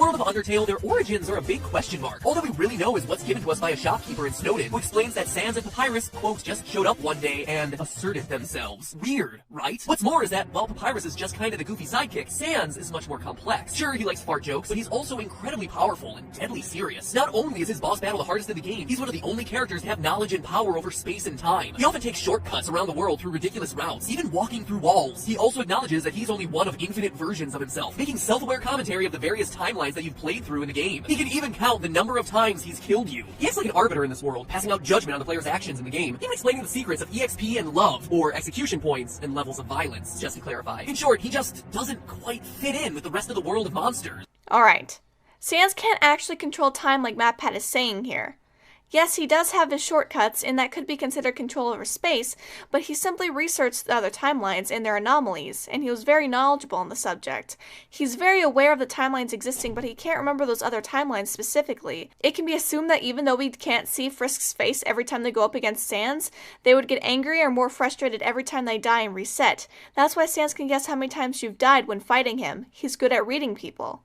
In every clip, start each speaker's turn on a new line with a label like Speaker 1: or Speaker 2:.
Speaker 1: the world of Undertale, their origins are a big question mark. All that we really know is what's given to us by a shopkeeper in Snowdin, who explains that Sans and Papyrus, quote, just showed up one day and asserted themselves. Weird, right? What's more is that while Papyrus is just kind of the goofy sidekick, Sans is much more complex. Sure, he likes fart jokes, but he's also incredibly powerful and deadly serious. Not only is his boss battle the hardest in the game, he's one of the only characters to have knowledge and power over space and time. He often takes shortcuts around the world through ridiculous routes, even walking through walls. He also acknowledges that he's only one of infinite versions of himself, making self-aware commentary of the various timelines that you've played through in the game. He can even count the number of times he's killed you. He acts like an arbiter in this world, passing out judgment on the player's actions in the game, even explaining the secrets of EXP and love, or execution points and levels of violence, just to clarify. In short, he just doesn't quite fit in with the rest of the world of monsters.
Speaker 2: Alright. Sans can't actually control time like MatPat is saying here. Yes, he does have his shortcuts, and that could be considered control over space, but he simply researched the other timelines and their anomalies, and he was very knowledgeable on the subject. He's very aware of the timelines existing, but he can't remember those other timelines specifically. It can be assumed that even though we can't see Frisk's face every time they go up against Sans, they would get angry or more frustrated every time they die and reset. That's why Sans can guess how many times you've died when fighting him. He's good at reading people.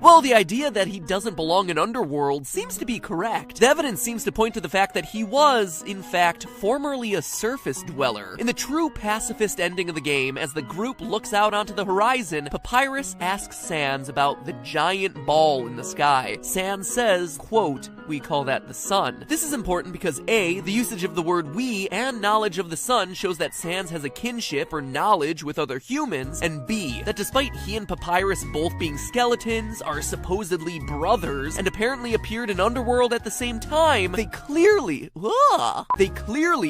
Speaker 1: Well, the idea that he doesn't belong in Underworld seems to be correct. The evidence seems to point to the fact that he was, in fact, formerly a surface dweller. In the true pacifist ending of the game, as the group looks out onto the horizon, Papyrus asks Sans about the giant ball in the sky. Sans says, quote, "We call that the sun." This is important because A, the usage of the word we and knowledge of the sun shows that Sans has a kinship or knowledge with other humans, and B, that despite he and Papyrus both being skeletons, are supposedly brothers, and apparently appeared in Underworld at the same time, they clearly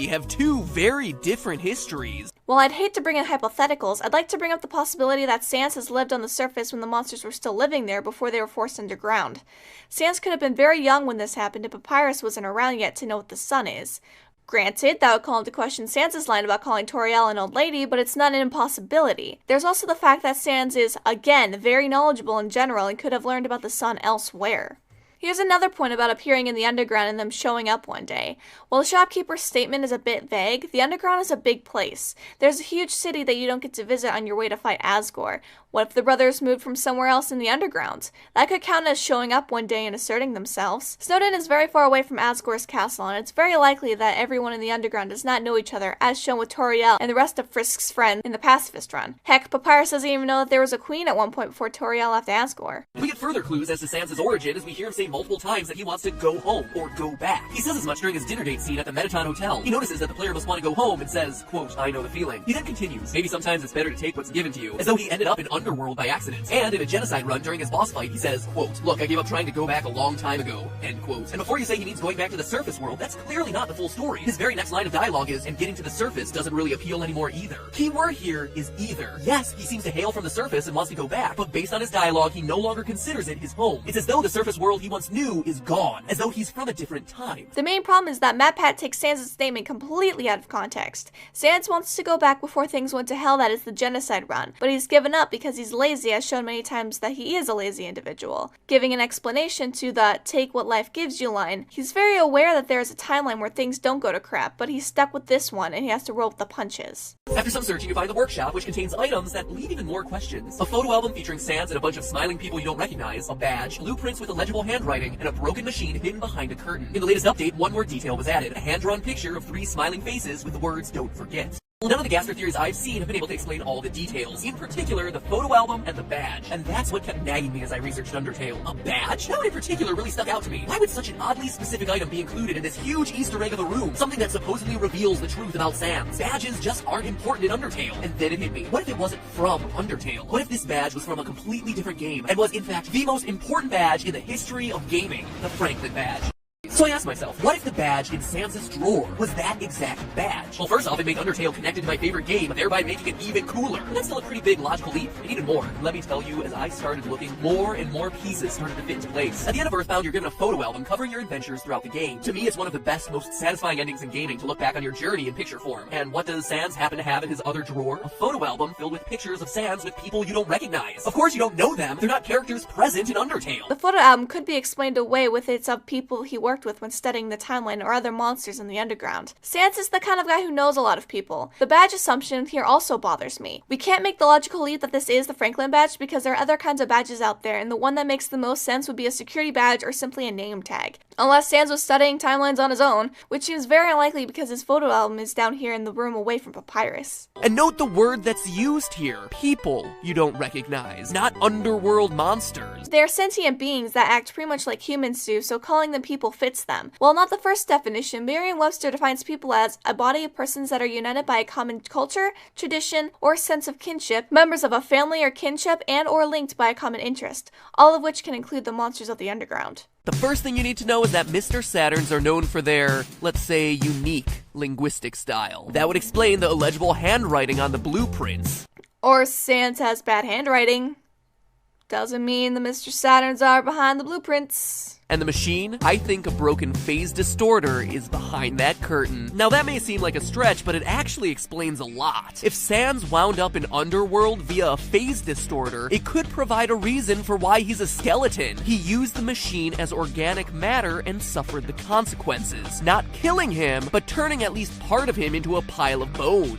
Speaker 1: have two very different histories.
Speaker 2: While I'd hate to bring in hypotheticals, I'd like to bring up the possibility that Sans has lived on the surface when the monsters were still living there before they were forced underground. Sans could have been very young when this happened, and Papyrus wasn't around yet to know what the sun is. Granted, that would call into question Sans' line about calling Toriel an old lady, but it's not an impossibility. There's also the fact that Sans is, again, very knowledgeable in general and could have learned about the sun elsewhere. Here's another point about appearing in the underground and them showing up one day. While the shopkeeper's statement is a bit vague, the underground is a big place. There's a huge city that you don't get to visit on your way to fight Asgore. What if the brothers moved from somewhere else in the underground? That could count as showing up one day and asserting themselves. Snowdin is very far away from Asgore's castle, and it's very likely that everyone in the underground does not know each other, as shown with Toriel and the rest of Frisk's friends in the pacifist run. Heck, Papyrus doesn't even know that there was a queen at one point before Toriel left Asgore.
Speaker 1: We get further clues as to Sans' origin as we hear him say multiple times that he wants to go home, or go back. He says as much during his dinner date scene at the Metaton Hotel. He notices that the player must want to go home and says, quote, "I know the feeling." He then continues, "Maybe sometimes it's better to take what's given to you," as though he ended up in Underworld by accident. And in a genocide run during his boss fight, he says, quote, "Look, I gave up trying to go back a long time ago," end quote. And before you say he means going back to the surface world, that's clearly not the full story. His very next line of dialogue is, "And getting to the surface doesn't really appeal anymore either." Key word here is either. Yes, he seems to hail from the surface and wants to go back, but based on his dialogue, he no longer considers it his home. It's as though the surface world he once knew is gone, as though he's from a different time.
Speaker 2: The main problem is that MatPat takes Sans' statement completely out of context. Sans wants to go back before things went to hell, that is the genocide run, but he's given up because he's lazy, as shown many times that he is a lazy individual. Giving an explanation to the "take what life gives you" line, he's very aware that there is a timeline where things don't go to crap, but he's stuck with this one and he has to roll with the punches.
Speaker 1: After some searching, you find the workshop, which contains items that leave even more questions. A photo album featuring Sans and a bunch of smiling people you don't recognize, a badge, blueprints with illegible handwriting, and a broken machine hidden behind a curtain. In the latest update, one more detail was added, a hand-drawn picture of 3 smiling faces with the words "Don't forget." None of the Gaster theories I've seen have been able to explain all the details, in particular the photo album and the badge. And that's what kept nagging me as I researched Undertale. A badge? That one in particular really stuck out to me. Why would such an oddly specific item be included in this huge Easter egg of a room? Something that supposedly reveals the truth about Sans. Badges just aren't important in Undertale. And then it hit me. What if it wasn't from Undertale? What if this badge was from a completely different game, and was in fact the most important badge in the history of gaming? The Franklin badge. So I asked myself, what if the badge in Sans' drawer was that exact badge? Well, first off, it made Undertale connected to my favorite game, thereby making it even cooler. But that's still a pretty big logical leap, and even more. Let me tell you, as I started looking, more and more pieces started to fit into place. At the end of Earthbound, you're given a photo album covering your adventures throughout the game. To me, it's one of the best, most satisfying endings in gaming to look back on your journey in picture form. And what does Sans happen to have in his other drawer? A photo album filled with pictures of Sans with people you don't recognize. Of course you don't know them, they're not characters present in Undertale.
Speaker 2: The photo album could be explained away with it's of people he worked worked with when studying the timeline or other monsters in the underground. Sans is the kind of guy who knows a lot of people. The badge assumption here also bothers me. We can't make the logical leap that this is the Franklin badge because there are other kinds of badges out there, and the one that makes the most sense would be a security badge or simply a name tag. Unless Sans was studying timelines on his own, which seems very unlikely because his photo album is down here in the room away from Papyrus.
Speaker 1: And note the word that's used here. People you don't recognize, not underworld monsters.
Speaker 2: They are sentient beings that act pretty much like humans do, so calling them people fits them. While not the first definition, Merriam-Webster defines people as a body of persons that are united by a common culture, tradition, or sense of kinship, members of a family or kinship, and or linked by a common interest, all of which can include the monsters of the underground.
Speaker 1: The first thing you need to know is that Mr. Saturns are known for their, let's say, unique linguistic style. That would explain the illegible handwriting on the blueprints.
Speaker 2: Or Sans has bad handwriting. Doesn't mean the Mr. Saturns are behind the blueprints.
Speaker 1: And the machine? I think a broken phase distorter is behind that curtain. Now that may seem like a stretch, but it actually explains a lot. If Sans wound up in Underworld via a phase distorter, it could provide a reason for why he's a skeleton. He used the machine as organic matter and suffered the consequences. Not killing him, but turning at least part of him into a pile of bones.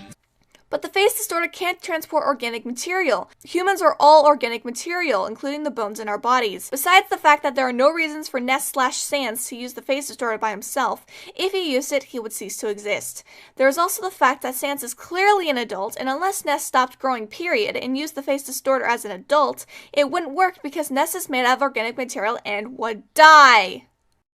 Speaker 2: But the phase distorter can't transport organic material. Humans are all organic material, including the bones in our bodies. Besides the fact that there are no reasons for Ness/Sans to use the phase distorter by himself, if he used it, he would cease to exist. There is also the fact that Sans is clearly an adult, and unless Ness stopped growing period and used the phase distorter as an adult, it wouldn't work because Ness is made out of organic material and would die.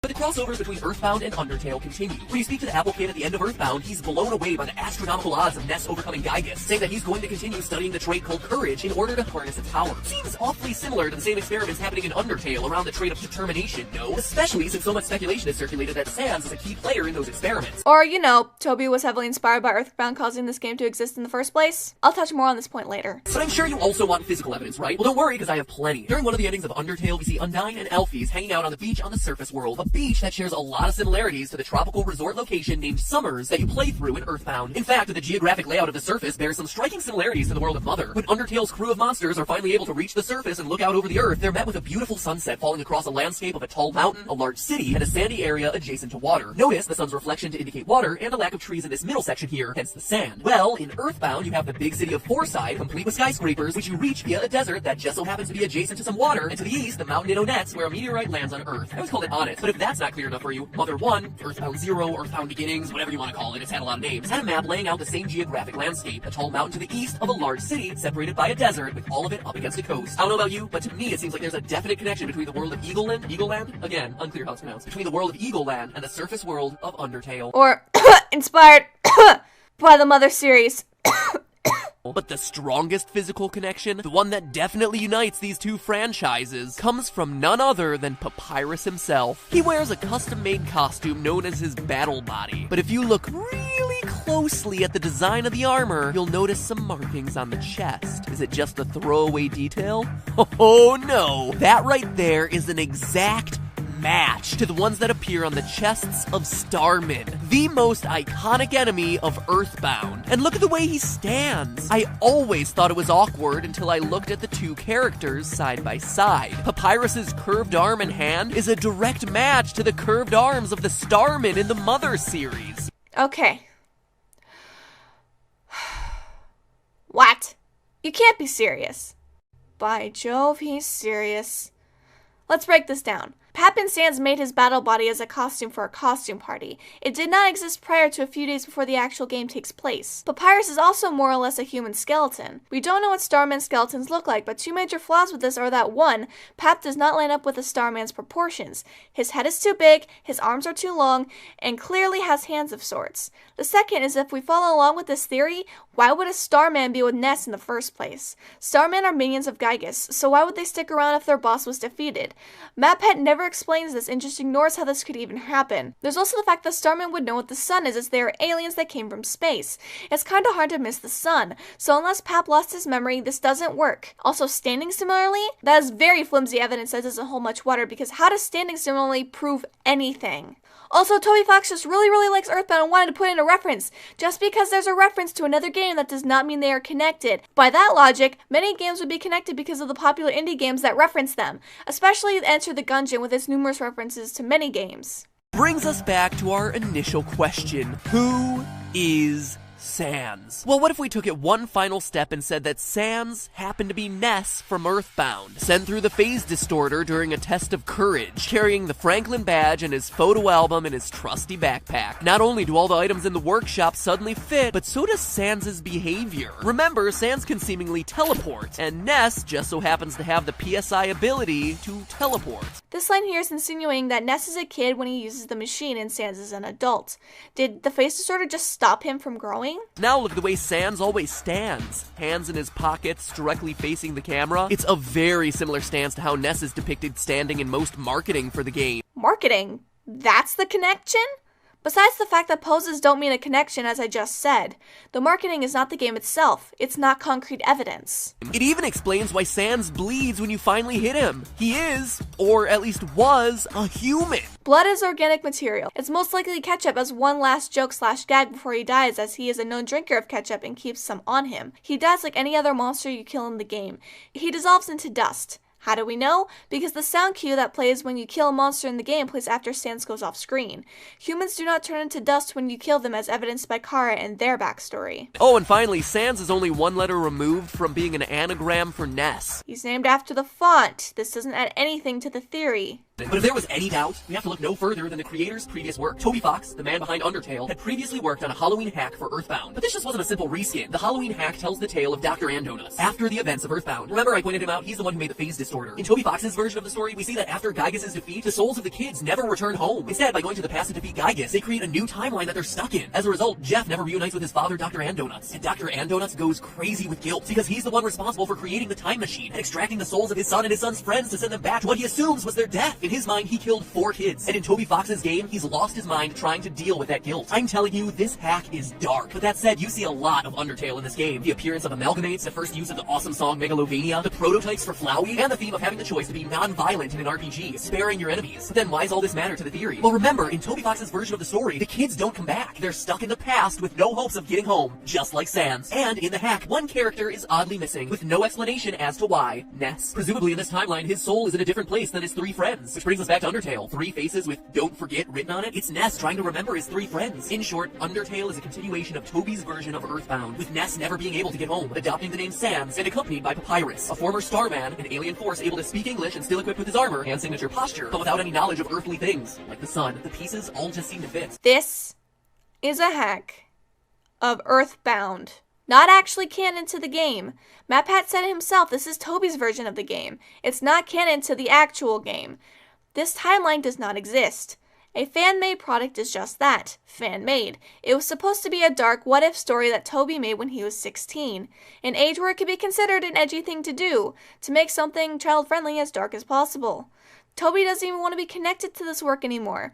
Speaker 1: But the crossovers between Earthbound and Undertale continue. When you speak to the Apple Kid at the end of Earthbound, he's blown away by the astronomical odds of Ness overcoming Gygus, saying that he's going to continue studying the trait called Courage in order to harness its power. Seems awfully similar to the same experiments happening in Undertale around the trait of Determination, no? Especially since so much speculation has circulated that Sans is a key player in those experiments.
Speaker 2: Or, you know, Toby was heavily inspired by Earthbound causing this game to exist in the first place. I'll touch more on this point later.
Speaker 1: But I'm sure you also want physical evidence, right? Well, don't worry, because I have plenty. During one of the endings of Undertale, we see Undyne and Alphys hanging out on the beach on the surface world, a beach that shares a lot of similarities to the tropical resort location named Summers that you play through in Earthbound. In fact, the geographic layout of the surface bears some striking similarities to the world of Mother. When Undertale's crew of monsters are finally able to reach the surface and look out over the Earth, they're met with a beautiful sunset falling across a landscape of a tall mountain, a large city, and a sandy area adjacent to water. Notice the sun's reflection to indicate water and a lack of trees in this middle section here, hence the sand. Well, in Earthbound, you have the big city of Forside, complete with skyscrapers, which you reach via a desert that just so happens to be adjacent to some water, and to the east, the mountain in Onetz, where a meteorite lands on Earth. I always called it Onetz, but if that's not clear enough for you, Mother 1, Earthbound 0, Earthbound Beginnings, whatever you want to call it, it's had a lot of names, had a map laying out the same geographic landscape, a tall mountain to the east of a large city separated by a desert with all of it up against a coast. I don't know about you, but to me it seems like there's a definite connection between the world of Eagleland, again, unclear how it's pronounced, between the world of Eagleland and the surface world of Undertale.
Speaker 2: Or, inspired by the Mother series.
Speaker 1: But the strongest physical connection, the one that definitely unites these two franchises, comes from none other than Papyrus himself. He wears a custom-made costume known as his battle body, but if you look really closely at the design of the armor, you'll notice some markings on the chest. Is it just a throwaway detail? Oh no! That right there is an exact match to the ones that appear on the chests of Starman, the most iconic enemy of Earthbound. And look at the way he stands. I always thought it was awkward until I looked at the two characters side by side. Papyrus's curved arm and hand is a direct match to the curved arms of the Starman in the Mother series.
Speaker 2: Okay. What? You can't be serious. By Jove, he's serious. Let's break this down. Pap and Sans made his battle body as a costume for a costume party. It did not exist prior to a few days before the actual game takes place. Papyrus is also more or less a human skeleton. We don't know what Starman skeletons look like, but two major flaws with this are that 1. Pap does not line up with a Starman's proportions. His head is too big, his arms are too long, and clearly has hands of sorts. The second is if we follow along with this theory, why would a Starman be with Ness in the first place? Starmen are minions of Gygus, so why would they stick around if their boss was defeated? MatPat never explains this and just ignores how this could even happen. There's also the fact that Starman would know what the sun is, as they are aliens that came from space. It's kinda hard to miss the sun, so unless Pap lost his memory, this doesn't work. Also, standing similarly? That is very flimsy evidence that doesn't hold much water, because how does standing similarly prove anything? Also, Toby Fox just really likes Earthbound and wanted to put in a reference. Just because there's a reference to another game, that does not mean they are connected. By that logic, many games would be connected because of the popular indie games that reference them, especially Enter the Gungeon with its numerous references to many games.
Speaker 1: Brings us back to our initial question. Who is Sans? Well, what if we took it one final step and said that Sans happened to be Ness from Earthbound, sent through the phase distorter during a test of courage, carrying the Franklin badge and his photo album in his trusty backpack. Not only do all the items in the workshop suddenly fit, but so does Sans's behavior. Remember, Sans can seemingly teleport, and Ness just so happens to have the PSI ability to teleport.
Speaker 2: This line here is insinuating that Ness is a kid when he uses the machine and Sans is an adult. Did the face disorder just stop him from growing?
Speaker 1: Now look at the way Sans always stands. Hands in his pockets, directly facing the camera. It's a very similar stance to how Ness is depicted standing in most marketing for the game.
Speaker 2: Marketing? That's the connection? Besides the fact that poses don't mean a connection, as I just said, the marketing is not the game itself. It's not concrete evidence.
Speaker 1: It even explains why Sans bleeds when you finally hit him. He is, or at least was, a human.
Speaker 2: Blood is organic material. It's most likely ketchup as one last joke/gag before he dies, as he is a known drinker of ketchup and keeps some on him. He dies like any other monster you kill in the game. He dissolves into dust. How do we know? Because the sound cue that plays when you kill a monster in the game plays after Sans goes off screen. Humans do not turn into dust when you kill them, as evidenced by Kara and their backstory.
Speaker 1: Oh, and finally, Sans is only one letter removed from being an anagram for Ness.
Speaker 2: He's named after the font. This doesn't add anything to the theory.
Speaker 1: But if there was any doubt, we have to look no further than the creator's previous work. Toby Fox, the man behind Undertale, had previously worked on a Halloween hack for Earthbound. But this just wasn't a simple reskin. The Halloween hack tells the tale of Dr. Andonuts after the events of Earthbound. Remember I pointed him out? He's the one who made the phase distorter. In Toby Fox's version of the story, we see that after Gygus' defeat, the souls of the kids never return home. Instead, by going to the past to defeat Gygus, they create a new timeline that they're stuck in. As a result, Jeff never reunites with his father, Dr. Andonuts. And Dr. Andonuts goes crazy with guilt because he's the one responsible for creating the time machine and extracting the souls of his son and his son's friends to send them back to what he assumes was their death. In his mind, he killed 4 kids. And in Toby Fox's game, he's lost his mind trying to deal with that guilt. I'm telling you, this hack is dark. But that said, you see a lot of Undertale in this game. The appearance of amalgamates, the first use of the awesome song Megalovania, the prototypes for Flowey, and the theme of having the choice to be non-violent in an RPG, sparing your enemies. But then why is all this matter to the theory? Well, remember, in Toby Fox's version of the story, the kids don't come back. They're stuck in the past with no hopes of getting home, just like Sans. And in the hack, one character is oddly missing, with no explanation as to why. Ness. Presumably in this timeline, his soul is in a different place than his 3 friends. Which brings us back to Undertale. 3 faces with "Don't Forget" written on it. It's Ness trying to remember his 3 friends. In short, Undertale is a continuation of Toby's version of Earthbound, with Ness never being able to get home, adopting the name Sans, and accompanied by Papyrus, a former Starman, an alien force able to speak English and still equipped with his armor and signature posture, but without any knowledge of earthly things, like the sun. The pieces all just seem to fit.
Speaker 2: This is a hack of Earthbound. Not actually canon to the game. MatPat said it himself, this is Toby's version of the game. It's not canon to the actual game. This timeline does not exist. A fan-made product is just that, fan-made. It was supposed to be a dark what-if story that Toby made when he was 16, an age where it could be considered an edgy thing to do, to make something child-friendly as dark as possible. Toby doesn't even want to be connected to this work anymore.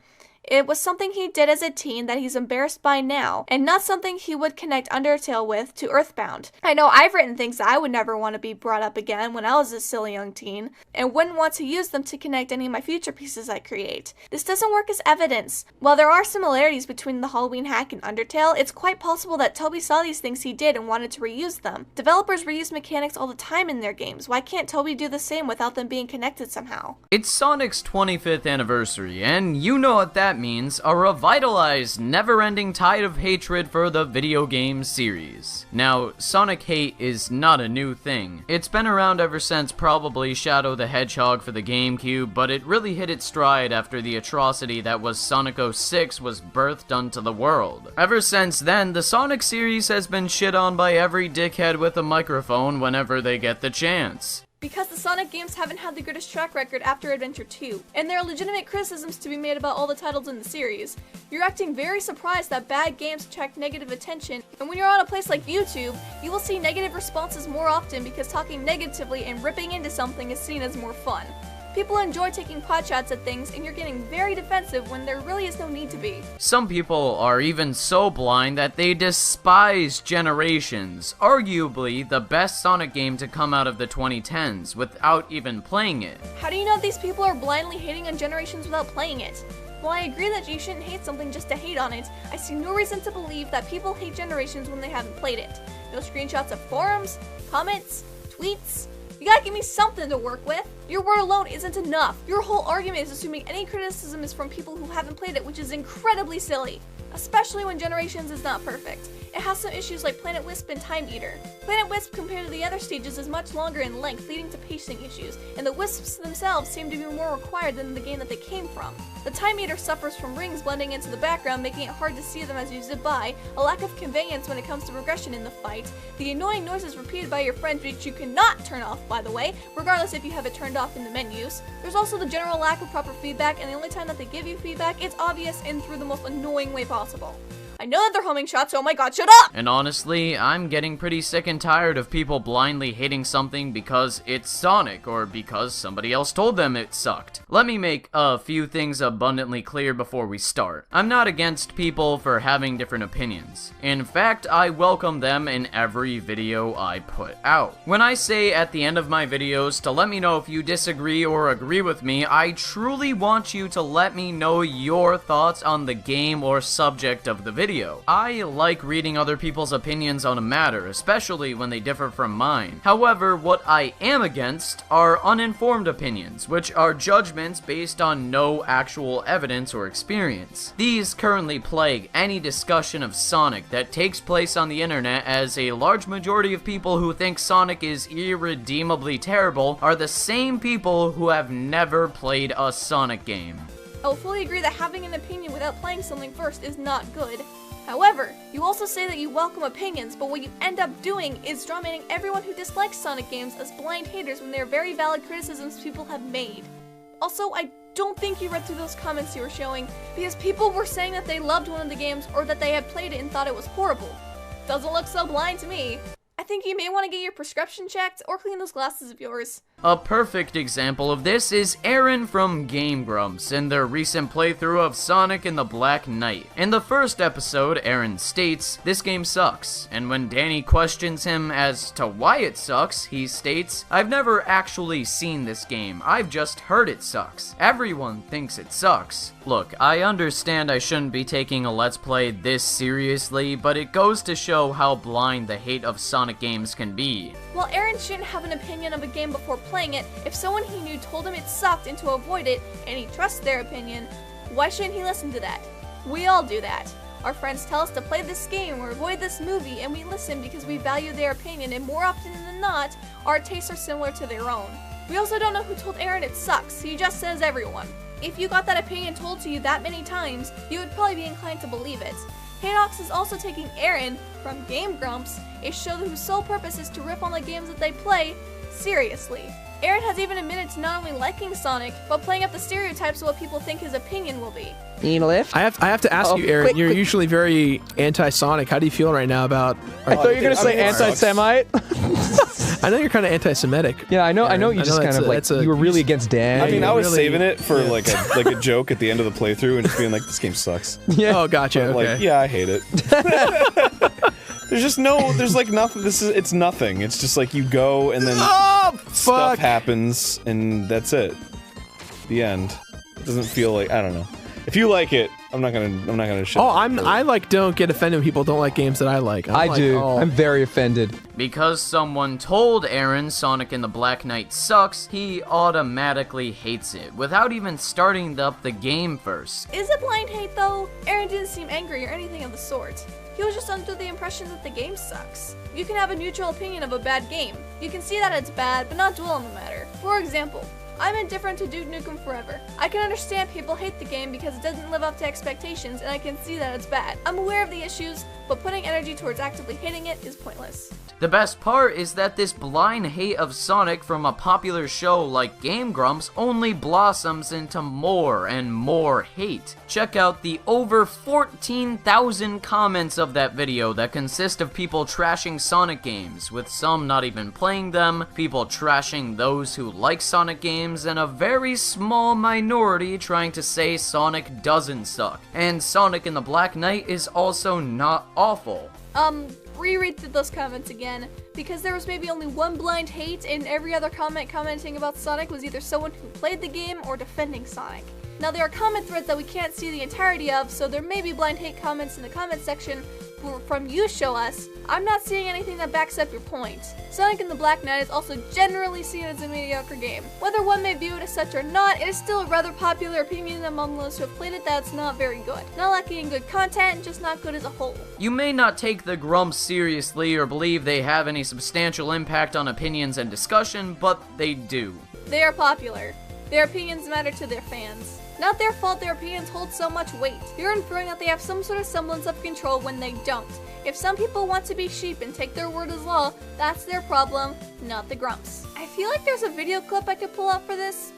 Speaker 2: It was something he did as a teen that he's embarrassed by now, and not something he would connect Undertale with to Earthbound. I know I've written things that I would never want to be brought up again when I was a silly young teen, and wouldn't want to use them to connect any of my future pieces I create. This doesn't work as evidence. While there are similarities between the Halloween hack and Undertale, it's quite possible that Toby saw these things he did and wanted to reuse them. Developers reuse mechanics all the time in their games. Why can't Toby do the same without them being connected somehow?
Speaker 3: It's Sonic's 25th anniversary, and you know what that means, a revitalized, never-ending tide of hatred for the video game series. Now, Sonic hate is not a new thing. It's been around ever since probably Shadow the Hedgehog for the GameCube, but it really hit its stride after the atrocity that was Sonic 06 was birthed onto the world. Ever since then, the Sonic series has been shit on by every dickhead with a microphone whenever they get the chance.
Speaker 2: Because the Sonic games haven't had the greatest track record after Adventure 2, and there are legitimate criticisms to be made about all the titles in the series. You're acting very surprised that bad games attract negative attention, and when you're on a place like YouTube, you will see negative responses more often because talking negatively and ripping into something is seen as more fun. People enjoy taking potshots at things, and you're getting very defensive when there really is no need to be.
Speaker 3: Some people are even so blind that they despise Generations, arguably the best Sonic game to come out of the 2010s, without even playing it.
Speaker 2: How do you know these people are blindly hating on Generations without playing it? While I agree that you shouldn't hate something just to hate on it, I see no reason to believe that people hate Generations when they haven't played it. No screenshots of forums, comments, tweets. You gotta give me something to work with. Your word alone isn't enough. Your whole argument is assuming any criticism is from people who haven't played it, which is incredibly silly. Especially when Generations is not perfect. It has some issues like Planet Wisp and Time Eater. Planet Wisp compared to the other stages is much longer in length, leading to pacing issues, and the Wisps themselves seem to be more required than the game that they came from. The Time Eater suffers from rings blending into the background, making it hard to see them as you zip by, a lack of conveyance when it comes to progression in the fight, the annoying noises repeated by your friends which you cannot turn off, by the way, regardless if you have it turned off in the menus. There's also the general lack of proper feedback, and the only time that they give you feedback, it's obvious and through the most annoying way possible. I know that they're homing shots, so oh my god, shut up!
Speaker 3: And honestly, I'm getting pretty sick and tired of people blindly hating something because it's Sonic, or because somebody else told them it sucked. Let me make a few things abundantly clear before we start. I'm not against people for having different opinions. In fact, I welcome them in every video I put out. When I say at the end of my videos to let me know if you disagree or agree with me, I truly want you to let me know your thoughts on the game or subject of the video. I like reading other people's opinions on a matter, especially when they differ from mine. However, what I am against are uninformed opinions, which are judgments based on no actual evidence or experience. These currently plague any discussion of Sonic that takes place on the internet, as a large majority of people who think Sonic is irredeemably terrible are the same people who have never played a Sonic game.
Speaker 2: I will fully agree that having an opinion without playing something first is not good. However, you also say that you welcome opinions, but what you end up doing is strawmanning everyone who dislikes Sonic games as blind haters when they are very valid criticisms people have made. Also, I don't think you read through those comments you were showing, because people were saying that they loved one of the games or that they had played it and thought it was horrible. Doesn't look so blind to me. I think you may want to get your prescription checked or clean those glasses of yours.
Speaker 3: A perfect example of this is Aaron from Game Grumps in their recent playthrough of Sonic and the Black Knight. In the first episode, Aaron states, "This game sucks," and when Danny questions him as to why it sucks, he states, "I've never actually seen this game, I've just heard it sucks. Everyone thinks it sucks." Look, I understand I shouldn't be taking a Let's Play this seriously, but it goes to show how blind the hate of Sonic games can be.
Speaker 2: While Aaron shouldn't have an opinion of a game before playing it, if someone he knew told him it sucked and to avoid it, and he trusts their opinion, why shouldn't he listen to that? We all do that. Our friends tell us to play this game or avoid this movie, and we listen because we value their opinion, and more often than not, our tastes are similar to their own. We also don't know who told Aaron it sucks, he just says everyone. If you got that opinion told to you that many times, you would probably be inclined to believe it. Haydox is also taking Aaron, from Game Grumps, a show whose sole purpose is to riff on the games that they play, seriously. Aaron has even admitted to not only liking Sonic, but playing up the stereotypes of what people think his opinion will be.
Speaker 4: Need a lift?
Speaker 5: I have to ask you, Aaron, you're usually very anti-Sonic. How do you feel right now about...
Speaker 4: I thought you were going to say anti-Semite.
Speaker 5: I know you're kind of anti-Semitic.
Speaker 4: Yeah, I know you just kind of like, you were really against Dan.
Speaker 6: I mean, I was saving it for like a joke at the end of the playthrough and just being like, this game sucks.
Speaker 5: Yeah. Oh, gotcha.
Speaker 6: But,
Speaker 5: okay.
Speaker 6: like, yeah, I hate it. There's like nothing, it's nothing. It's just like you go and then stuff happens and that's it. The end. It doesn't feel like, I don't know. If you like it, I'm not gonna shit.
Speaker 5: Oh, I like don't get offended when people don't like games that I like.
Speaker 4: I do. I'm very offended.
Speaker 3: Because someone told Aaron Sonic and the Black Knight sucks, he automatically hates it, without even starting up the game first.
Speaker 2: Is it blind hate though? Aaron didn't seem angry or anything of the sort. He was just under the impression that the game sucks. You can have a neutral opinion of a bad game. You can see that it's bad, but not dwell on the matter. For example, I'm indifferent to Duke Nukem Forever. I can understand people hate the game because it doesn't live up to expectations, and I can see that it's bad. I'm aware of the issues, but putting energy towards actively hating it is pointless.
Speaker 3: The best part is that this blind hate of Sonic from a popular show like Game Grumps only blossoms into more and more hate. Check out the over 14,000 comments of that video that consist of people trashing Sonic games, with some not even playing them, people trashing those who like Sonic games, and a very small minority trying to say Sonic doesn't suck. And Sonic and the Black Knight is also not awful.
Speaker 2: Reread through those comments again, because there was maybe only one blind hate, and every other comment commenting about Sonic was either someone who played the game or defending Sonic. Now there are comment threads that we can't see the entirety of, so there may be blind hate comments in the comment section from You Show Us. I'm not seeing anything that backs up your point. Sonic and the Black Knight is also generally seen as a mediocre game. Whether one may view it as such or not, it is still a rather popular opinion among those who have played it that it's not very good. Not lacking in good content, just not good as a whole.
Speaker 3: You may not take the grumps seriously or believe they have any substantial impact on opinions and discussion, but they do.
Speaker 2: They are popular. Their opinions matter to their fans. Not their fault their opinions hold so much weight. You're inferring that they have some sort of semblance of control when they don't. If some people want to be sheep and take their word as law, that's their problem, not the grumps. I feel like there's a video clip I could pull up for this.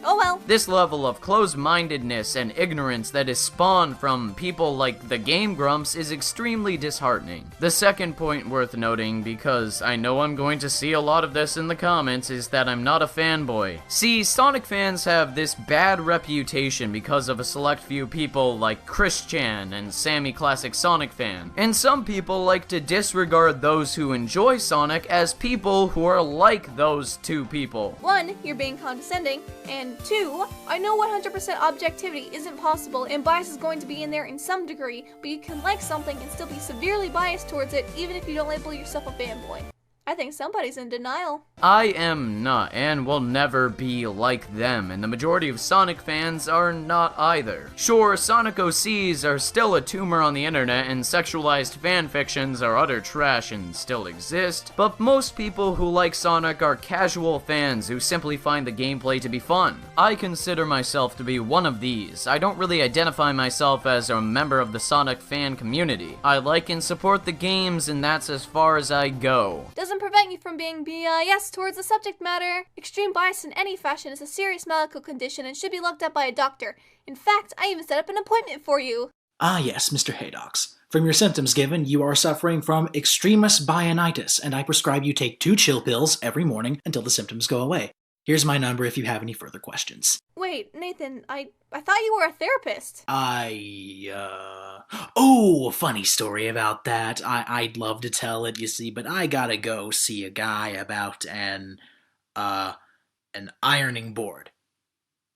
Speaker 2: Oh well.
Speaker 3: This level of closed-mindedness and ignorance that is spawned from people like the Game Grumps is extremely disheartening. The second point worth noting, because I know I'm going to see a lot of this in the comments, is that I'm not a fanboy. See, Sonic fans have this bad reputation because of a select few people like Christian and Sammy Classic Sonic Fan. And some people like to disregard those who enjoy Sonic as people who are like those two people.
Speaker 2: One, you're being condescending, and two, I know 100% objectivity isn't possible and bias is going to be in there in some degree, but you can like something and still be severely biased towards it even if you don't label yourself a fanboy. I think somebody's in denial.
Speaker 3: I am not, and will never be like them, and the majority of Sonic fans are not either. Sure, Sonic OCs are still a tumor on the internet, and sexualized fanfictions are utter trash and still exist, but most people who like Sonic are casual fans who simply find the gameplay to be fun. I consider myself to be one of these. I don't really identify myself as a member of the Sonic fan community. I like and support the games, and that's as far as I go.
Speaker 2: Doesn't prevent you from being BIS towards the subject matter. Extreme bias in any fashion is a serious medical condition and should be looked at by a doctor. In fact, I even set up an appointment for you.
Speaker 7: Ah yes, Mr. Haydox. From your symptoms given, you are suffering from extremis bionitis, and I prescribe you take 2 chill pills every morning until the symptoms go away. Here's my number if you have any further questions.
Speaker 2: Wait, Nathan, I thought you were a therapist.
Speaker 7: Oh, funny story about that. I'd love to tell it, you see, but I gotta go see a guy about an ironing board.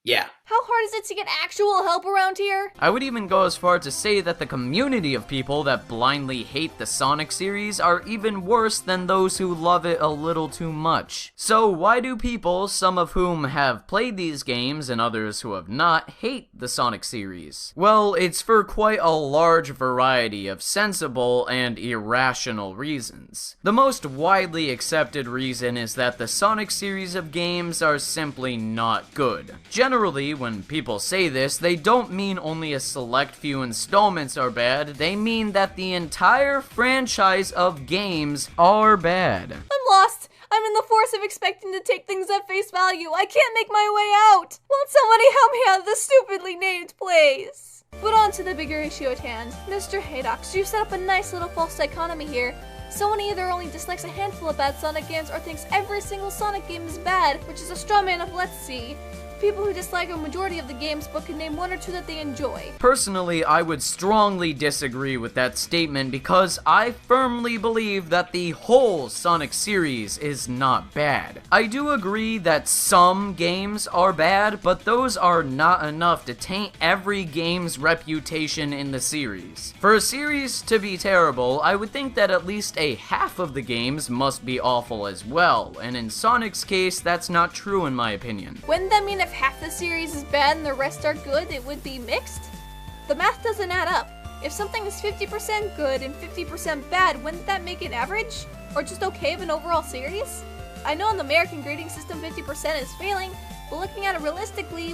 Speaker 7: Yeah.
Speaker 2: How hard is it to get actual help around here?
Speaker 3: I would even go as far to say that the community of people that blindly hate the Sonic series are even worse than those who love it a little too much. So why do people, some of whom have played these games and others who have not, hate the Sonic series? Well, it's for quite a large variety of sensible and irrational reasons. The most widely accepted reason is that the Sonic series of games are simply not good. Generally, when people say this, they don't mean only a select few installments are bad, they mean that the entire franchise of games are bad.
Speaker 2: I'm lost. I'm in the force of expecting to take things at face value. I can't make my way out. Won't somebody help me out of this stupidly named place? But on to the bigger issue at hand. Mr. Haydox, you've set up a nice little false dichotomy here. Someone either only dislikes a handful of bad Sonic games or thinks every single Sonic game is bad, which is a straw man of let's see. People who dislike a majority of the games but can name 1 or 2 that they enjoy.
Speaker 3: Personally, I would strongly disagree with that statement because I firmly believe that the whole Sonic series is not bad. I do agree that some games are bad, but those are not enough to taint every game's reputation in the series. For a series to be terrible, I would think that at least a half of the games must be awful as well, and in Sonic's case, that's not true in my opinion.
Speaker 2: Wouldn't that mean if half the series is bad and the rest are good, it would be mixed? The math doesn't add up. If something is 50% good and 50% bad, wouldn't that make it average? Or just okay of an overall series? I know in the American grading system 50% is failing, but looking at it realistically,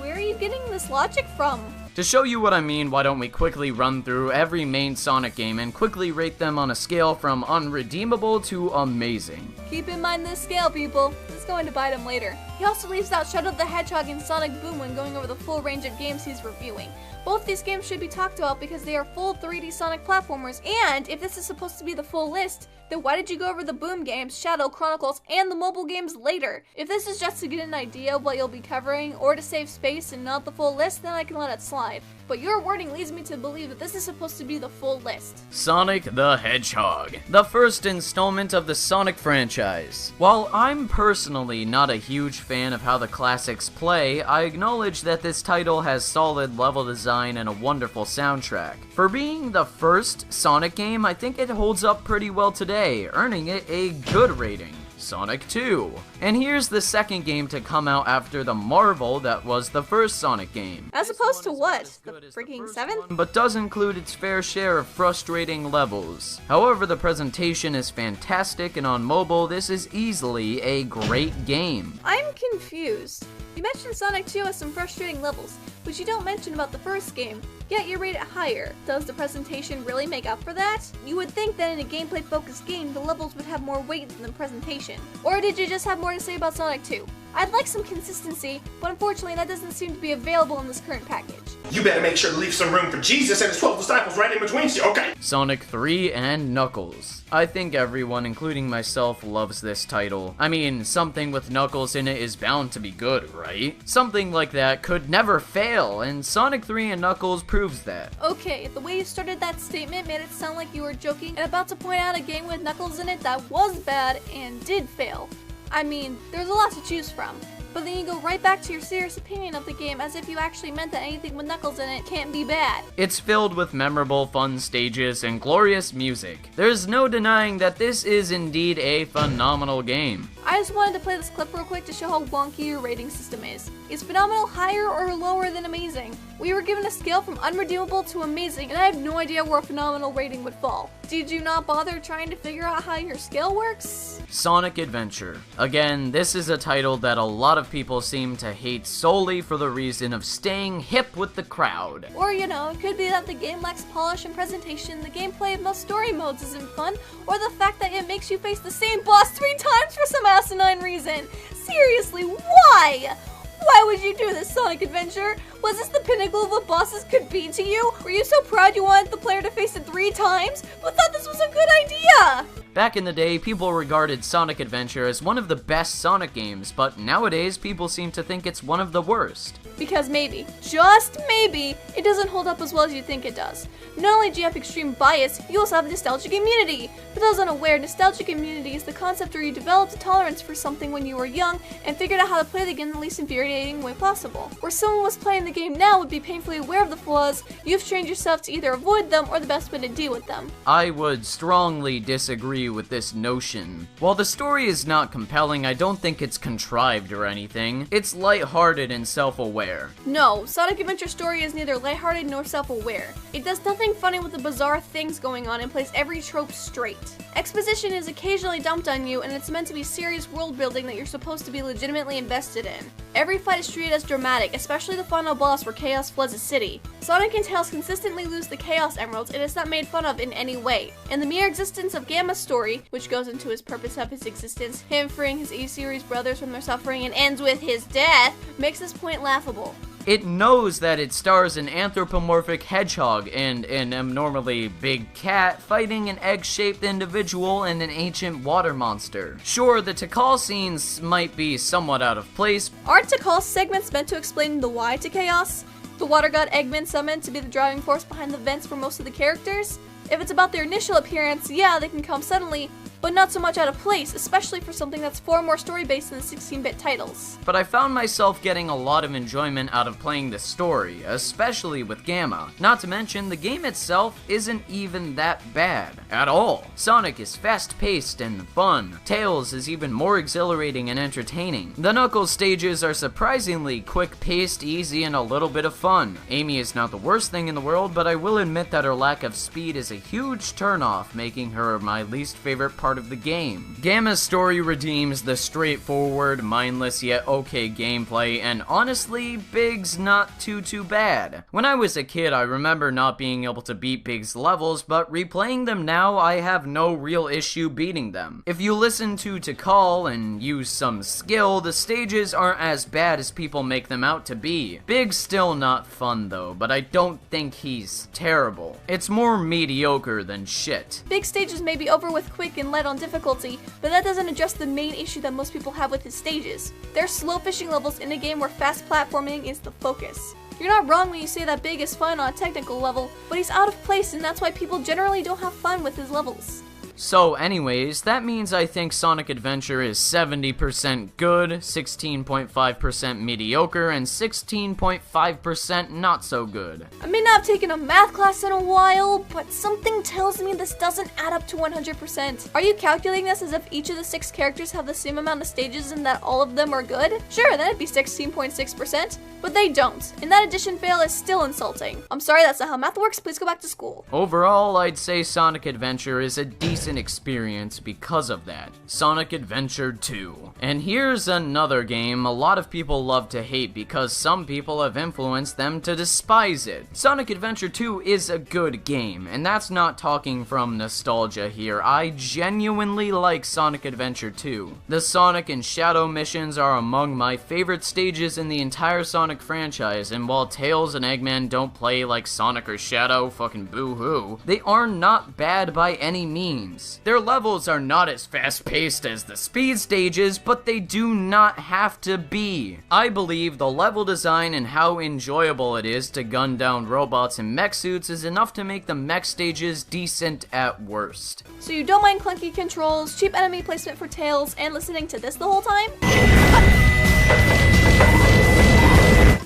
Speaker 2: where are you getting this logic from?
Speaker 3: To show you what I mean, why don't we quickly run through every main Sonic game and quickly rate them on a scale from unredeemable to amazing.
Speaker 2: Keep in mind this scale, people. It's going to bite him later. He also leaves out Shadow the Hedgehog and Sonic Boom when going over the full range of games he's reviewing. Both these games should be talked about because they are full 3D Sonic platformers, and if this is supposed to be the full list, then why did you go over the Boom games, Shadow, Chronicles, and the mobile games later? If this is just to get an idea of what you'll be covering, or to save space and not the full list, then I can let it slide. implied, but your wording leads me to believe that this is supposed to be the full list.
Speaker 3: Sonic the Hedgehog, the first installment of the Sonic franchise. While I'm personally not a huge fan of how the classics play, I acknowledge that this title has solid level design and a wonderful soundtrack. For being the first Sonic game, I think it holds up pretty well today, earning it a good rating. Sonic 2. And here's the second game to come out after the marvel that was the first Sonic game.
Speaker 2: As opposed to what? The freaking 7th?
Speaker 3: But does include its fair share of frustrating levels. However, the presentation is fantastic, and on mobile, this is easily a great game.
Speaker 2: I'm confused. You mentioned Sonic 2 has some frustrating levels, which you don't mention about the first game, yet you rate it higher. Does the presentation really make up for that? You would think that in a gameplay-focused game, the levels would have more weight than the presentation. Or did you just have more to say about Sonic 2? I'd like some consistency, but unfortunately that doesn't seem to be available in this current package.
Speaker 8: You better make sure to leave some room for Jesus and his 12 disciples right in between you, okay?
Speaker 3: Sonic 3 and Knuckles. I think everyone, including myself, loves this title. I mean, something with Knuckles in it is bound to be good, right? Something like that could never fail, and Sonic 3 and Knuckles proves that.
Speaker 2: Okay, the way you started that statement made it sound like you were joking and about to point out a game with Knuckles in it that was bad and did fail. I mean, there's a lot to choose from, but then you go right back to your serious opinion of the game as if you actually meant that anything with Knuckles in it can't be bad.
Speaker 3: It's filled with memorable, fun stages and glorious music. There's no denying that this is indeed a phenomenal game.
Speaker 2: I just wanted to play this clip real quick to show how wonky your rating system is. Is phenomenal higher or lower than amazing? We were given a scale from unredeemable to amazing, and I have no idea where a phenomenal rating would fall. Did you not bother trying to figure out how your scale works?
Speaker 3: Sonic Adventure. Again, this is a title that a lot of people seem to hate solely for the reason of staying hip with the crowd.
Speaker 2: Or, you know, it could be that the game lacks polish and presentation, the gameplay of most story modes isn't fun, or the fact that it makes you face the same boss 3 times for some asinine reason. Seriously, why? Why would you do this, Sonic Adventure? Was this the pinnacle of what bosses could be to you? Were you so proud you wanted the player to face it 3 times? But thought this was a good idea?
Speaker 3: Back in the day, people regarded Sonic Adventure as one of the best Sonic games, but nowadays people seem to think it's one of the worst.
Speaker 2: Because maybe, just maybe, it doesn't hold up as well as you think it does. Not only do you have extreme bias, you also have nostalgic immunity. For those unaware, nostalgic immunity is the concept where you developed a tolerance for something when you were young and figured out how to play the game in the least infuriating way possible. Where someone was playing the game now would be painfully aware of the flaws, you've trained yourself to either avoid them or the best way to deal with them.
Speaker 3: I would strongly disagree with this notion. While the story is not compelling, I don't think it's contrived or anything. It's lighthearted and self-aware.
Speaker 2: No, Sonic Adventure story is neither lighthearted nor self-aware. It does nothing funny with the bizarre things going on and plays every trope straight. Exposition is occasionally dumped on you, and it's meant to be serious world building that you're supposed to be legitimately invested in. Every fight is treated as dramatic, especially the final boss where Chaos floods a city. Sonic and Tails consistently lose the Chaos Emeralds, and it's not made fun of in any way. And the mere existence of Gamma's story, which goes into his purpose of his existence, him freeing his E-Series brothers from their suffering and ends with his death, makes this point laughable.
Speaker 3: It knows that it stars an anthropomorphic hedgehog and an abnormally big cat fighting an egg-shaped individual and an ancient water monster. Sure, the Tikal scenes might be somewhat out of place.
Speaker 2: Aren't Tikal segments meant to explain the why to Chaos? The water god Eggman summoned to be the driving force behind the events for most of the characters? If it's about their initial appearance, yeah, they can come suddenly, but not so much out of place, especially for something that's far more story-based than the 16-bit titles.
Speaker 3: But I found myself getting a lot of enjoyment out of playing the story, especially with Gamma. Not to mention, the game itself isn't even that bad at all. Sonic is fast-paced and fun. Tails is even more exhilarating and entertaining. The Knuckles stages are surprisingly quick-paced, easy, and a little bit of fun. Amy is not the worst thing in the world, but I will admit that her lack of speed is a huge turnoff, making her my least favorite part of the game. Gamma's story redeems the straightforward, mindless yet okay gameplay, and honestly, Big's not too bad. When I was a kid, I remember not being able to beat Big's levels, but replaying them now, I have no real issue beating them. If you listen to Tikal and use some skill, the stages aren't as bad as people make them out to be. Big's still not fun though, but I don't think he's terrible. It's more mediocre than shit.
Speaker 2: Big stages may be over with quick and light on difficulty, but that doesn't address the main issue that most people have with his stages. They're slow fishing levels in a game where fast platforming is the focus. You're not wrong when you say that Big is fine on a technical level, but he's out of place and that's why people generally don't have fun with his levels.
Speaker 3: So anyways, that means I think Sonic Adventure is 70% good, 16.5% mediocre, and 16.5% not so good.
Speaker 2: I may not have taken a math class in a while, but something tells me this doesn't add up to 100%. Are you calculating this as if each of the 6 characters have the same amount of stages and that all of them are good? Sure, then it'd be 16.6%, but they don't, and that addition fail is still insulting. I'm sorry, that's not how math works, please go back to school.
Speaker 3: Overall, I'd say Sonic Adventure is a decent experience because of that. Sonic Adventure 2. And here's another game a lot of people love to hate because some people have influenced them to despise it. Sonic Adventure 2 is a good game, and that's not talking from nostalgia here. I genuinely like Sonic Adventure 2. The Sonic and Shadow missions are among my favorite stages in the entire Sonic franchise, and while Tails and Eggman don't play like Sonic or Shadow, fucking boo-hoo, they are not bad by any means. Their levels are not as fast-paced as the speed stages, but they do not have to be. I believe the level design and how enjoyable it is to gun down robots in mech suits is enough to make the mech stages decent at worst.
Speaker 2: So you don't mind clunky controls, cheap enemy placement for Tails, and listening to this the whole time?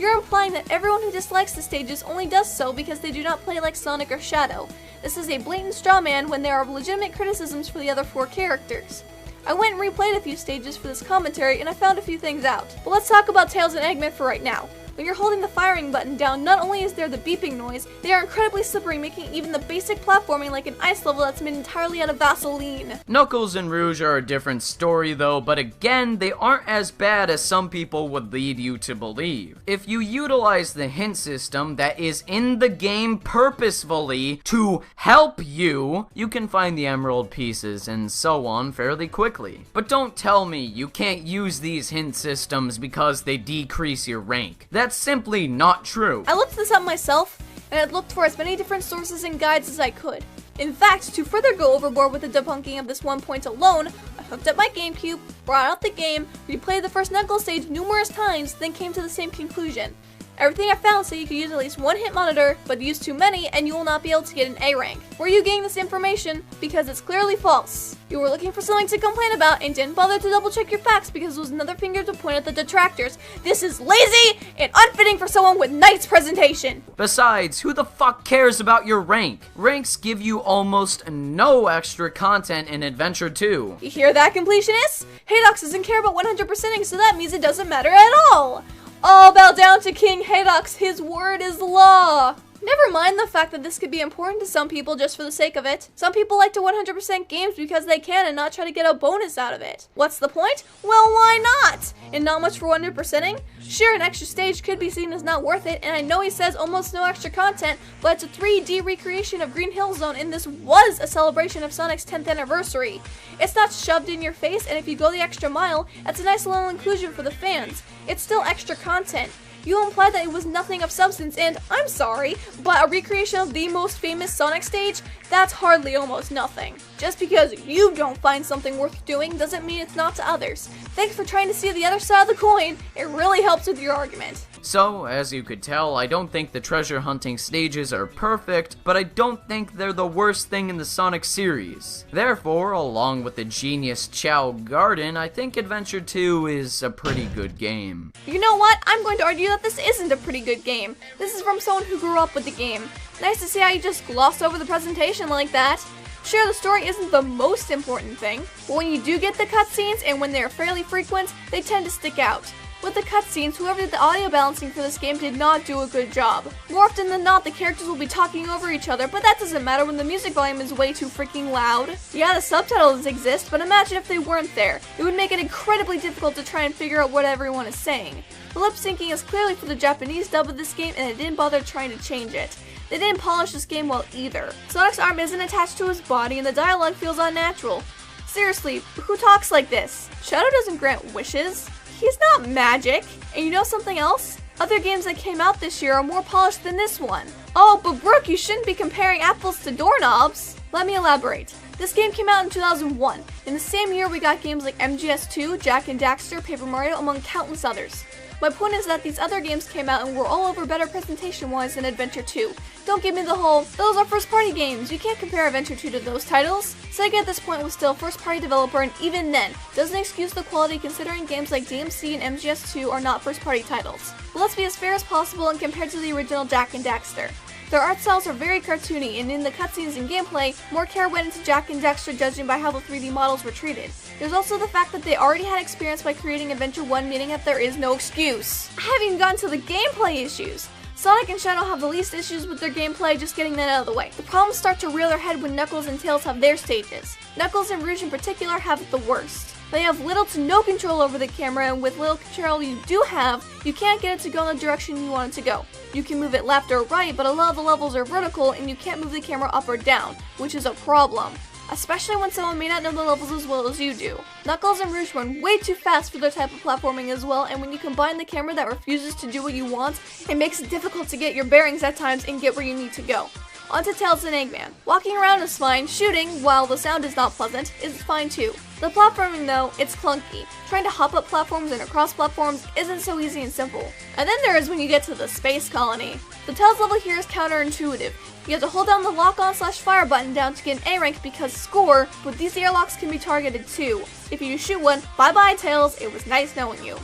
Speaker 2: You're implying that everyone who dislikes the stages only does so because they do not play like Sonic or Shadow. This is a blatant straw man when there are legitimate criticisms for the other 4 characters. I went and replayed a few stages for this commentary and I found a few things out. But let's talk about Tails and Eggman for right now. When you're holding the firing button down, not only is there the beeping noise, they are incredibly slippery, making even the basic platforming like an ice level that's made entirely out of Vaseline.
Speaker 3: Knuckles and Rouge are a different story though, but again, they aren't as bad as some people would lead you to believe. If you utilize the hint system that is in the game purposefully to help you, you can find the emerald pieces and so on fairly quickly. But don't tell me you can't use these hint systems because they decrease your rank. That's simply not true.
Speaker 2: I looked this up myself, and I looked for as many different sources and guides as I could. In fact, to further go overboard with the debunking of this one point alone, I hooked up my GameCube, brought out the game, replayed the first Knuckles stage numerous times, then came to the same conclusion. Everything I found said you could use at least 1 hit monitor, but use too many and you will not be able to get an A rank. Where are you getting this information? Because it's clearly false. You were looking for something to complain about and didn't bother to double check your facts because it was another finger to point at the detractors. This is lazy and unfitting for someone with Knight's presentation.
Speaker 3: Besides, who the fuck cares about your rank? Ranks give you almost no extra content in Adventure 2.
Speaker 2: You hear that, completionists? Haydox doesn't care about 100%ing, so that means it doesn't matter at all. All bow down to King Haydox, his word is law. Never mind the fact that this could be important to some people just for the sake of it. Some people like to 100% games because they can and not try to get a bonus out of it. What's the point? Well, why not? And not much for 100%ing? Sure, an extra stage could be seen as not worth it, and I know he says almost no extra content, but it's a 3D recreation of Green Hill Zone, and this was a celebration of Sonic's 10th anniversary. It's not shoved in your face, and if you go the extra mile, that's a nice little inclusion for the fans. It's still extra content. You implied that it was nothing of substance, and I'm sorry, but a recreation of the most famous Sonic stage? That's hardly almost nothing. Just because you don't find something worth doing doesn't mean it's not to others. Thanks for trying to see the other side of the coin. It really helps with your argument.
Speaker 3: So, as you could tell, I don't think the treasure hunting stages are perfect, but I don't think they're the worst thing in the Sonic series. Therefore, along with the genius Chow Garden, I think Adventure 2 is a pretty good game.
Speaker 2: You know what? I'm going to argue that this isn't a pretty good game. This is from someone who grew up with the game. Nice to see how you just glossed over the presentation like that. Sure, the story isn't the most important thing, but when you do get the cutscenes and when they're fairly frequent, they tend to stick out. With the cutscenes, whoever did the audio balancing for this game did not do a good job. More often than not, the characters will be talking over each other, but that doesn't matter when the music volume is way too freaking loud. Yeah, the subtitles exist, but imagine if they weren't there. It would make it incredibly difficult to try and figure out what everyone is saying. The lip syncing is clearly for the Japanese dub of this game, and they didn't bother trying to change it. They didn't polish this game well either. Sonic's arm isn't attached to his body, and the dialogue feels unnatural. Seriously, who talks like this? Shadow doesn't grant wishes. He's not magic. And you know something else? Other games that came out this year are more polished than this one. Oh, but Brooke, you shouldn't be comparing apples to doorknobs. Let me elaborate. This game came out in 2001. In the same year, we got games like MGS2, Jak and Daxter, Paper Mario, among countless others. My point is that these other games came out and were all over better presentation-wise than Adventure 2. Don't give me the whole, those are first-party games, you can't compare Adventure 2 to those titles. Sega at this point was still a first-party developer, and even then, doesn't excuse the quality considering games like DMC and MGS2 are not first-party titles. But let's be as fair as possible and compared to the original Jak and Daxter. Their art styles are very cartoony, and in the cutscenes and gameplay, more care went into Jak and Daxter judging by how the 3D models were treated. There's also the fact that they already had experience by creating Adventure 1, meaning that there is no excuse. I haven't even gotten to the gameplay issues. Sonic and Shadow have the least issues with their gameplay, just getting that out of the way. The problems start to rear their head when Knuckles and Tails have their stages. Knuckles and Rouge in particular have it the worst. They have little to no control over the camera, and with little control you do have, you can't get it to go in the direction you want it to go. You can move it left or right, but a lot of the levels are vertical and you can't move the camera up or down, which is a problem. Especially when someone may not know the levels as well as you do. Knuckles and Rouge run way too fast for their type of platforming as well, and when you combine the camera that refuses to do what you want, it makes it difficult to get your bearings at times and get where you need to go. Onto Tails and Eggman. Walking around is fine, shooting, while the sound is not pleasant, is fine too. The platforming though, it's clunky. Trying to hop up platforms and across platforms isn't so easy and simple. And then there is when you get to the space colony. The Tails level here is counterintuitive. You have to hold down the lock-on/fire button down to get an A rank because score, but these airlocks can be targeted too. If you shoot one, bye-bye Tails, it was nice knowing you.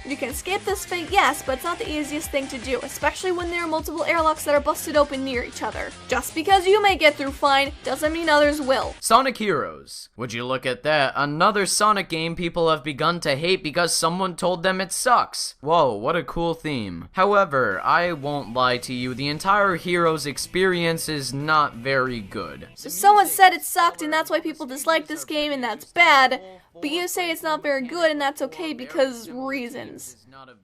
Speaker 2: You can escape this fate, yes, but it's not the easiest thing to do, especially when there are multiple airlocks that are busted open near each other. Just because you may get through fine, doesn't mean others will.
Speaker 3: Sonic Heroes. Would you look at that? Another Sonic game people have begun to hate because someone told them it sucks. Whoa, what a cool theme. However, I won't lie to you, the entire Heroes experience is not very good.
Speaker 2: So someone said it sucked and that's why people dislike this game and that's bad, but you say it's not very good and that's okay because reasons.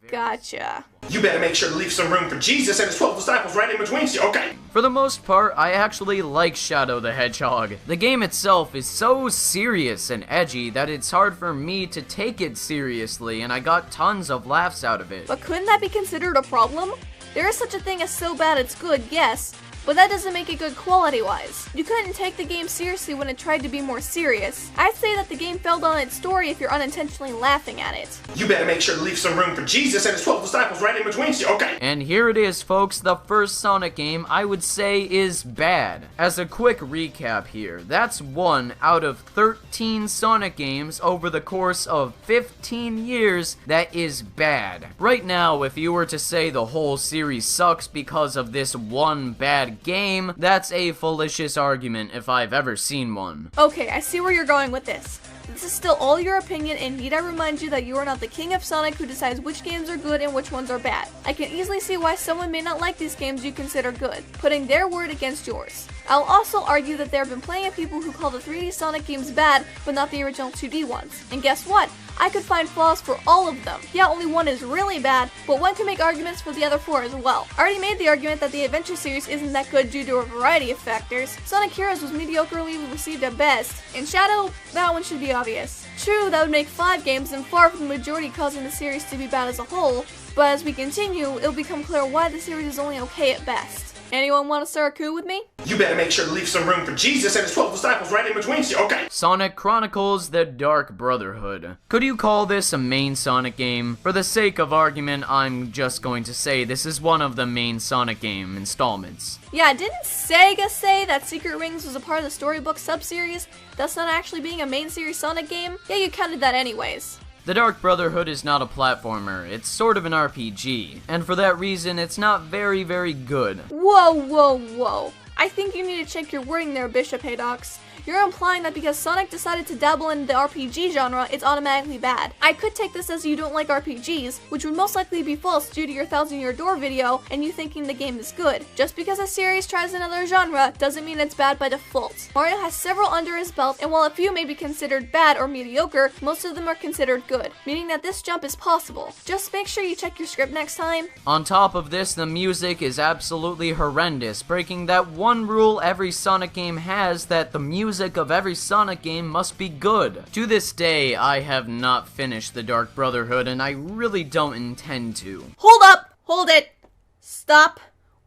Speaker 2: Gotcha.
Speaker 8: You better make sure to leave some room for Jesus and his 12 disciples right in between you, okay?
Speaker 3: For the most part, I actually like Shadow the Hedgehog. The game itself is so serious and edgy that it's hard for me to take it seriously, and I got tons of laughs out of it.
Speaker 2: But couldn't that be considered a problem? There is such a thing as so bad it's good, yes, but that doesn't make it good quality-wise. You couldn't take the game seriously when it tried to be more serious. I'd say that the game failed on its story if you're unintentionally laughing at it.
Speaker 8: You better make sure to leave some room for Jesus and his 12 disciples right in between you, okay?
Speaker 3: And here it is, folks, the first Sonic game I would say is bad. As a quick recap here, that's 1 out of 13 Sonic games over the course of 15 years that is bad. Right now, if you were to say the whole series sucks because of this one bad game, that's a fallacious argument if I've ever seen one.
Speaker 2: Okay, I see where you're going with this. This is still all your opinion, and need I remind you that you are not the king of Sonic who decides which games are good and which ones are bad. I can easily see why someone may not like these games you consider good, putting their word against yours. I'll also argue that there have been plenty of people who call the 3D Sonic games bad, but not the original 2D ones. And guess what? I could find flaws for all of them. Yeah, only one is really bad, but one can make arguments for the other 4 as well. I already made the argument that the Adventure series isn't that good due to a variety of factors. Sonic Heroes was mediocrely received at best. In Shadow, that one should be obvious. True, that would make 5 games and far from the majority causing the series to be bad as a whole, but as we continue, it'll become clear why the series is only okay at best. Anyone want to start a coup with me?
Speaker 8: You better make sure to leave some room for Jesus and his 12 disciples right in between you, okay?
Speaker 3: Sonic Chronicles: The Dark Brotherhood. Could you call this a main Sonic game? For the sake of argument, I'm just going to say this is one of the main Sonic game installments.
Speaker 2: Yeah, didn't Sega say that Secret Rings was a part of the Storybook sub-series? That's not actually being a main series Sonic game? Yeah, you counted that anyways.
Speaker 3: The Dark Brotherhood is not a platformer, it's sort of an RPG, and for that reason it's not very good.
Speaker 2: Whoa, whoa, whoa. I think you need to check your wording there, Bishop Haydox. You're implying that because Sonic decided to dabble in the RPG genre, it's automatically bad. I could take this as you don't like RPGs, which would most likely be false due to your 1,000-year door video and you thinking the game is good. Just because a series tries another genre doesn't mean it's bad by default. Mario has several under his belt, and while a few may be considered bad or mediocre, most of them are considered good, meaning that this jump is possible. Just make sure you check your script next time.
Speaker 3: On top of this, the music is absolutely horrendous, breaking that one rule every Sonic game has, that the music of every Sonic game must be good. To this day, I have not finished the Dark Brotherhood, and I really don't intend to.
Speaker 2: Hold up! Hold it! Stop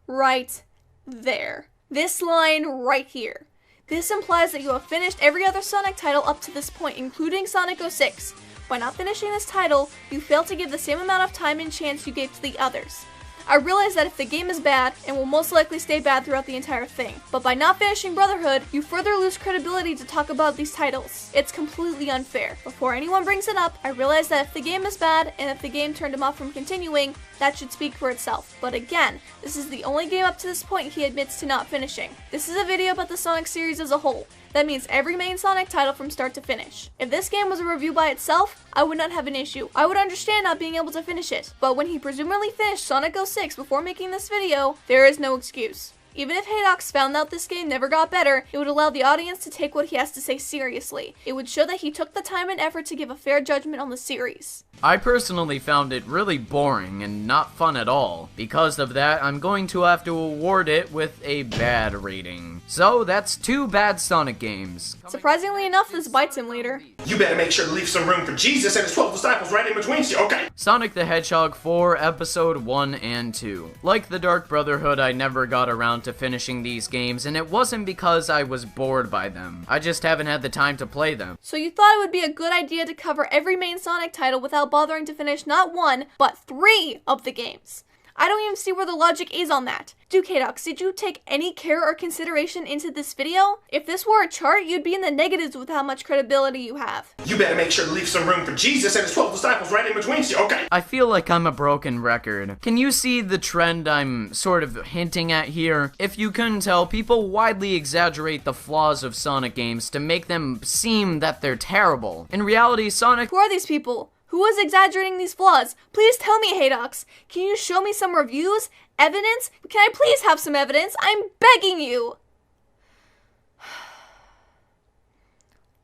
Speaker 2: right there. This line right here. This implies that you have finished every other Sonic title up to this point, including Sonic 06. By not finishing this title, you failed to give the same amount of time and chance you gave to the others. I realize that if the game is bad, it will most likely stay bad throughout the entire thing, but by not finishing Brotherhood, you further lose credibility to talk about these titles. It's completely unfair. Before anyone brings it up, I realize that if the game is bad, and if the game turned him off from continuing, that should speak for itself. But again, this is the only game up to this point he admits to not finishing. This is a video about the Sonic series as a whole. That means every main Sonic title from start to finish. If this game was a review by itself, I would not have an issue. I would understand not being able to finish it. But when he presumably finished Sonic 06 before making this video, there is no excuse. Even if Haydox found out this game never got better, it would allow the audience to take what he has to say seriously. It would show that he took the time and effort to give a fair judgment on the series.
Speaker 3: I personally found it really boring and not fun at all. Because of that, I'm going to have to award it with a bad rating. So that's 2 bad Sonic games.
Speaker 2: Surprisingly enough, this bites him later.
Speaker 8: You better make sure to leave some room for Jesus and his 12 disciples right in between you, okay?
Speaker 3: Sonic the Hedgehog 4, Episode 1 and 2. Like the Dark Brotherhood, I never got around to finishing these games, and it wasn't because I was bored by them. I just haven't had the time to play them.
Speaker 2: So you thought it would be a good idea to cover every main Sonic title without bothering to finish not 1, but 3 of the games. I don't even see where the logic is on that. Duke Haydox, did you take any care or consideration into this video? If this were a chart, you'd be in the negatives with how much credibility you have.
Speaker 8: You better make sure to leave some room for Jesus and his 12 disciples right in between you, okay?
Speaker 3: I feel like I'm a broken record. Can you see the trend I'm sort of hinting at here? If you couldn't tell, people widely exaggerate the flaws of Sonic games to make them seem that they're terrible. In reality, Sonic—
Speaker 2: Who are these people? Who is exaggerating these flaws? Please tell me, Haydox. Can you show me some reviews? Evidence? Can I please have some evidence? I'm begging you!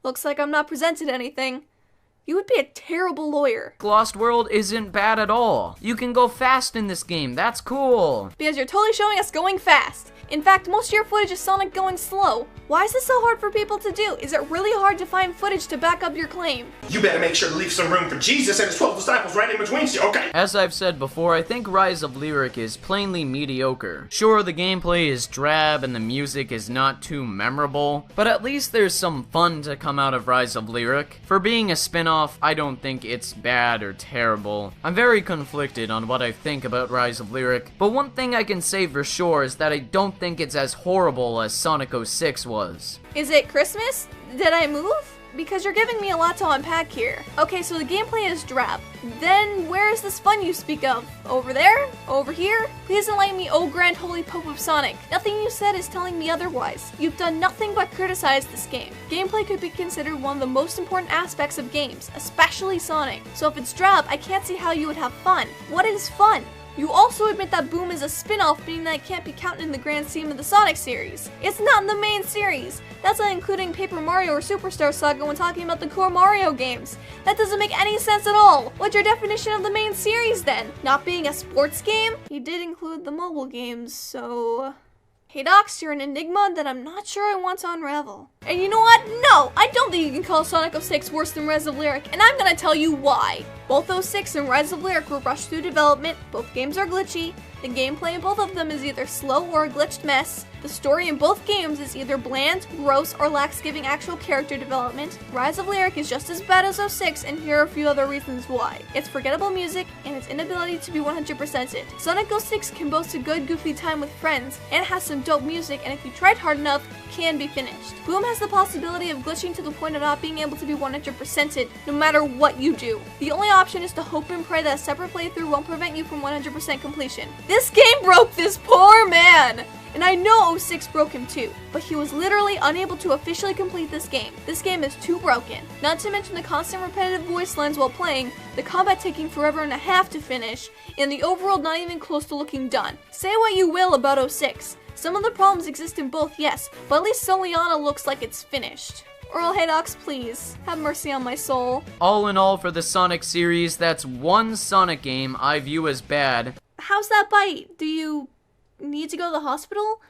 Speaker 2: Looks like I'm not presented anything. You would be a terrible lawyer.
Speaker 3: Lost World isn't bad at all. You can go fast in this game, that's cool.
Speaker 2: Because you're totally showing us going fast. In fact, most of your footage is Sonic going slow. Why is this so hard for people to do? Is it really hard to find footage to back up your claim?
Speaker 8: You better make sure to leave some room for Jesus and his 12 disciples right in between you, okay?
Speaker 3: As I've said before, I think Rise of Lyric is plainly mediocre. Sure, the gameplay is drab and the music is not too memorable, but at least there's some fun to come out of Rise of Lyric. For being a spin-off, I don't think it's bad or terrible. I'm very conflicted on what I think about Rise of Lyric, but one thing I can say for sure is that I don't think it's as horrible as Sonic 06 was.
Speaker 2: Is it Christmas? Did I move? Because you're giving me a lot to unpack here. Okay, so the gameplay is drab. Then where is this fun you speak of? Over there? Over here? Please enlighten me, oh grand holy pope of Sonic. Nothing you said is telling me otherwise. You've done nothing but criticize this game. Gameplay could be considered one of the most important aspects of games, especially Sonic. So if it's drab, I can't see how you would have fun. What is fun? You also admit that Boom is a spin-off, meaning that it can't be counted in the grand scheme of the Sonic series. It's not in the main series. That's not including Paper Mario or Superstar Saga when talking about the core Mario games. That doesn't make any sense at all. What's your definition of the main series then? Not being a sports game? He did include the mobile games, so... Haydox, you're an enigma that I'm not sure I want to unravel. And you know what? No, I don't think you can call Sonic 06 worse than Rise of Lyric, and I'm gonna tell you why. Both 06 and Rise of Lyric were rushed through development, both games are glitchy, the gameplay in both of them is either slow or a glitched mess, the story in both games is either bland, gross, or lacks giving actual character development. Rise of Lyric is just as bad as 06, and here are a few other reasons why. It's forgettable music, and its inability to be 100%ed. Sonic 06 can boast a good, goofy time with friends, and has some dope music, and if you tried hard enough, can be finished. Boom has the possibility of glitching to the point of not being able to be 100%ed, no matter what you do. The only option is to hope and pray that a separate playthrough won't prevent you from 100% completion. This game broke this poor man! And I know 06 broke him too, but he was literally unable to officially complete this game. This game is too broken. Not to mention the constant repetitive voice lines while playing, the combat taking forever and a half to finish, and the overworld not even close to looking done. Say what you will about 06. Some of the problems exist in both, yes, but at least Soliana looks like it's finished. Earl Haydox, please, have mercy on my soul.
Speaker 3: All in all, for the Sonic series, that's one Sonic game I view as bad.
Speaker 2: How's that bite? Do you need to go to the hospital?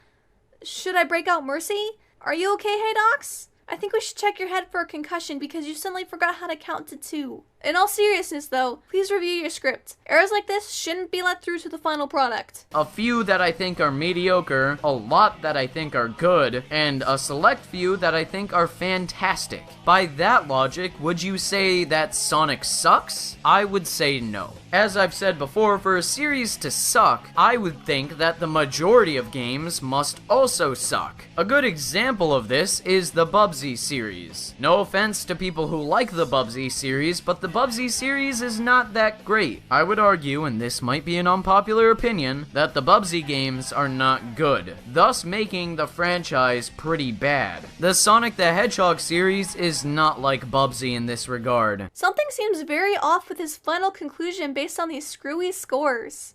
Speaker 2: Should I break out Mercy? Are you okay, Haydox? I think we should check your head for a concussion because you suddenly forgot how to count to 2. In all seriousness, though, please review your script. Errors like this shouldn't be let through to the final product.
Speaker 3: A few that I think are mediocre, a lot that I think are good, and a select few that I think are fantastic. By that logic, would you say that Sonic sucks? I would say no. As I've said before, for a series to suck, I would think that the majority of games must also suck. A good example of this is the Bubsy series. No offense to people who like the Bubsy series, but the Bubsy series is not that great. I would argue, and this might be an unpopular opinion, that the Bubsy games are not good, thus making the franchise pretty bad. The Sonic the Hedgehog series is not like Bubsy in this regard.
Speaker 2: Something seems very off with his final conclusion based on these screwy scores.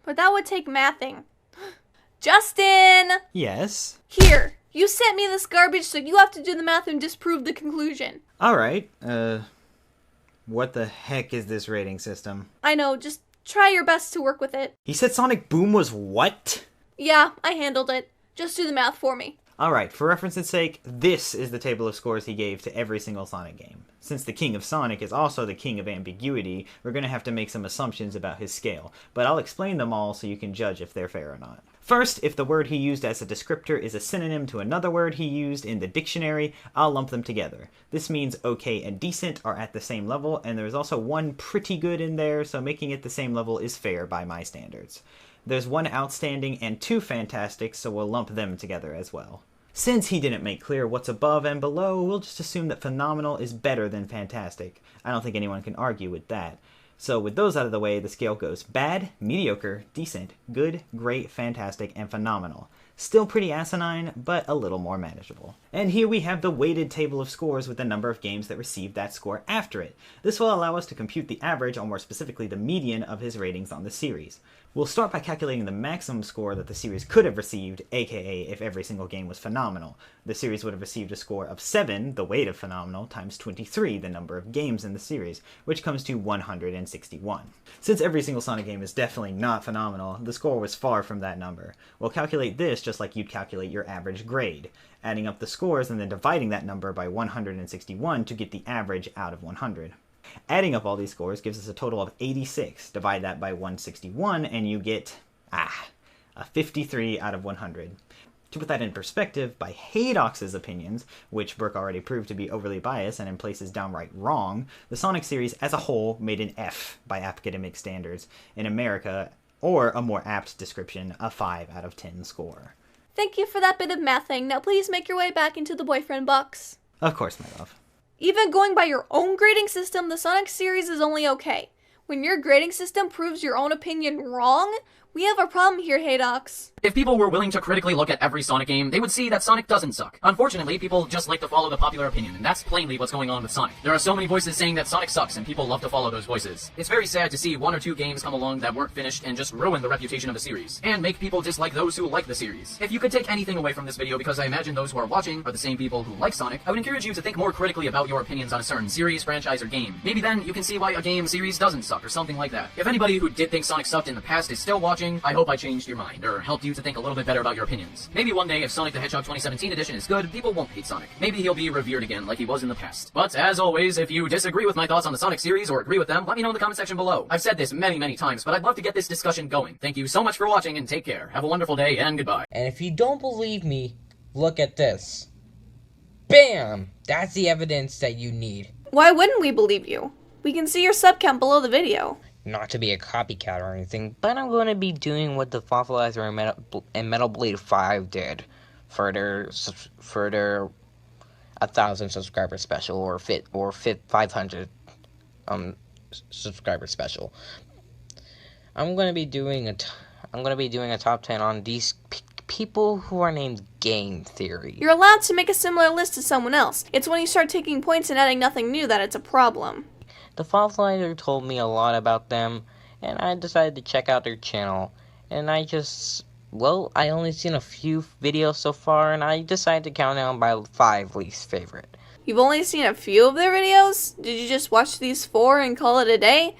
Speaker 2: But that would take mathing. Justin!
Speaker 9: Yes?
Speaker 2: Here, you sent me this garbage, so you have to do the math and disprove the conclusion.
Speaker 9: Alright, what the heck is this rating system?
Speaker 2: I know, just try your best to work with it.
Speaker 9: He said Sonic Boom was what?
Speaker 2: Yeah, I handled it. Just do the math for me.
Speaker 9: Alright, for reference's sake, this is the table of scores he gave to every single Sonic game. Since the King of Sonic is also the King of Ambiguity, we're going to have to make some assumptions about his scale, but I'll explain them all so you can judge if they're fair or not. First, if the word he used as a descriptor is a synonym to another word he used in the dictionary, I'll lump them together. This means okay and decent are at the same level, and there's also one pretty good in there, so making it the same level is fair by my standards. There's one outstanding and two fantastic, so we'll lump them together as well. Since he didn't make clear what's above and below, we'll just assume that phenomenal is better than fantastic. I don't think anyone can argue with that. So with those out of the way, the scale goes bad, mediocre, decent, good, great, fantastic, and phenomenal. Still pretty asinine, but a little more manageable. And here we have the weighted table of scores with the number of games that received that score after it. This will allow us to compute the average, or more specifically the median, of his ratings on the series. We'll start by calculating the maximum score that the series could have received, aka if every single game was phenomenal. The series would have received a score of 7, the weight of phenomenal, times 23, the number of games in the series, which comes to 161. Since every single Sonic game is definitely not phenomenal, the score was far from that number. We'll calculate this just like you'd calculate your average grade, adding up the scores and then dividing that number by 161 to get the average out of 100. Adding up all these scores gives us a total of 86. Divide that by 161 and you get, a 53 out of 100. To put that in perspective, by Haydox's opinions, which Brooke already proved to be overly biased and in places downright wrong, the Sonic series as a whole made an F by academic standards. In America, or a more apt description, a 5 out of 10 score.
Speaker 2: Thank you for that bit of mathing. Now please make your way back into the boyfriend box.
Speaker 9: Of course, my love.
Speaker 2: Even going by your own grading system, the Sonic series is only okay. When your grading system proves your own opinion wrong, we have a problem here, Haydox.
Speaker 1: If people were willing to critically look at every Sonic game, they would see that Sonic doesn't suck. Unfortunately, people just like to follow the popular opinion, and that's plainly what's going on with Sonic. There are so many voices saying that Sonic sucks, and people love to follow those voices. It's very sad to see 1 or 2 games come along that weren't finished and just ruin the reputation of a series, and make people dislike those who like the series. If you could take anything away from this video, because I imagine those who are watching are the same people who like Sonic, I would encourage you to think more critically about your opinions on a certain series, franchise, or game. Maybe then you can see why a game series doesn't suck, or something like that. If anybody who did think Sonic sucked in the past is still watching, I hope I changed your mind, or helped you to think a little bit better about your opinions. Maybe one day, if Sonic the Hedgehog 2017 edition is good, people won't hate Sonic. Maybe he'll be revered again like he was in the past. But as always, if you disagree with my thoughts on the Sonic series or agree with them, let me know in the comment section below. I've said this many times, but I'd love to get this discussion going. Thank you so much for watching, and take care. Have a wonderful day, and goodbye.
Speaker 10: And if you don't believe me, look at this. Bam! That's the evidence that you need.
Speaker 2: Why wouldn't we believe you? We can see your sub count below the video.
Speaker 10: Not to be a copycat or anything, but I'm going to be doing what the Fossilizer and Metal Blade 5 did for their 1,000 subscriber special or 500 subscriber special. I'm going to be doing a top 10 on these people who are named Game Theory.
Speaker 2: You're allowed to make a similar list to someone else. It's when you start taking points and adding nothing new that it's a problem.
Speaker 10: The Fossilizer told me a lot about them, and I decided to check out their channel. And I only seen a few videos so far, and I decided to count down by 5 least favorite.
Speaker 2: You've only seen a few of their videos? Did you just watch these 4 and call it a day?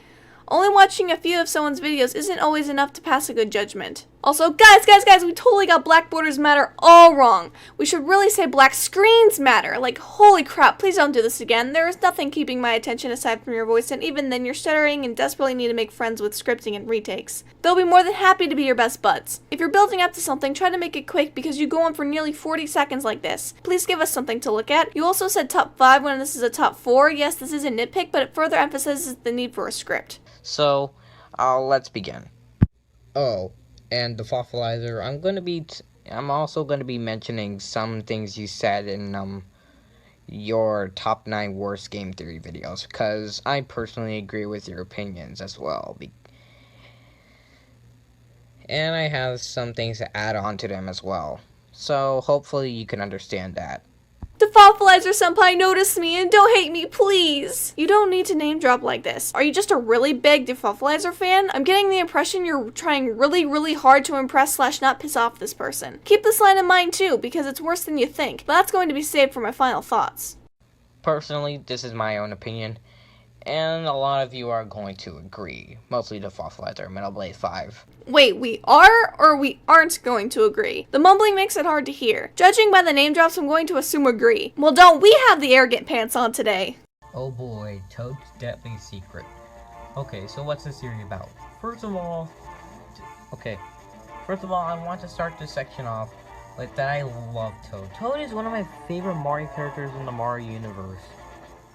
Speaker 2: Only watching a few of someone's videos isn't always enough to pass a good judgment. Also, guys, we totally got Black Borders Matter all wrong. We should really say Black Screens Matter. Like, holy crap, please don't do this again. There is nothing keeping my attention aside from your voice, and even then you're stuttering and desperately need to make friends with scripting and retakes. They'll be more than happy to be your best buds. If you're building up to something, try to make it quick because you go on for nearly 40 seconds like this. Please give us something to look at. You also said top 5 when this is a top 4. Yes, this is a nitpick, but it further emphasizes the need for a script.
Speaker 10: So, let's begin. Oh, and the fossilizer, I'm also gonna be mentioning some things you said in, your top 9 worst game theory videos, because I personally agree with your opinions as well. And I have some things to add on to them as well. So, hopefully you can understand that.
Speaker 2: Defossilizer Senpai, notice me and don't hate me, please! You don't need to name drop like this. Are you just a really big Defossilizer fan? I'm getting the impression you're trying really hard to impress / not piss off this person. Keep this line in mind too, because it's worse than you think, but that's going to be saved for my final thoughts.
Speaker 10: Personally, this is my own opinion, and a lot of you are going to agree. Mostly Defossilizer, Metal Blade 5.
Speaker 2: Wait, we are or we aren't going to agree? The mumbling makes it hard to hear. Judging by the name drops, I'm going to assume agree. Well, don't we have the arrogant pants on today?
Speaker 10: Oh boy, Toad's deadly secret. Okay, so what's this theory about? First of all, I want to start this section off with that I love Toad. Toad is one of my favorite Mario characters in the Mario universe.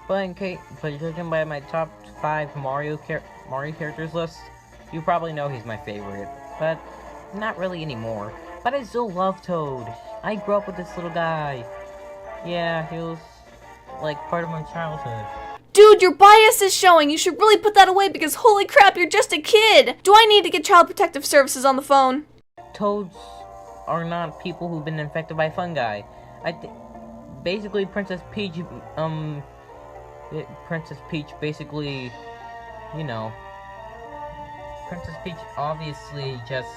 Speaker 10: But judging by my top 5 Mario characters list, you probably know he's my favorite, but not really anymore. But I still love Toad. I grew up with this little guy. Yeah, he was like part of my childhood.
Speaker 2: Dude, your bias is showing. You should really put that away because holy crap, you're just a kid. Do I need to get Child Protective Services on the phone?
Speaker 10: Toads are not people who've been infected by fungi. Basically Princess Peach basically, you know, Princess Peach obviously just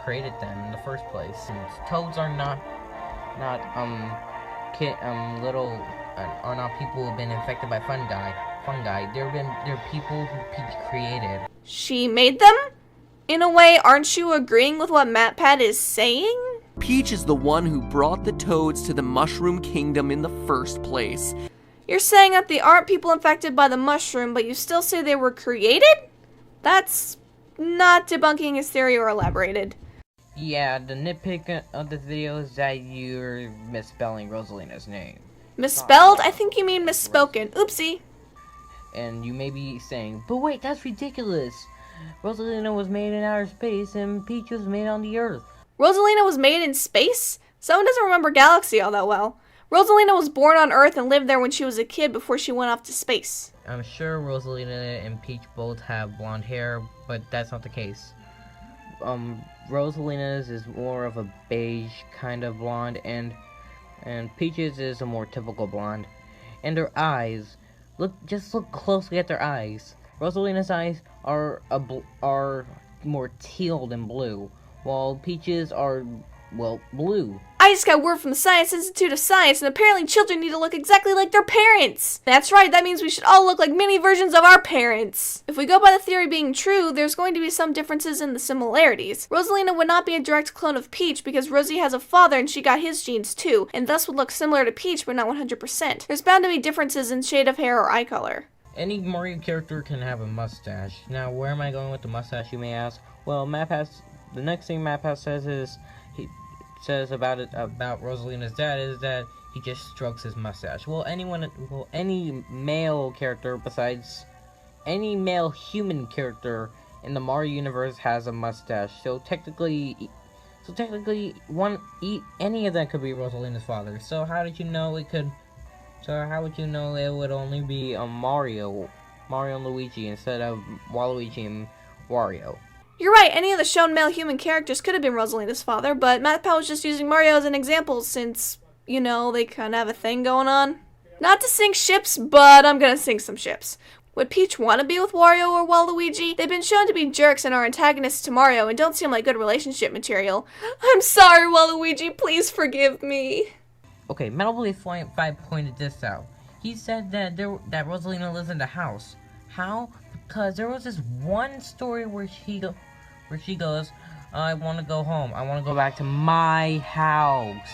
Speaker 10: created them in the first place. And toads are not people who've been infected by fungi. They're people who Peach created.
Speaker 2: She made them? In a way, aren't you agreeing with what MatPat is saying?
Speaker 1: Peach is the one who brought the toads to the Mushroom Kingdom in the first place.
Speaker 2: You're saying that they aren't people infected by the mushroom, but you still say they were created? That's not debunking his theory or elaborated.
Speaker 10: Yeah, the nitpick of this video is that you're misspelling Rosalina's name.
Speaker 2: Misspelled? I think you mean misspoken. Oopsie.
Speaker 10: And you may be saying, but wait, that's ridiculous. Rosalina was made in outer space and Peach was made on the Earth.
Speaker 2: Rosalina was made in space? Someone doesn't remember Galaxy all that well. Rosalina was born on Earth and lived there when she was a kid before she went off to space.
Speaker 10: I'm sure Rosalina and Peach both have blonde hair, but that's not the case. Rosalina's is more of a beige kind of blonde, and Peach's is a more typical blonde. And their eyes, look closely at their eyes. Rosalina's eyes are more teal than blue, while Peach's are, well, blue.
Speaker 2: I just got word from the Science Institute of Science, and apparently children need to look exactly like their parents. That's right, that means we should all look like mini versions of our parents. If we go by the theory being true, there's going to be some differences in the similarities. Rosalina would not be a direct clone of Peach because Rosie has a father and she got his genes too, and thus would look similar to Peach but not 100%. There's bound to be differences in shade of hair or eye color.
Speaker 10: Any Mario character can have a mustache. Now, where am I going with the mustache, you may ask? Well, the next thing MatPat says is, about Rosalina's dad is that he just strokes his mustache. Well, any male character besides any male human character in the Mario universe has a mustache. So technically, any of them could be Rosalina's father. So how would you know it would only be Mario and Luigi instead of Waluigi and Wario?
Speaker 2: You're right, any of the shown male human characters could have been Rosalina's father, but MatPat was just using Mario as an example since, you know, they kind of have a thing going on. Not to sink ships, but I'm gonna sink some ships. Would Peach want to be with Wario or Waluigi? They've been shown to be jerks and are antagonists to Mario and don't seem like good relationship material. I'm sorry, Waluigi, please forgive me.
Speaker 10: Okay, Metal Blade 5 pointed this out. He said that Rosalina lives in the house. How? Because there was this one story where she goes, I want to go home. I want to go back to my house.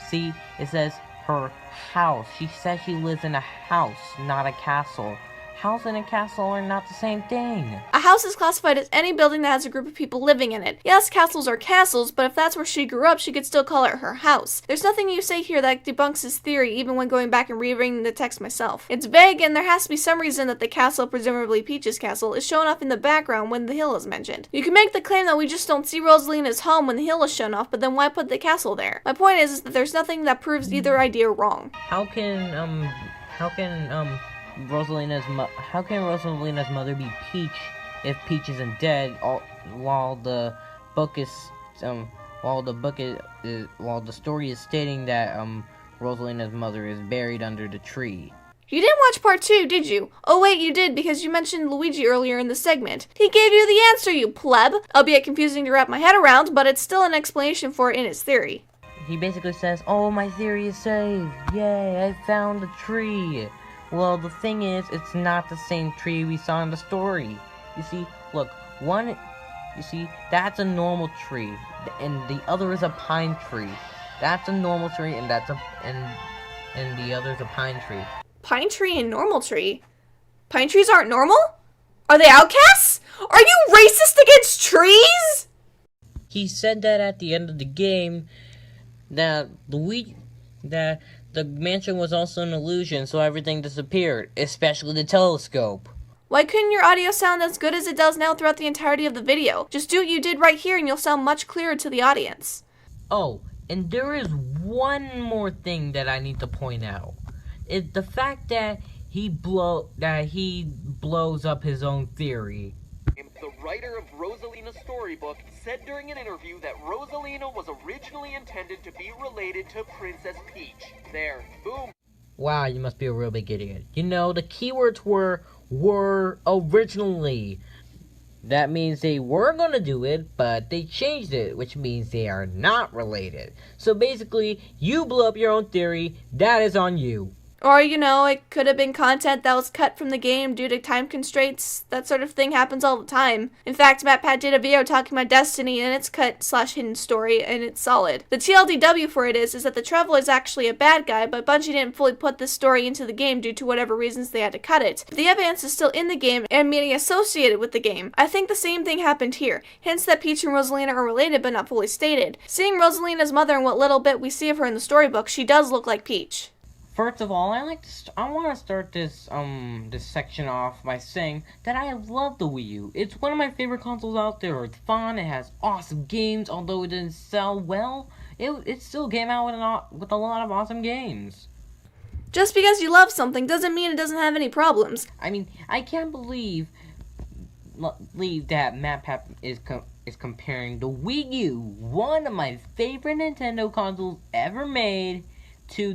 Speaker 10: See, it says her house. She says she lives in a house, not a castle. House and a castle are not the same thing.
Speaker 2: A house is classified as any building that has a group of people living in it. Yes, castles are castles, but if that's where she grew up, she could still call it her house. There's nothing you say here that debunks his theory, even when going back and rereading the text myself. It's vague, and there has to be some reason that the castle, presumably Peach's castle, is shown off in the background when the hill is mentioned. You can make the claim that we just don't see Rosalina's home when the hill is shown off, but then why put the castle there? My point is that there's nothing that proves either idea wrong.
Speaker 10: How can Rosalina's mother be Peach if Peach isn't dead? While the story is stating that Rosalina's mother is buried under the tree.
Speaker 2: You didn't watch part 2, did you? Oh wait, you did, because you mentioned Luigi earlier in the segment. He gave you the answer, you pleb! Albeit confusing to wrap my head around, but it's still an explanation for it in his theory.
Speaker 10: He basically says, "Oh, my theory is saved! Yay, I found the tree!" Well, the thing is, it's not the same tree we saw in the story. You see, look, that's a normal tree, and the other is a pine tree. That's a normal tree, and and the other's a pine tree.
Speaker 2: Pine tree and normal tree? Pine trees aren't normal? Are they outcasts? Are you racist against trees?
Speaker 10: He said that at the end of the game, that the mansion was also an illusion, so everything disappeared, especially the telescope.
Speaker 2: Why couldn't your audio sound as good as it does now throughout the entirety of the video? Just do what you did right here and you'll sound much clearer to the audience.
Speaker 10: Oh, and there is one more thing that I need to point out. It's the fact that he blows up his own theory.
Speaker 1: The writer of Rosalina's storybook said during an interview that Rosalina was originally intended to be related to Princess Peach. There, boom.
Speaker 10: Wow, you must be a real big idiot. You know, the keywords were originally. That means they were gonna do it, but they changed it, which means they are not related. So basically, you blew up your own theory, that is on you.
Speaker 2: Or, you know, it could have been content that was cut from the game due to time constraints. That sort of thing happens all the time. In fact, MatPat did a video talking about Destiny and its cut/hidden story, and it's solid. The TLDW for it is that the Traveler is actually a bad guy, but Bungie didn't fully put this story into the game due to whatever reasons they had to cut it. But the evidence is still in the game and meaning associated with the game. I think the same thing happened here, hence that Peach and Rosalina are related but not fully stated. Seeing Rosalina's mother and what little bit we see of her in the storybook, she does look like Peach.
Speaker 10: First of all, I want to start this section off by saying that I love the Wii U. It's one of my favorite consoles out there. It's fun. It has awesome games. Although it didn't sell well, it still came out with a lot of awesome games.
Speaker 2: Just because you love something doesn't mean it doesn't have any problems.
Speaker 10: I mean, I can't believe that MatPat is comparing the Wii U, one of my favorite Nintendo consoles ever made, to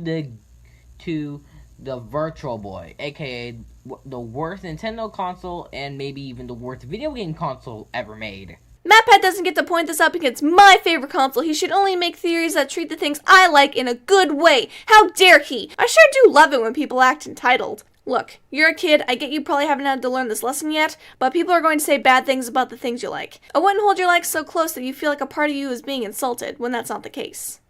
Speaker 10: the Virtual Boy, aka the worst Nintendo console and maybe even the worst video game console ever made.
Speaker 2: MatPat doesn't get to point this out because it's my favorite console. He should only make theories that treat the things I like in a good way. How dare he? I sure do love it when people act entitled. Look, you're a kid, I get you probably haven't had to learn this lesson yet, but people are going to say bad things about the things you like. I wouldn't hold your likes so close that you feel like a part of you is being insulted, when that's not the case.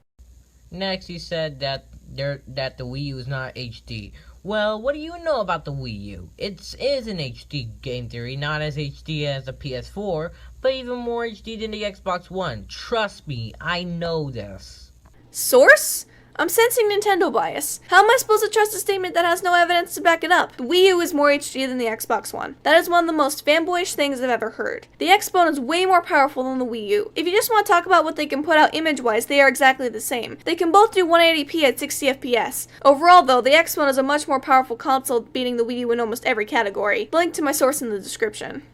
Speaker 10: Next, you said that the Wii U is not HD. Well, what do you know about the Wii U? It is an HD game theory, not as HD as the PS4, but even more HD than the Xbox One. Trust me, I know this.
Speaker 2: Source? I'm sensing Nintendo bias. How am I supposed to trust a statement that has no evidence to back it up? The Wii U is more HD than the Xbox One. That is one of the most fanboyish things I've ever heard. The Xbone is way more powerful than the Wii U. If you just want to talk about what they can put out image-wise, they are exactly the same. They can both do 180p at 60 FPS. Overall though, the Xbone is a much more powerful console, beating the Wii U in almost every category. Link to my source in the description.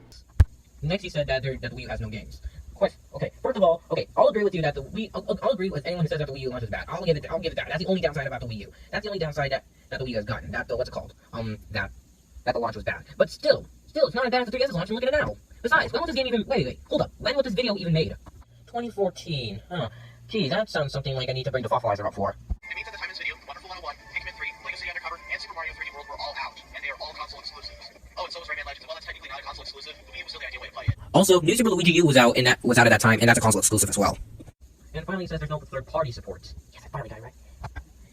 Speaker 10: Next you said that the Wii U has no games. Okay, first of all, I'll agree with you that the Wii. I'll agree with anyone who says that the Wii U launch is bad. I'll give it that. That's the only downside about the Wii U. That's the only downside that the Wii U has gotten. That what's it called? That the launch was bad. But still, it's not as bad as the 3DS launch. And look at it now. Besides, when was this game even? Wait, hold up. When was this video even made? 2014. Huh. Geez, that sounds something like I need to bring the Fossilizer up for.
Speaker 8: It means at the time of this video, Wonderful 101, Pikmin 3, Legacy Undercover, and Super Mario 3D World were all out, and they are all console exclusives. Oh, and so is Rayman Legends. Well, that's technically not a console exclusive. The Wii U was still the ideal way to play it.
Speaker 11: Also, New Super Luigi U was out at that time, and that's a console exclusive as well.
Speaker 10: And finally, he says there's no third-party support. Yes, I finally got it right.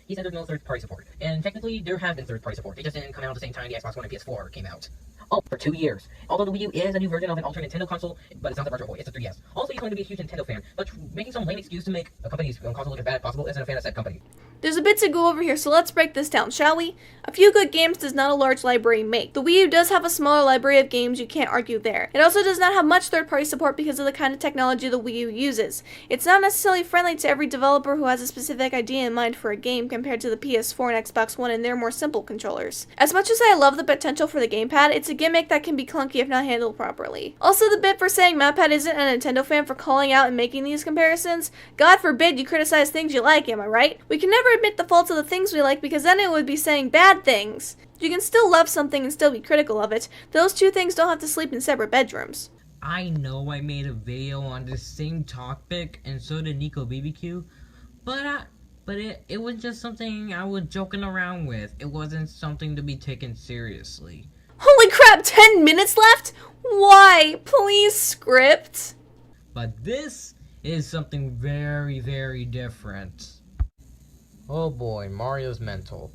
Speaker 10: He said there's no third-party support. And technically, there has been third-party support. It just didn't come out at the same time the Xbox One and PS4 came out. Oh, for 2 years. Although the Wii U is a new version of an alternate Nintendo console, but it's not the Virtual Boy, it's a 3DS. Also, he's going to be a huge Nintendo fan, but making some lame excuse to make a company's console look as bad as possible isn't a fan of said company.
Speaker 2: There's a bit to go over here, so let's break this down, shall we? A few good games does not a large library make. The Wii U does have a smaller library of games, you can't argue there. It also does not have much third-party support because of the kind of technology the Wii U uses. It's not necessarily friendly to every developer who has a specific idea in mind for a game compared to the PS4 and Xbox One and their more simple controllers. As much as I love the potential for the gamepad, it's a gimmick that can be clunky if not handled properly. Also, the bit for saying MatPat isn't a Nintendo fan for calling out and making these comparisons, God forbid you criticize things you like, am I right? We can never admit the faults of the things we like because then it would be saying bad things. You can still love something and still be critical of it. Those two things don't have to sleep in separate bedrooms.
Speaker 10: I know I made a video on this same topic, and so did Nico BBQ, but it was just something I was joking around with. It wasn't something to be taken seriously.
Speaker 2: Holy crap, 10 minutes left? Why? Please, script.
Speaker 10: But this is something very, very different. Oh boy, Mario's mental.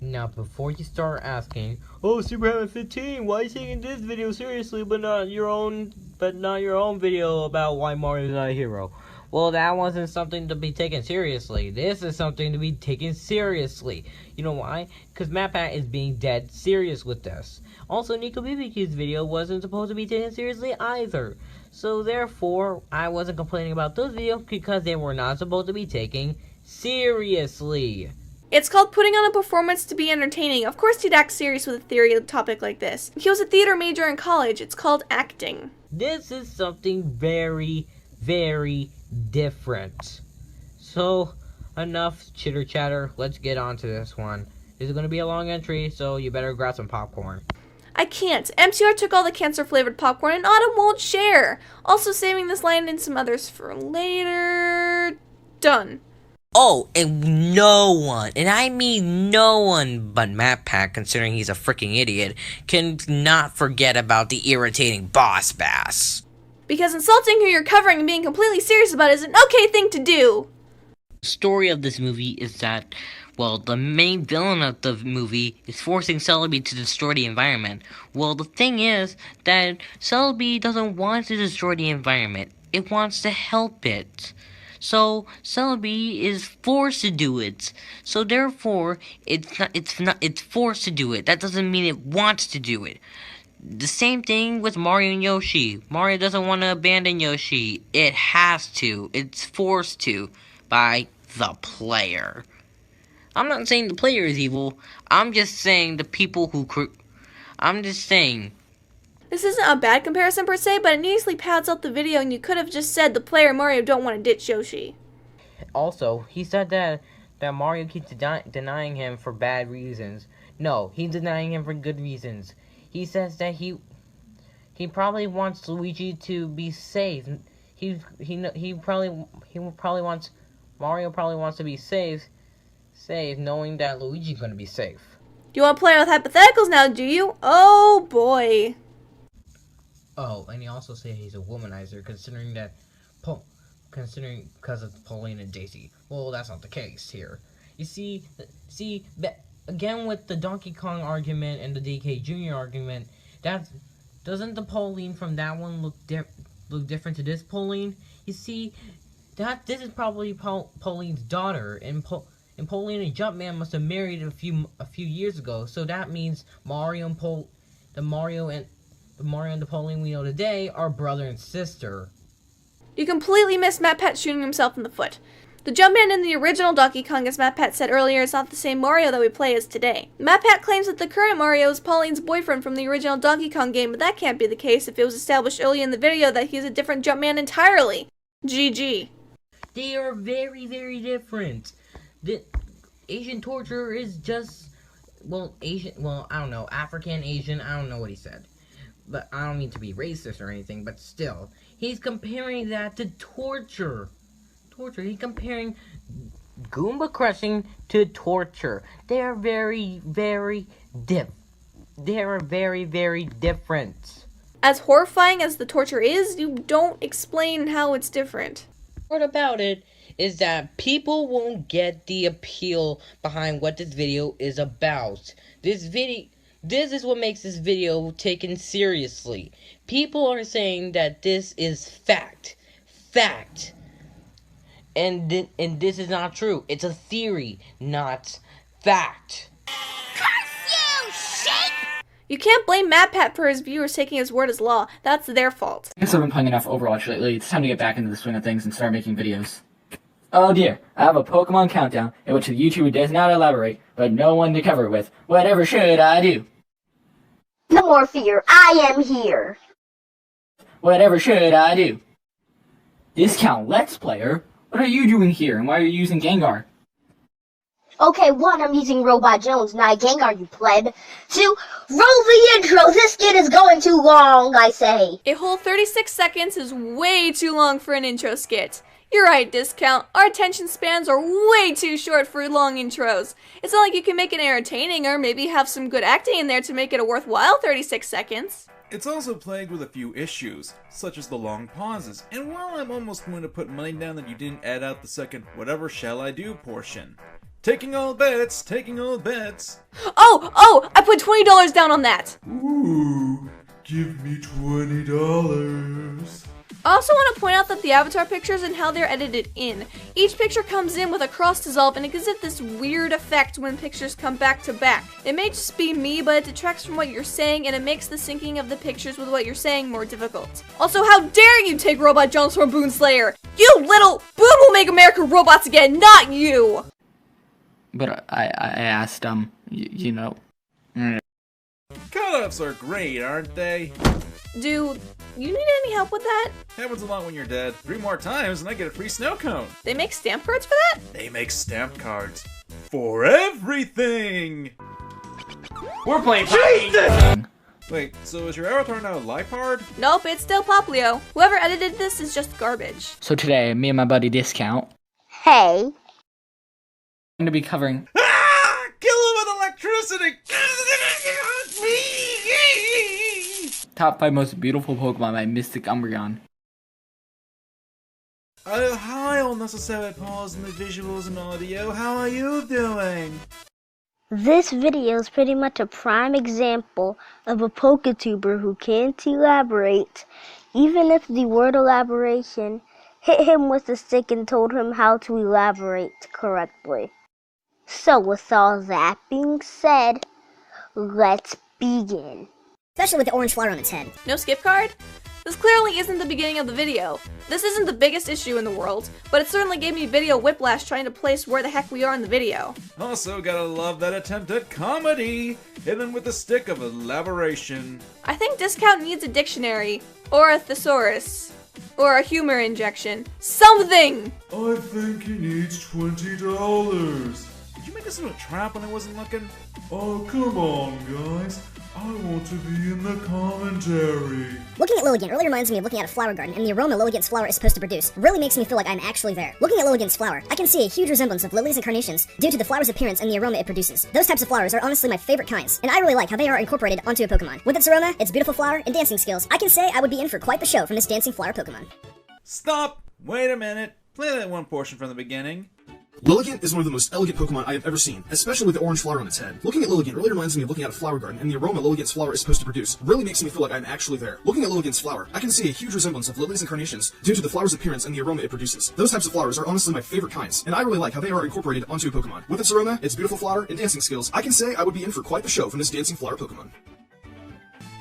Speaker 10: Now, before you start asking, oh, Super 15, why are you taking this video seriously but not your own video about why Mario's not a hero? Well, that wasn't something to be taken seriously. This is something to be taken seriously. You know why? Because MatPat is being dead serious with this. Also, Nico BBQ's video wasn't supposed to be taken seriously either. So therefore, I wasn't complaining about those videos because they were not supposed to be taken seriously.
Speaker 2: It's called putting on a performance to be entertaining. Of course he'd act serious with a theory topic like this. He was a theater major in college. It's called acting.
Speaker 10: This is something very, very different. So, enough chitter chatter. Let's get on to this one. This is going to be a long entry, so you better grab some popcorn.
Speaker 2: I can't. MCR took all the cancer-flavored popcorn and Autumn won't share. Also saving this line and some others for later. Done.
Speaker 11: Oh, and no one, and I mean no one but MatPat, considering he's a freaking idiot, can not forget about the irritating boss bass.
Speaker 2: Because insulting who you're covering and being completely serious about is an okay thing to do.
Speaker 10: The story of this movie is that, well, the main villain of the movie is forcing Celebi to destroy the environment. Well, the thing is that Celebi doesn't want to destroy the environment. It wants to help it. So Celebi is forced to do it. So therefore, it's forced to do it. That doesn't mean it wants to do it. The same thing with Mario and Yoshi. Mario doesn't want to abandon Yoshi. It has to. It's forced to by the player. I'm not saying the player is evil. I'm just saying the people who I'm just saying.
Speaker 2: This isn't a bad comparison per se, but it neatly pads out the video and you could have just said the player and Mario don't want to ditch Yoshi.
Speaker 10: Also, he said that Mario keeps denying him for bad reasons. No, he's denying him for good reasons. He says that he probably wants Luigi to be safe. Mario probably wants to be safe knowing that Luigi's going to be safe.
Speaker 2: You want to play with hypotheticals now, do you? Oh boy.
Speaker 10: Oh, and he also said he's a womanizer, considering because of Pauline and Daisy. Well, that's not the case here. You see, again with the Donkey Kong argument and the DK Jr. argument, doesn't the Pauline from that one look different to this Pauline? You see, this is probably Pauline's daughter, and Pauline and Jumpman must have married a few years ago. So that means Mario and the Mario and the Pauline we know today are brother and sister.
Speaker 2: You completely missed MatPat shooting himself in the foot. The Jumpman in the original Donkey Kong, as MatPat said earlier, is not the same Mario that we play as today. MatPat claims that the current Mario is Pauline's boyfriend from the original Donkey Kong game, but that can't be the case if it was established early in the video that he's a different Jumpman entirely. GG.
Speaker 10: They are very, very different. The Asian torture is just, I don't know, African, Asian, I don't know what he said. But I don't mean to be racist or anything, but still. He's comparing that to torture. He's comparing Goomba crushing to torture. They are very, very different.
Speaker 2: As horrifying as the torture is, you don't explain how it's different.
Speaker 10: What about it is that people won't get the appeal behind what this video is about. This is what makes this video taken seriously. People are saying that this is fact. And this is not true. It's a theory, not fact.
Speaker 2: You can't blame MatPat for his viewers taking his word as law. That's their fault.
Speaker 12: I guess I've been playing enough Overwatch lately. It's time to get back into the swing of things and start making videos. Oh dear, I have a Pokemon countdown in which the YouTuber does not elaborate, but no one to cover it with. Whatever should I do?
Speaker 13: No more fear, I am here.
Speaker 12: Whatever should I do? Discount Let's Player? What are you doing here, and why are you using Gengar?
Speaker 13: Okay, 1, I'm using Robot Jones, not Gengar, you pleb. 2, roll the intro, this skit is going too long, I say.
Speaker 2: A whole 36 seconds is way too long for an intro skit. You're right, Discount. Our attention spans are way too short for long intros. It's not like you can make it entertaining or maybe have some good acting in there to make it a worthwhile 36 seconds.
Speaker 14: It's also plagued with a few issues, such as the long pauses, and while I'm almost going to put money down that you didn't add out the second "whatever shall I do" portion. Taking all bets, taking all bets.
Speaker 2: Oh, I put $20 down on that.
Speaker 14: Ooh, give me $20.
Speaker 2: I also want to point out that the avatar pictures and how they're edited in. Each picture comes in with a cross dissolve and it gives it this weird effect when pictures come back to back. It may just be me, but it detracts from what you're saying and it makes the syncing of the pictures with what you're saying more difficult. Also, how dare you take Robot Jones from Boon Slayer? You little Boon will make America robots again, not you!
Speaker 12: But I asked, you know.
Speaker 14: Cut-offs are great, aren't they?
Speaker 2: Do you need any help with that?
Speaker 14: Happens a lot when you're dead. 3 more times and I get a free snow cone.
Speaker 2: They make stamp cards for that?
Speaker 14: They make stamp cards for everything!
Speaker 12: We're playing Jesus!
Speaker 14: Wait, so is your avatar now Lipard?
Speaker 2: Nope, it's still Poplio. Whoever edited this is just garbage.
Speaker 12: So today, me and my buddy Discount.
Speaker 13: Hey.
Speaker 12: I'm going to be covering...
Speaker 14: Ah! Kill him with electricity!
Speaker 12: Top 5 most beautiful Pokemon by Mystic Umbreon.
Speaker 14: Hi, all necessary pause in the visuals and audio. How are you doing?
Speaker 13: This video is pretty much a prime example of a Poketuber who can't elaborate, even if the word elaboration hit him with a stick and told him how to elaborate correctly. So with all that being said, let's begin.
Speaker 15: Especially with the orange flower on its head.
Speaker 2: No skip card? This clearly isn't the beginning of the video. This isn't the biggest issue in the world, but it certainly gave me video whiplash trying to place where the heck we are in the video.
Speaker 14: Also gotta love that attempt at comedy, hidden with the stick of elaboration.
Speaker 2: I think Discount needs a dictionary, or a thesaurus, or a humor injection. Something!
Speaker 14: I think he needs $20. Did you make this into a trap when I wasn't looking? Oh, come on, guys. I want to be in the commentary.
Speaker 15: Looking at Lilligant really reminds me of looking at a flower garden, and the aroma Lilligant's flower is supposed to produce really makes me feel like I'm actually there. Looking at Lilligant's flower, I can see a huge resemblance of lilies and carnations due to the flower's appearance and the aroma it produces. Those types of flowers are honestly my favorite kinds, and I really like how they are incorporated onto a Pokemon. With its aroma, its beautiful flower, and dancing skills, I can say I would be in for quite the show from this dancing flower Pokemon.
Speaker 14: Stop! Wait a minute. Play that one portion from the beginning.
Speaker 16: Lilligant is one of the most elegant Pokemon I have ever seen, especially with the orange flower on its head. Looking at Lilligant really reminds me of looking at a flower garden, and the aroma Lilligant's flower is supposed to produce really makes me feel like I'm actually there. Looking at Lilligant's flower, I can see a huge resemblance of lilies and carnations due to the flower's appearance and the aroma it produces. Those types of flowers are honestly my favorite kinds, and I really like how they are incorporated onto a Pokemon. With its aroma, its beautiful flower, and dancing skills, I can say I would be in for quite the show from this dancing flower Pokemon.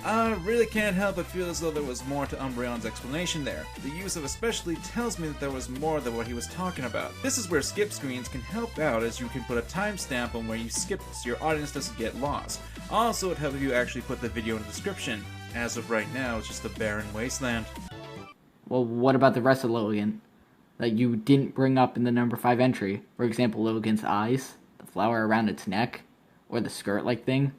Speaker 14: I really can't help but feel as though there was more to Umbreon's explanation there. The use of especially tells me that there was more than what he was talking about. This is where skip screens can help out, as you can put a timestamp on where you skip so your audience doesn't get lost. Also, it helps if you actually put the video in the description. As of right now, it's just a barren wasteland.
Speaker 12: Well, what about the rest of Lilligant that you didn't bring up in the number 5 entry? For example, Lilligant's eyes, the flower around its neck, or the skirt-like thing?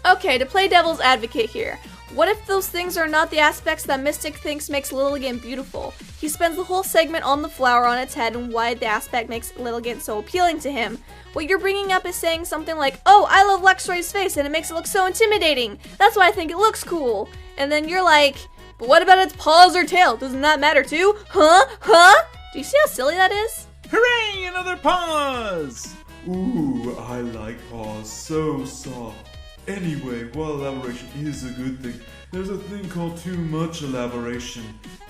Speaker 2: Okay, to play devil's advocate here. What if those things are not the aspects that Mystic thinks makes Lilligant beautiful? He spends the whole segment on the flower on its head and why the aspect makes Lilligant so appealing to him. What you're bringing up is saying something like, oh, I love Lexroy's face and it makes it look so intimidating. That's why I think it looks cool. And then you're like, but what about its paws or tail? Doesn't that matter too? Huh? Huh? Do you see how silly that is?
Speaker 14: Hooray! Another pause! Ooh, I like paws. So soft. Anyway, while elaboration is a good thing, there's a thing called too much elaboration.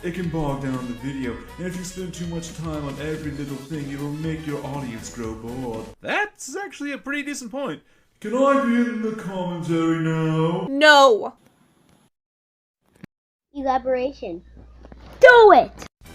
Speaker 14: It can bog down the video, and if you spend too much time on every little thing, it will make your audience grow bored. That's actually a pretty decent point. Can I be in the commentary now?
Speaker 2: No!
Speaker 13: Elaboration. Do it!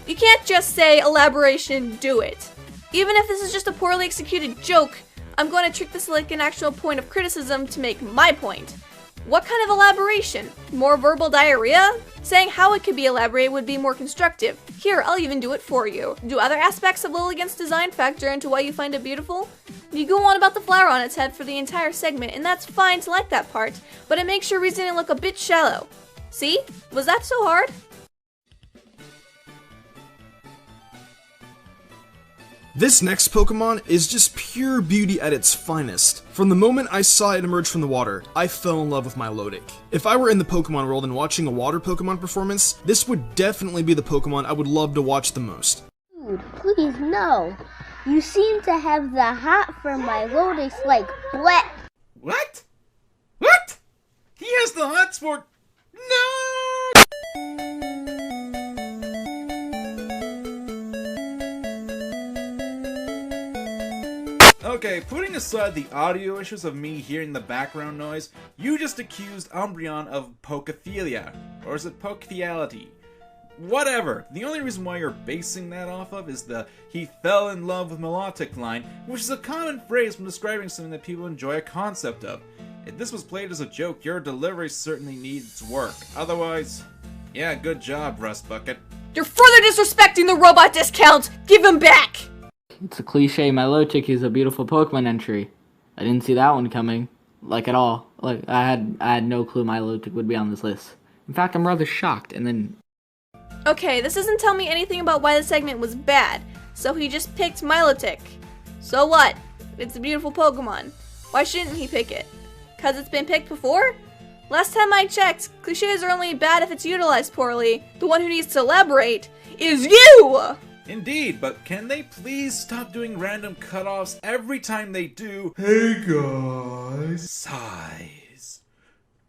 Speaker 2: You can't just say, elaboration, do it. Even if this is just a poorly executed joke, I'm going to treat this like an actual point of criticism to make my point. What kind of elaboration? More verbal diarrhea? Saying how it could be elaborated would be more constructive. Here, I'll even do it for you. Do other aspects of Lilligant's design factor into why you find it beautiful? You go on about the flower on its head for the entire segment, and that's fine to like that part, but it makes your reasoning look a bit shallow. See? Was that so hard?
Speaker 16: This next Pokemon is just pure beauty at its finest. From the moment I saw it emerge from the water, I fell in love with Milotic. If I were in the Pokemon world and watching a water Pokemon performance, this would definitely be the Pokemon I would love to watch the most.
Speaker 13: Dude, please no. You seem to have the hot for Milotic like bleh.
Speaker 14: What? What? He has the hots for... No! Okay, putting aside the audio issues of me hearing the background noise, you just accused Umbreon of pokophilia. Or is it pokethiality? Whatever. The only reason why you're basing that off of is the he fell in love with Milotic line, which is a common phrase when describing something that people enjoy a concept of. If this was played as a joke, your delivery certainly needs work. Otherwise, yeah, good job, Rust Bucket.
Speaker 2: You're further disrespecting the robot discount! Give him back!
Speaker 12: It's a cliche, Milotic is a beautiful Pokemon entry. I didn't see that one coming. Like, at all. Like, I had no clue Milotic would be on this list. In fact, I'm rather shocked, and then...
Speaker 2: Okay, this doesn't tell me anything about why the segment was bad, so he just picked Milotic. So what? It's a beautiful Pokemon. Why shouldn't he pick it? 'Cause it's been picked before? Last time I checked, cliches are only bad if it's utilized poorly. The one who needs to elaborate is you!
Speaker 14: Indeed, but can they please stop doing random cutoffs every time they do? Hey guys, sighs.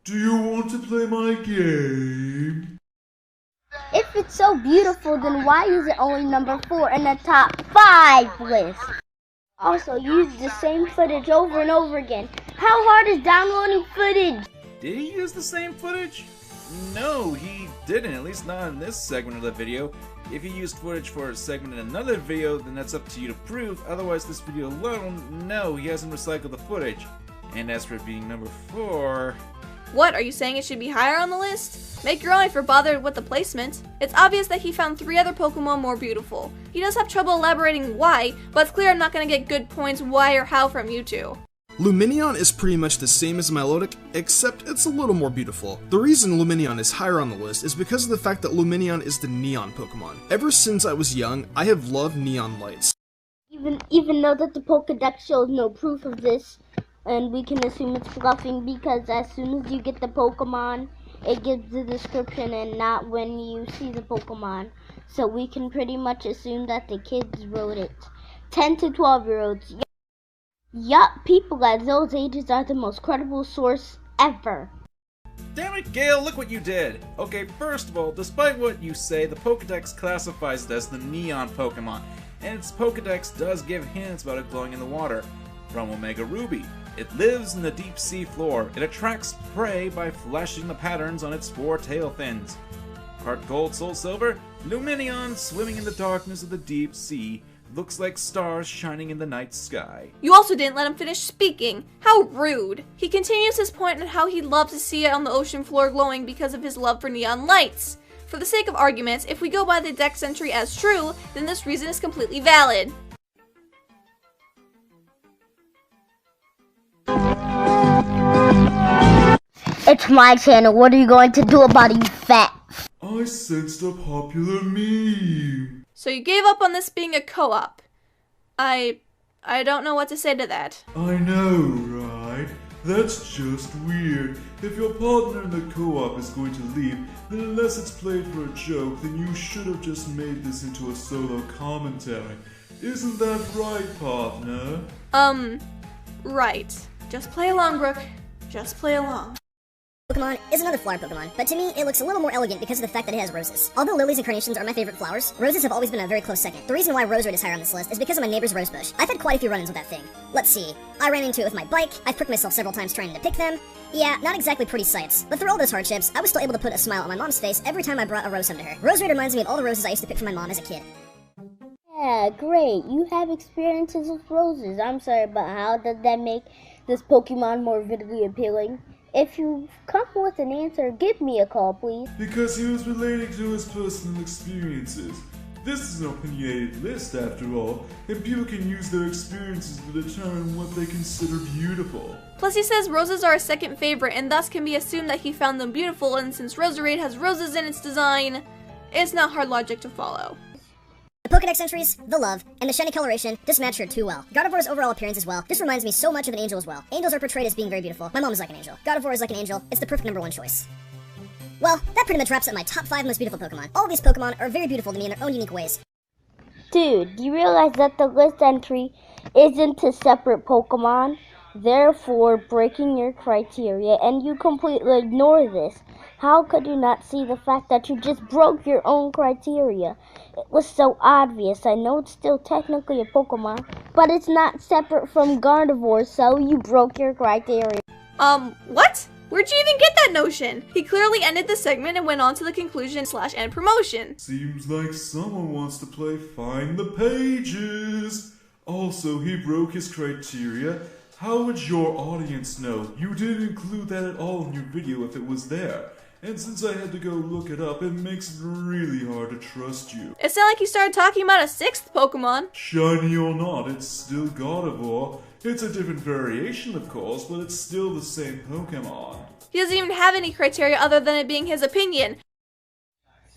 Speaker 14: Do you want to play my game?
Speaker 13: If it's so beautiful, then why is it only number 4 in the top 5 list? Also, use the same footage over and over again. How hard is downloading footage?
Speaker 14: Did he use the same footage? No, he didn't, at least not in this segment of the video. If he used footage for a segment in another video, then that's up to you to prove. Otherwise, this video alone, no, he hasn't recycled the footage. And as for it being number 4...
Speaker 2: What, are you saying it should be higher on the list? Make your own if you're bothered with the placement. It's obvious that he found 3 other Pokemon more beautiful. He does have trouble elaborating why, but it's clear I'm not going to get good points why or how from you two.
Speaker 16: Lumineon is pretty much the same as Milotic, except it's a little more beautiful. The reason Lumineon is higher on the list is because of the fact that Lumineon is the neon Pokemon. Ever since I was young, I have loved neon lights.
Speaker 13: Even though that the Pokedex shows no proof of this, and we can assume it's bluffing because as soon as you get the Pokemon, it gives the description and not when you see the Pokemon. So we can pretty much assume that the kids wrote it. 10 to 12-year-olds. Yup, people at those ages are the most credible source ever.
Speaker 14: Damn it, Gale, look what you did! Okay, first of all, despite what you say, the Pokedex classifies it as the neon Pokemon, and its Pokedex does give hints about it glowing in the water. From Omega Ruby, it lives in the deep sea floor. It attracts prey by flashing the patterns on its 4 tail fins. Heart Gold, Soul Silver, Lumineon swimming in the darkness of the deep sea. Looks like stars shining in the night sky.
Speaker 2: You also didn't let him finish speaking. How rude. He continues his point on how he'd love to see it on the ocean floor glowing because of his love for neon lights. For the sake of arguments, if we go by the Dex entry as true, then this reason is completely valid.
Speaker 13: It's my channel. What are you going to do about it, you fat?
Speaker 14: I sensed a popular meme.
Speaker 2: So you gave up on this being a co-op. I don't know what to say to that.
Speaker 14: I know, right? That's just weird. If your partner in the co-op is going to leave, then unless it's played for a joke, then you should have just made this into a solo commentary. Isn't that right, partner?
Speaker 2: Right. Just play along, Brooke. Just play along.
Speaker 15: Pokemon is another flower Pokemon, but to me, it looks a little more elegant because of the fact that it has roses. Although lilies and carnations are my favorite flowers, roses have always been a very close second. The reason why Roserade is higher on this list is because of my neighbor's rosebush. I've had quite a few run-ins with that thing. Let's see. I ran into it with my bike, I've pricked myself several times trying to pick them. Yeah, not exactly pretty sights. But through all those hardships, I was still able to put a smile on my mom's face every time I brought a rose home to her. Roserade reminds me of all the roses I used to pick for my mom as a kid.
Speaker 13: Yeah, great. You have experiences with roses. I'm sorry, but how does that make this Pokemon more vividly appealing? If you come with an answer, give me a call, please.
Speaker 14: Because he was relating to his personal experiences. This is an opinionated list, after all, and people can use their experiences to determine what they consider beautiful.
Speaker 2: Plus he says roses are his second favorite, and thus can be assumed that he found them beautiful, and since Roserade has roses in its design, it's not hard logic to follow.
Speaker 15: The Pokedex entries, the love, and the shiny coloration just match her too well. Gardevoir's overall appearance as well just reminds me so much of an angel as well. Angels are portrayed as being very beautiful. My mom is like an angel. Gardevoir is like an angel. It's the perfect #1 choice. Well, that pretty much wraps up my top 5 most beautiful Pokemon. All of these Pokemon are very beautiful to me in their own unique ways.
Speaker 13: Dude, do you realize that the list entry isn't a separate Pokemon? Therefore, breaking your criteria, and you completely ignore this. How could you not see the fact that you just broke your own criteria? It was so obvious. I know it's still technically a Pokemon, but it's not separate from Gardevoir, so you broke your criteria.
Speaker 2: What? Where'd you even get that notion? He clearly ended the segment and went on to the conclusion / end promotion.
Speaker 14: Seems like someone wants to play Find the Pages. Also, he broke his criteria. How would your audience know? You didn't include that at all in your video if it was there. And since I had to go look it up, it makes it really hard to trust you.
Speaker 2: It sounded like he started talking about a 6th Pokemon.
Speaker 14: Shiny or not, it's still Gardevoir. It's a different variation, of course, but it's still the same Pokemon.
Speaker 2: He doesn't even have any criteria other than it being his opinion.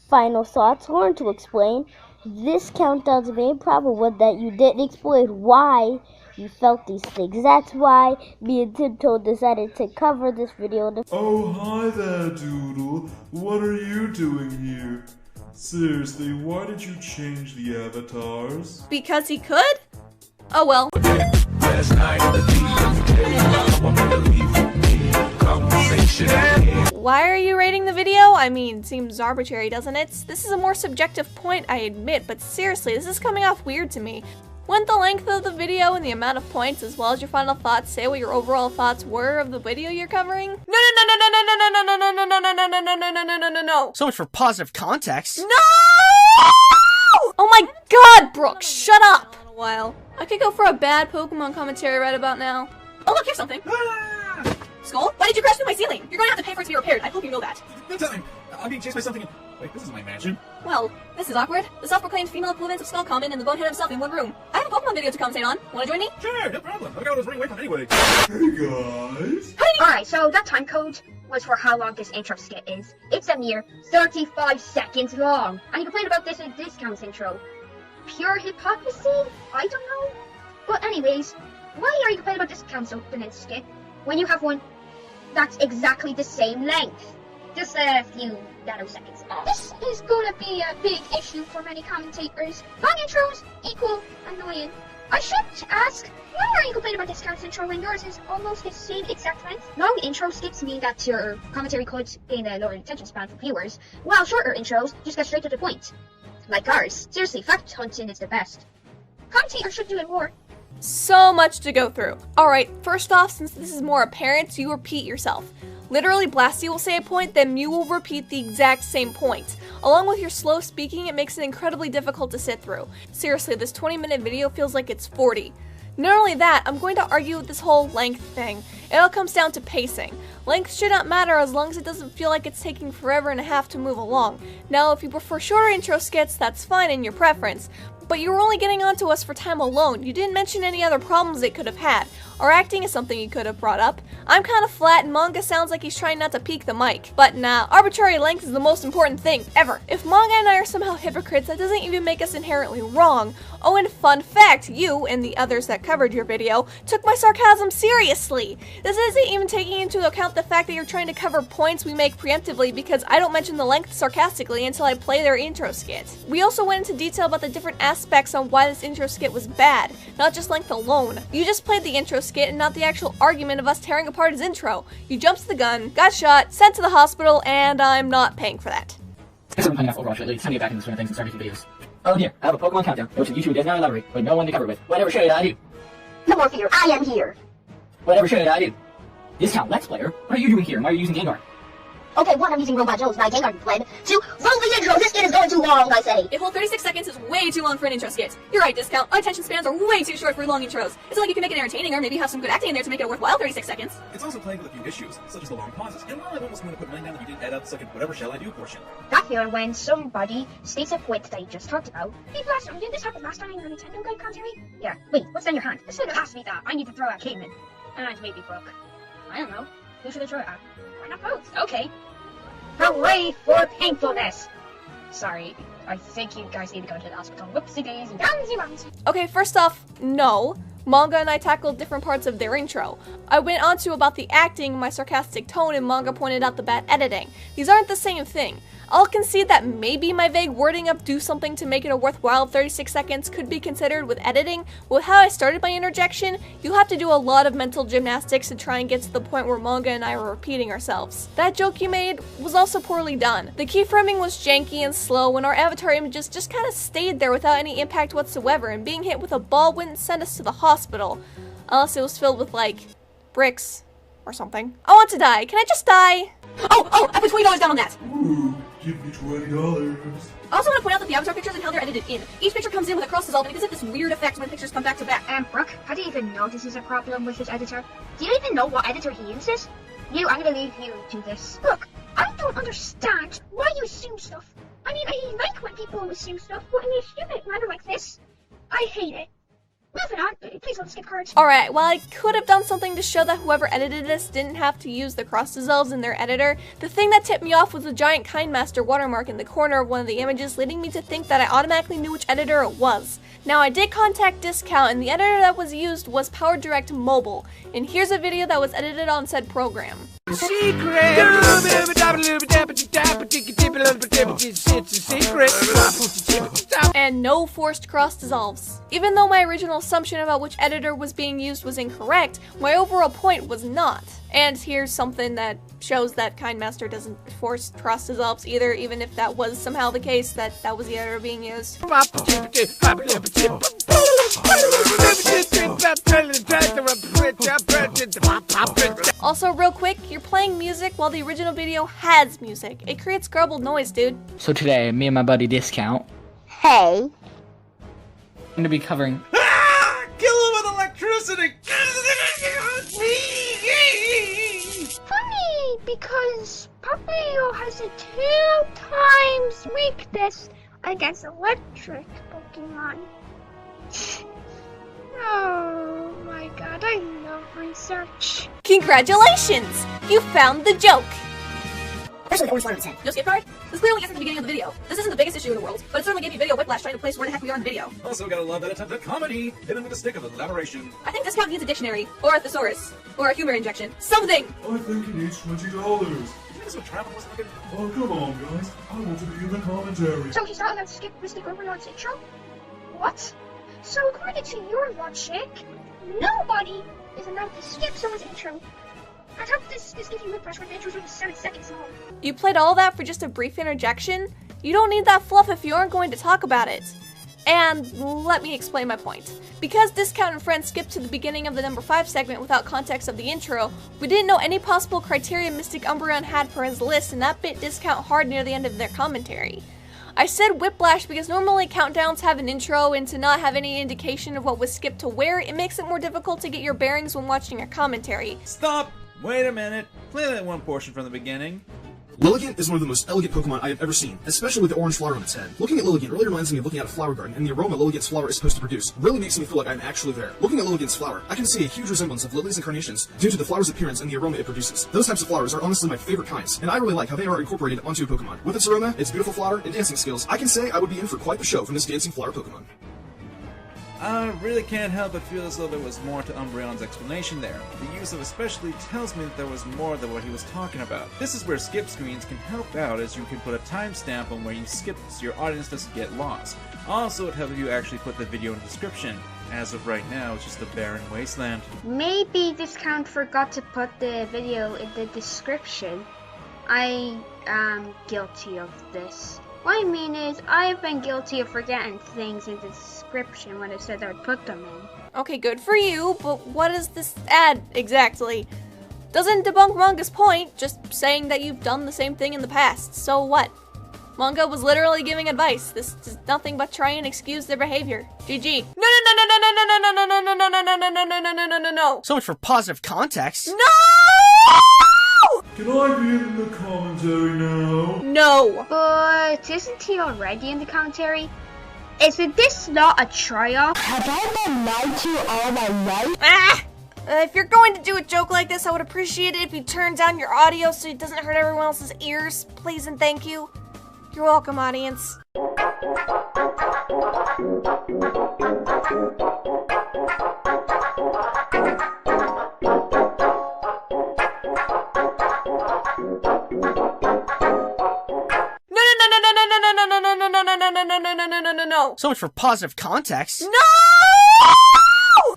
Speaker 13: Final thoughts, learn to explain. This countdown's main problem was that you didn't explain why you felt these things. That's why me and Tiptoe decided to cover this video.
Speaker 14: Oh, hi there, Doodle. What are you doing here? Seriously, why did you change the avatars?
Speaker 2: Because he could? Oh well. Why are you rating the video? I mean, seems arbitrary, doesn't it? This is a more subjective point, I admit, but seriously, this is coming off weird to me. Wouldn't the length of the video and the amount of points, as well as your final thoughts, say what your overall thoughts were of the video you're covering? No.
Speaker 17: So much for positive context.
Speaker 2: No! Oh my god, Brooke, shut up! In a while. I could go for a bad Pokemon commentary right about now. Oh look, here's something. Skull? Why did you crash through my ceiling? You're gonna have to pay for it to be repaired. I hope you know that.
Speaker 16: Don't tell me. I'm being chased by something. Wait, this is my mansion.
Speaker 2: Well, this is awkward. The self-proclaimed female equivalent of Skull Common and the Bonehead himself in one room. I have a Pokemon video to commentate on. Wanna join me?
Speaker 16: Sure, no problem. I got all this running away from anyway.
Speaker 14: Hey guys.
Speaker 18: Alright, so that time code was for how long this intro skit is. It's a mere 35 seconds long. And you complain about this in discounts intro. Pure hypocrisy? I don't know. But anyways, why are you complaining about discounts opening skit when you have one that's exactly the same length? Just a few nanoseconds off. This is gonna be a big issue for many commentators. Long intros equal annoying. I should ask, why are you complaining about discounts intro when yours is almost the same exact length? Long intro skips mean that your commentary could gain a lower attention span for viewers, while shorter intros just get straight to the point. Like ours. Seriously, fact hunting is the best. Commentators should do it more.
Speaker 2: So much to go through. Alright, first off, since this is more apparent, you repeat yourself. Literally, Blasty will say a point, then Mew will repeat the exact same point. Along with your slow speaking, it makes it incredibly difficult to sit through. Seriously, this 20-minute video feels like it's 40. Not only that, I'm going to argue with this whole length thing. It all comes down to pacing. Length should not matter as long as it doesn't feel like it's taking forever and a half to move along. Now, if you prefer shorter intro skits, that's fine in your preference. But you were only getting onto us for time alone. You didn't mention any other problems it could have had. Our acting is something you could have brought up. I'm kind of flat and Manga sounds like he's trying not to peek the mic. But nah, arbitrary length is the most important thing, ever. If Manga and I are somehow hypocrites, that doesn't even make us inherently wrong. Oh, and fun fact, you, and the others that covered your video, took my sarcasm seriously. This isn't even taking into account the fact that you're trying to cover points we make preemptively because I don't mention the length sarcastically until I play their intro skit. We also went into detail about the different aspects on why this intro skit was bad, not just length alone. You just played the intro skit and not the actual argument of us tearing apart his intro. You jumped the gun, got shot, sent to the hospital, and I'm not paying for that.
Speaker 12: Thanks for playing off Overwatch lately. It's time to get back into the swing of things and start making videos. Oh dear, I have a Pokemon countdown, which the YouTube does not elaborate, but no one to cover with. Whatever should I do?
Speaker 18: No more fear, I am here.
Speaker 12: Whatever should I do? Discount Let's Player? What are you doing here? Why are you using Gengar?
Speaker 18: Okay, 1, I'm using Robot Jones, my Gengar fled. 2, roll the intro, this skit is going too long, I say.
Speaker 2: It whole 36 seconds is way too long for an intro skit. You're right, Discount. Our attention spans are way too short for long intros. It's not like you can make it entertaining or maybe have some good acting in there to make it a worthwhile 36 seconds.
Speaker 14: It's also playing with a few issues, such as the long pauses. And while I almost want to put mine down that you didn't add up the second whatever shall I do portion.
Speaker 18: That feeling when somebody states a quit that you just talked about. Hey, last time, didn't this happen last time in your Nintendo Guide commentary? Yeah. Wait, what's in your hand? This thing has to be that. I need to throw at Caitlin. And maybe Brooke. I don't know. Who should I throw it at? Why not both? Okay. Hooray for painfulness! Sorry, I think you guys need to go to the hospital. Whoopsie daisy, gunsy runs.
Speaker 2: Okay, first off, no. Manga and I tackled different parts of their intro. I went on to about the acting, my sarcastic tone, and Manga pointed out the bad editing. These aren't the same thing. I'll concede that maybe my vague wording of do something to make it a worthwhile 36 seconds could be considered with editing. With how I started my interjection, you'll have to do a lot of mental gymnastics to try and get to the point where Manga and I were repeating ourselves. That joke you made was also poorly done. The keyframing was janky and slow, and our avatar images just kind of stayed there without any impact whatsoever, and being hit with a ball wouldn't send us to the hospital. Unless it was filled with, like, bricks or something. I want to die. Can I just die? Oh, I put $20 down on that.
Speaker 19: Ooh, give me $20.
Speaker 2: I also want to point out that the avatar pictures and how they're edited in. Each picture comes in with a cross dissolve and it gives it this weird effect when pictures come back to back.
Speaker 18: Brooke, how do you even know this is a problem with his editor? Do you even know what editor he uses? I'm gonna leave you to this. Look, I don't understand why you assume stuff. I mean, I like when people assume stuff, but in a stupid manner like this, I hate it. Moving on, please don't skip cards.
Speaker 2: Alright, while I could have done something to show that whoever edited this didn't have to use the cross dissolves in their editor, the thing that tipped me off was the giant Kind Master watermark in the corner of one of the images, leading me to think that I automatically knew which editor it was. Now, I did contact Discount, and the editor that was used was PowerDirect Mobile, and here's a video that was edited on said program. And no forced cross dissolves. Even though my original assumption about which editor was being used was incorrect, my overall point was not. And here's something that shows that Kind Master doesn't force cross dissolves either, even if that was somehow the case, that was the editor being used. Also, real quick, you're playing music while the original video has music. It creates garbled noise, dude.
Speaker 12: So today, me and my buddy Discount.
Speaker 13: Hey.
Speaker 12: I'm gonna be covering.
Speaker 14: Kill him with electricity!
Speaker 18: Funny, because Papio has a 2x weakness against electric Pokemon. Oh my god, I love research.
Speaker 2: Congratulations! You found the joke!
Speaker 15: Especially the orange flower on its head.
Speaker 2: No skip card? This clearly isn't the beginning of the video. This isn't the biggest issue in the world, but it certainly gave me video whiplash trying to place where the heck we are in the video.
Speaker 14: Also gotta love that attempt at comedy, hidden with a stick of elaboration.
Speaker 2: I think Discount needs a dictionary, or a thesaurus, or a humor injection. Something!
Speaker 19: I think he needs $20. Oh, come on, guys. I want to be in the commentary.
Speaker 18: So he's not allowed to skip Mr. Overlord's intro? What? So according to your logic, nobody is allowed to skip someone's intro. I thought this gives you whiplash when the intro's only 7 seconds long.
Speaker 2: You played all that for just a brief interjection? You don't need that fluff if you aren't going to talk about it. And let me explain my point. Because Discount and friends skipped to the beginning of the number 5 segment without context of the intro, we didn't know any possible criteria Mystic Umbreon had for his list, and that bit Discount hard near the end of their commentary. I said whiplash because normally countdowns have an intro, and to not have any indication of what was skipped to where, it makes it more difficult to get your bearings when watching a commentary.
Speaker 14: Stop! Wait a minute. Play that one portion from the beginning.
Speaker 16: Lilligant is one of the most elegant Pokemon I have ever seen, especially with the orange flower on its head. Looking at Lilligant really reminds me of looking at a flower garden, and the aroma Lilligant's flower is supposed to produce really makes me feel like I'm actually there. Looking at Lilligant's flower, I can see a huge resemblance of lilies and carnations due to the flower's appearance and the aroma it produces. Those types of flowers are honestly my favorite kinds, and I really like how they are incorporated onto a Pokemon. With its aroma, its beautiful flower, and dancing skills, I can say I would be in for quite the show from this dancing flower Pokemon.
Speaker 14: I really can't help but feel as though there was more to Umbreon's explanation there. The use of especially tells me that there was more than what he was talking about. This is where skip screens can help out, as you can put a timestamp on where you skip so your audience doesn't get lost. Also, it helps you actually put the video in the description. As of right now, it's just a barren wasteland.
Speaker 18: Maybe Discount forgot to put the video in the description. I am guilty of this. What I mean is, I've been guilty of forgetting things in the description when I said I would put them in.
Speaker 2: Okay, good for you, but what is this ad exactly? Doesn't debunk Manga's point, just saying that you've done the same thing in the past. So what? Manga was literally giving advice. This is nothing but try and excuse their behavior. GG. No.
Speaker 17: So much for positive context.
Speaker 2: No!
Speaker 19: Can I be in the commentary now?
Speaker 2: No.
Speaker 18: But isn't he already in the commentary? Isn't this not a tryout?
Speaker 13: Have I been lied to all my life?
Speaker 2: Ah! If you're going to do a joke like this, I would appreciate it if you turn down your audio so it doesn't hurt everyone else's ears. Please and thank you. You're welcome, audience. No.
Speaker 17: So much for positive context.
Speaker 2: No!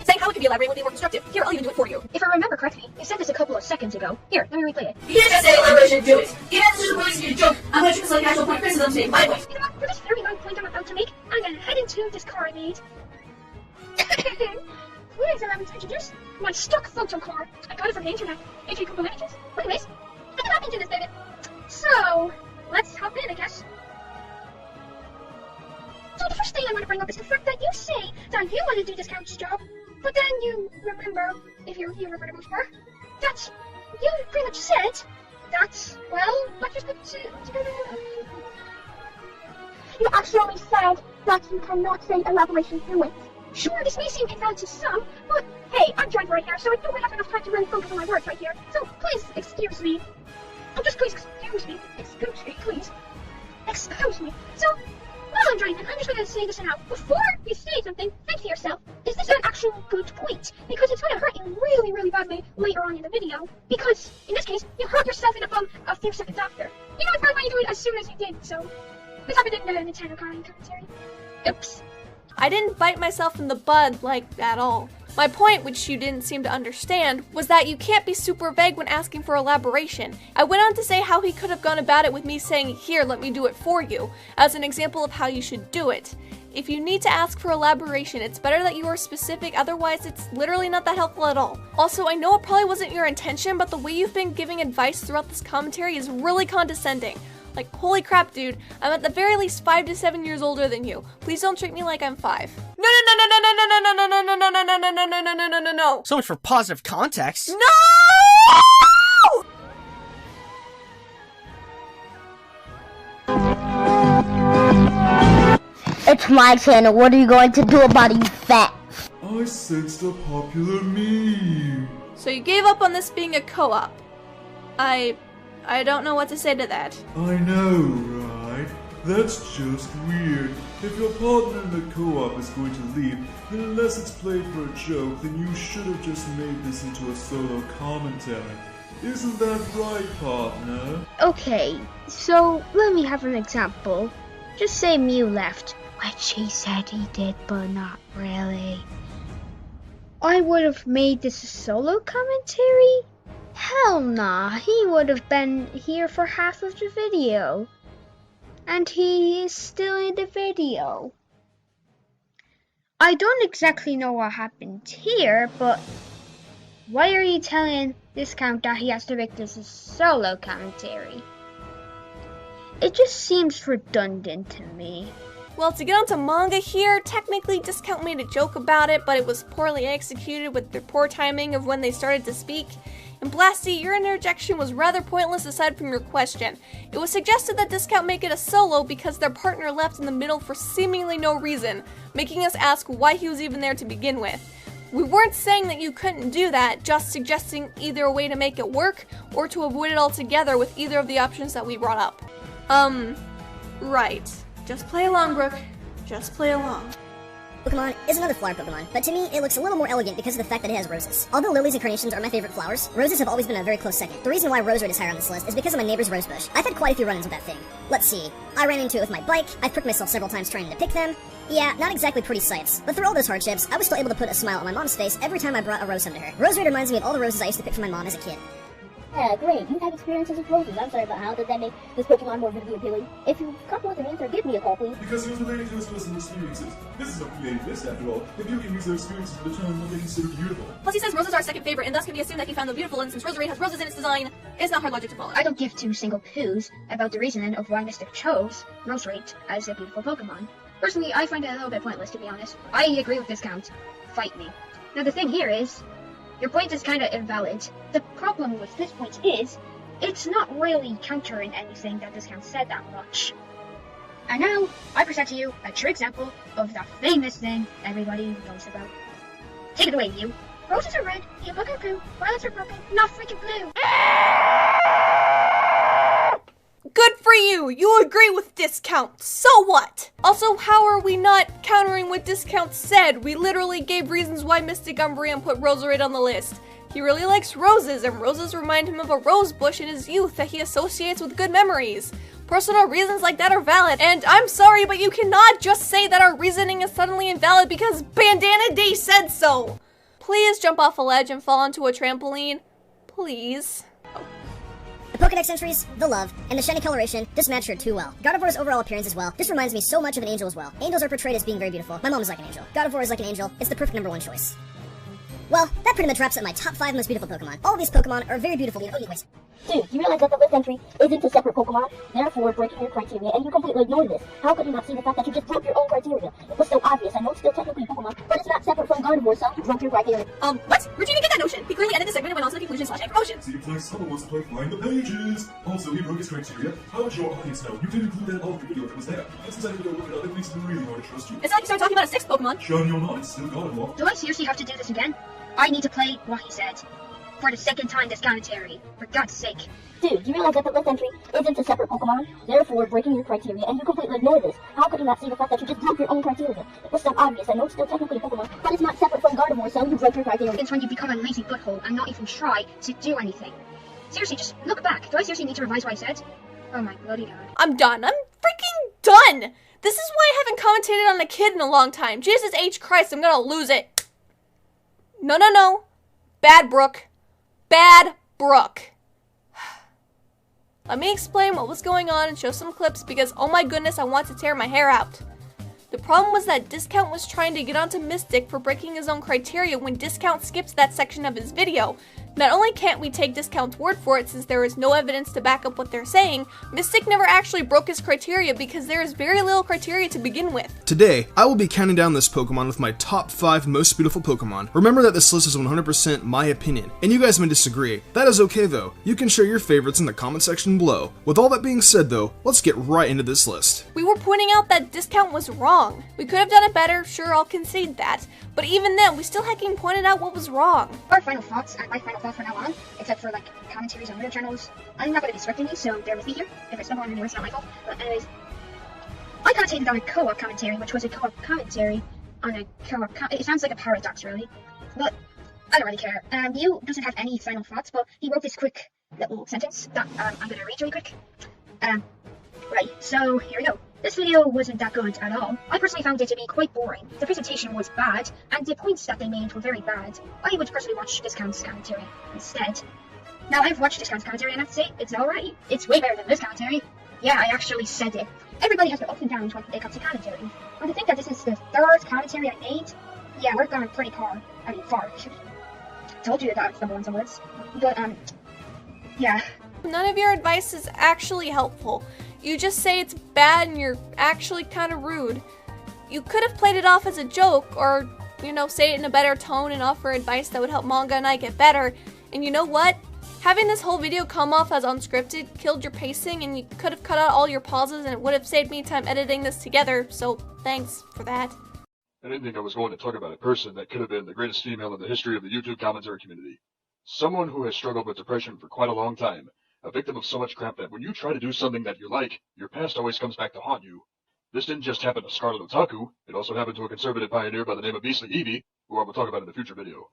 Speaker 1: Saying how it could be elaborated would be more constructive. Here, I'll even do it for you.
Speaker 18: If I remember correctly, you said this a couple of seconds ago. Here, let me replay it.
Speaker 1: You can't just say elaboration, do it. You can't just release your joke. I'm going to treat this like actual point criticism to make my point.
Speaker 18: You know what? For this very long point I'm about to make, I'm gonna head into Discord mode. Please allow me to introduce my stock photo card. I got it from the internet. If you Google images. Anyways, I can hop into this baby. So, let's hop in, I guess. So the first thing I want to bring up is the fact that you say that you want to do Discount's job, but then you remember, if you remember the most part, that you pretty much said that, well, let's just put together. You actually said that you cannot say elaboration through it. Sure, this may seem invalid to some, but hey, I'm joined right here, so I know I have enough time to really focus on my words right here. So please excuse me. Oh, just please excuse me. Excuse me, please. Excuse me. So, while I'm joining, I'm just going to say this now. Before you say something, think to yourself, is this an actual good point? Because it's going to hurt you really, really badly later on in the video. Because, in this case, you hurt yourself in the bum a few seconds after. You know it's bad when you do it as soon as you did, so... This happened in the Nintendo commentary. Oops.
Speaker 2: I didn't bite myself in the bud, like, at all. My point, which you didn't seem to understand, was that you can't be super vague when asking for elaboration. I went on to say how he could have gone about it with me saying, here, let me do it for you, as an example of how you should do it. If you need to ask for elaboration, it's better that you are specific, otherwise it's literally not that helpful at all. Also, I know it probably wasn't your intention, but the way you've been giving advice throughout this commentary is really condescending. Like, holy crap, dude, I'm at the very least 5 to 7 years older than you. Please don't treat me like I'm 5. No.
Speaker 17: So much for positive context.
Speaker 2: No!
Speaker 13: It's my channel. What are you going to do about it, you fat?
Speaker 19: I sensed a popular meme.
Speaker 2: So you gave up on this being a co-op. I don't know what to say to that.
Speaker 19: I know, right? That's just weird. If your partner in the co-op is going to leave, then unless it's played for a joke, then you should have just made this into a solo commentary. Isn't that right, partner?
Speaker 18: Okay, so let me have an example. Just say Mew left, which he said he did, but not really. I would have made this a solo commentary? Hell nah, he would have been here for half of the video. And he is still in the video. I don't exactly know what happened here, but why are you telling Discount that he has to make this a solo commentary? It just seems redundant to me.
Speaker 2: Well, to get onto manga here, technically Discount made a joke about it, but it was poorly executed with the poor timing of when they started to speak. And Blasty, your interjection was rather pointless aside from your question. It was suggested that Discount make it a solo because their partner left in the middle for seemingly no reason, making us ask why he was even there to begin with. We weren't saying that you couldn't do that, just suggesting either a way to make it work or to avoid it altogether with either of the options that we brought up. Right. Just play along, Brooke. Just play along.
Speaker 15: Pokemon is another flower Pokemon, but to me, it looks a little more elegant because of the fact that it has roses. Although lilies and carnations are my favorite flowers, roses have always been a very close second. The reason why Rosewood is higher on this list is because of my neighbor's rosebush. I've had quite a few run-ins with that thing. Let's see. I ran into it with my bike, I've pricked myself several times trying to pick them. Yeah, not exactly pretty sights, but through all those hardships, I was still able to put a smile on my mom's face every time I brought a rose home to her. Rosewood reminds me of all the roses I used to pick for my mom as a kid.
Speaker 20: Yeah, great. You have experiences with roses. I'm sorry, but how did that make this Pokemon more vividly appealing? If you come up with an answer, give me a call, please.
Speaker 19: Because he was relating to his personal experiences. This is a creative list, after all. If you can use their experiences to determine what they consider beautiful.
Speaker 2: Plus he says roses are our second favorite, and thus can be assumed that he found them beautiful, and since Roserade has roses in its design, it's not hard logic to follow.
Speaker 18: I don't give two single poos about the reasoning of why Mystic chose Roserade as a beautiful Pokemon. Personally, I find it a little bit pointless, to be honest. I agree with Discount. Fight me. Now the thing here is, your point is kinda invalid. The problem with this point is, it's not really countering anything that Discount said that much. And now, I present to you a true example of the famous thing everybody knows about. Take it away, you. Roses are red, you look at blue, violets are purple, not freaking blue.
Speaker 2: Good for you! You agree with Discount, so what? Also, how are we not countering what Discount said? We literally gave reasons why Mystic Umbreon put Roserade on the list. He really likes roses, and roses remind him of a rose bush in his youth that he associates with good memories. Personal reasons like that are valid, and I'm sorry, but you cannot just say that our reasoning is suddenly invalid because Bandana Day said so! Please jump off a ledge and fall onto a trampoline. Please.
Speaker 15: The Pokedex entries, the love, and the shiny coloration just match her too well. Gardevoir's overall appearance as well. This reminds me so much of an angel as well. Angels are portrayed as being very beautiful. My mom is like an angel. Gardevoir is like an angel. It's the perfect #1 choice. Well, that pretty much wraps up my top 5 most beautiful Pokemon. All of these Pokemon are very beautiful in unique ways.
Speaker 20: Dude, you realize that the list entry isn't a separate Pokemon, therefore breaking your criteria, and you completely ignore this. How could you not see the fact that you just broke your own criteria? It was so obvious. I know it's still technically a Pokemon, but it's not separate from Gardevoir, so you broke your criteria.
Speaker 2: What? Where'd you even get that notion? He clearly ended the segment and went on to the conclusion/promotion.
Speaker 19: See, Play Solo wants to play Find the Pages. Also, he broke his criteria. How would your audience know? You didn't include that in all of your video that was there. And since I need to go look at other things, it's really hard to trust you.
Speaker 2: It's not like you started talking about a 6th Pokemon.
Speaker 19: Shiny or not, it's still Gardevoir.
Speaker 18: Do I seriously have to do this again? I need to play what he said. For the second time this commentary. For God's sake.
Speaker 20: Dude, you realize that the list entry isn't a separate Pokemon, therefore breaking your criteria, and you completely ignore this. How could you not see the fact that you just broke your own criteria? It was so obvious. I know it's still technically a Pokemon, but it's not separate from Gardevoir, so you broke your criteria.
Speaker 18: It's when you become a lazy butthole and not even try to do anything. Seriously, just look back. Do I seriously need to revise what I said? Oh my bloody god.
Speaker 2: I'm done. I'm freaking done! This is why I haven't commentated on a kid in a long time. Jesus H. Christ, I'm gonna lose it. No, no, no. Bad Brooke. Bad Brooke. Let me explain what was going on and show some clips because, oh my goodness, I want to tear my hair out. The problem was that Discount was trying to get onto Mystic for breaking his own criteria when Discount skips that section of his video. Not only can't we take Discount's word for it since there is no evidence to back up what they're saying, Mystic never actually broke his criteria because there is very little criteria to begin with.
Speaker 16: Today, I will be counting down this Pokemon with my top 5 most beautiful Pokemon. Remember that this list is 100% my opinion, and you guys may disagree. That is okay though. You can share your favorites in the comment section below. With all that being said though, let's get right into this list.
Speaker 2: We were pointing out that Discount was wrong. We could have done it better, sure, I'll concede that. But even then, we still hecking pointed out what was wrong.
Speaker 18: Our final thoughts, and my final thoughts from now on, except for like commentaries on other channels, I'm not going to be scripting these, so bear with me here. If I stumble on any words, it's not my fault. But anyways, I commentated on a co-op commentary, which was a co-op commentary on a co-op it sounds like a paradox, really. But I don't really care. Mew doesn't have any final thoughts, but he wrote this quick little sentence that I'm going to read really quick. Right, so here we go. This video wasn't that good at all. I personally found it to be quite boring. The presentation was bad, and the points that they made were very bad. I would personally watch Discount's commentary instead. Now, I've watched Discount's commentary, and I have to say, it's alright. It's way better than this commentary. Yeah, I actually said it. Everybody has their ups and downs when it comes to commentary. And to think that this is the 3rd commentary I made, yeah, we're going pretty far. I mean, far. Told you that I would stumble on some words. But, yeah.
Speaker 2: None of your advice is actually helpful. You just say it's bad and you're actually kind of rude. You could have played it off as a joke or, you know, say it in a better tone and offer advice that would help Manga and I get better. And you know what? Having this whole video come off as unscripted killed your pacing, and you could have cut out all your pauses and it would have saved me time editing this together, so thanks for that.
Speaker 21: I didn't think I was going to talk about a person that could have been the greatest female in the history of the YouTube commentary community. Someone who has struggled with depression for quite a long time. A victim of so much crap that when you try to do something that you like, your past always comes back to haunt you. This didn't just happen to Scarlet Otaku, it also happened to a conservative pioneer by the name of Beastly Evie, who I will talk about in a future video.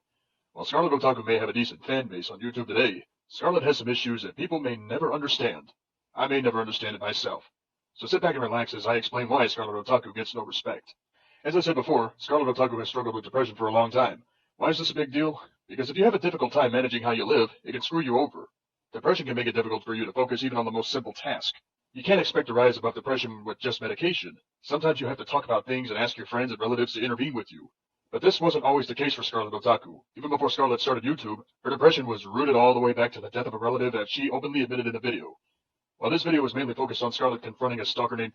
Speaker 21: While Scarlet Otaku may have a decent fan base on YouTube today, Scarlet has some issues that people may never understand. I may never understand it myself. So sit back and relax as I explain why Scarlet Otaku gets no respect. As I said before, Scarlet Otaku has struggled with depression for a long time. Why is this a big deal? Because if you have a difficult time managing how you live, it can screw you over. Depression can make it difficult for you to focus even on the most simple task. You can't expect to rise above depression with just medication. Sometimes you have to talk about things and ask your friends and relatives to intervene with you. But this wasn't always the case for Scarlet Otaku. Even before Scarlet started YouTube, her depression was rooted all the way back to the death of a relative that she openly admitted in a video. While this video was mainly focused on Scarlet confronting a stalker named...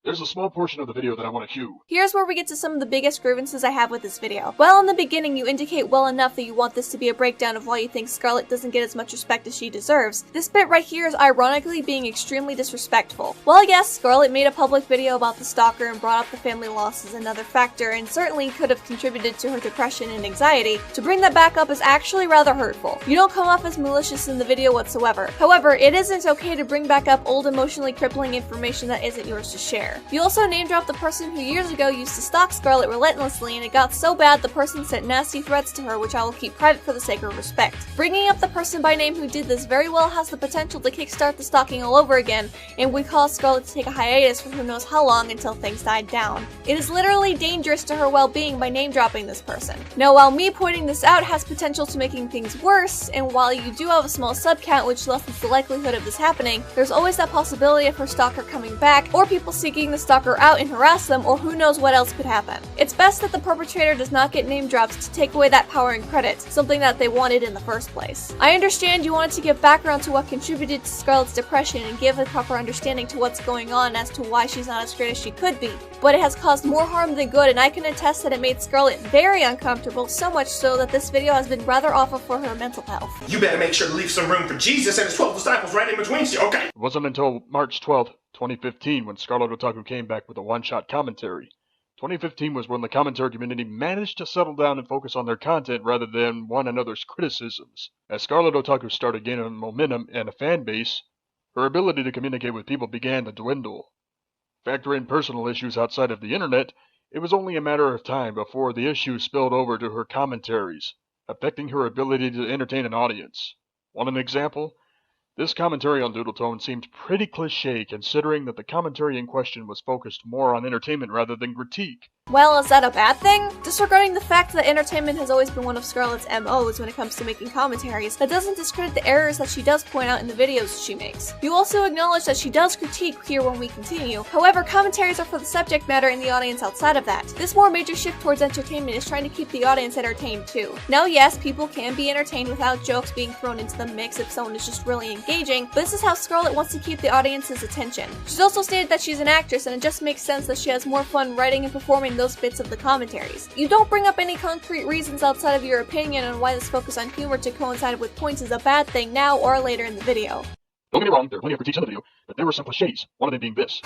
Speaker 21: There's a small portion of the video that I want to cue.
Speaker 2: Here's where we get to some of the biggest grievances I have with this video. Well, in the beginning, you indicate well enough that you want this to be a breakdown of why you think Scarlet doesn't get as much respect as she deserves. This bit right here is ironically being extremely disrespectful. Well, yes, Scarlet made a public video about the stalker and brought up the family loss as another factor, and certainly could have contributed to her depression and anxiety. To bring that back up is actually rather hurtful. You don't come off as malicious in the video whatsoever. However, it isn't okay to bring back up old emotionally crippling information that isn't yours to share. You also name drop the person who years ago used to stalk Scarlet relentlessly, and it got so bad the person sent nasty threats to her, which I will keep private for the sake of respect. Bringing up the person by name who did this very well has the potential to kickstart the stalking all over again, and would cause Scarlet to take a hiatus for who knows how long until things died down. It is literally dangerous to her well-being by name dropping this person. Now, while me pointing this out has potential to making things worse, and while you do have a small sub count which lessens the likelihood of this happening, there's always that possibility of her stalker coming back, or people seeking the stalker out and harass them, or who knows what else could happen. It's best that the perpetrator does not get name dropped to take away that power and credit, something that they wanted in the first place. I understand you wanted to give background to what contributed to Scarlet's depression and give a proper understanding to what's going on as to why she's not as great as she could be, but it has caused more harm than good, and I can attest that it made Scarlet very uncomfortable, so much so that this video has been rather awful for her mental health.
Speaker 8: You better make sure to leave some room for Jesus and his 12 disciples right in between you, okay?
Speaker 21: It wasn't until March 12th, 2015 when Scarlet Otaku came back with a one-shot commentary. 2015 was when the commentary community managed to settle down and focus on their content rather than one another's criticisms. As Scarlet Otaku started gaining momentum and a fan base, her ability to communicate with people began to dwindle. Factor in personal issues outside of the internet, it was only a matter of time before the issues spilled over to her commentaries, affecting her ability to entertain an audience. Want an example? This commentary on Doodletone seemed pretty cliché considering that the commentary in question was focused more on entertainment rather than critique.
Speaker 2: Well, is that a bad thing? Disregarding the fact that entertainment has always been one of Scarlet's MOs when it comes to making commentaries, that doesn't discredit the errors that she does point out in the videos she makes. You also acknowledge that she does critique here when we continue. However, commentaries are for the subject matter and the audience outside of that. This more major shift towards entertainment is trying to keep the audience entertained too. Now yes, people can be entertained without jokes being thrown into the mix if someone is just really engaging, but this is how Scarlet wants to keep the audience's attention. She's also stated that she's an actress, and it just makes sense that she has more fun writing and performing those bits of the commentaries. You don't bring up any concrete reasons outside of your opinion on why this focus on humor to coincide with points is a bad thing now or later in the video.
Speaker 21: Don't get me wrong, there are plenty of critiques in the video, but there were some cliches, one of them being this.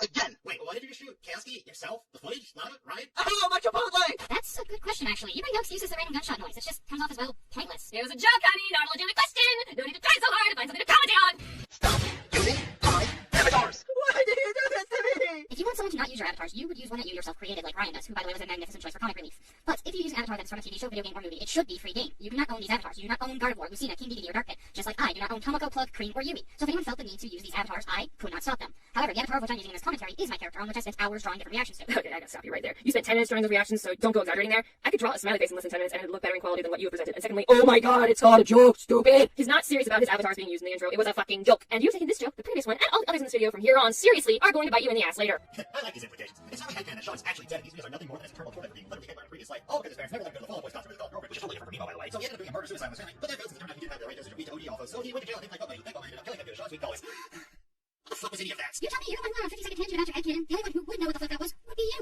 Speaker 22: Again. Wait, what did you shoot? Kasky? Yourself? The footage? Not it, right? Oh, my Chipotle! That's a good question, actually. You bring no excuses to random gunshot noise. It just comes off as, well, pointless. It was a joke, honey, not a legitimate question! No need to try so hard to find something to comment on! Stop using my avatars! Why did you do this to me? If you want someone to not use your avatars, you would use one that you yourself created, like Ryan does, who, by the way, was a magnificent choice for comic relief. But if you use an avatar that's from a TV show, video game, or movie, it should be free game. You do not own these avatars. You do not own Gardevoir, Lucina, King Dedede, or Darkpit, just like I do not own Tomoko, Plug, Cream, or Yumi. So if anyone felt the need to use these avatars, I could not stop them. However, the avatar of which I'm using in this commentary is my character, on which I spent hours drawing different reactions to. Okay, I gotta stop you right there. You spent 10 minutes drawing those reactions, so don't go exaggerating there. I could draw a smiley face in less than 10 minutes and it'd look better in quality than what you have presented. And secondly, oh my god, it's not a joke, stupid! He's not serious about his avatars being used in the intro. It was a fucking joke. And you've taken this joke, the previous one, and all the others in this video from here on seriously are going to bite you in the ass later. I like these implications. It's not like Headcan that Sean's actually dead. These videos are nothing more than his eternal torment of being literally hit by a previous life. All because his parents never let him go to the Fall Out Boy concert with his girlfriend, which is totally different from Nemo, by the way. So he ended up doing a murder-suicide with his family, but that failed since it turned out he didn't have the right dosage of beta OD alpha, so he went to jail and things like Bubble ended up killing him due to Sean's weak boys. What the fuck was any of that? You tell me you're the one who on 50-second tangent about your headcanon. The only one who would know what the fuck that was would be you.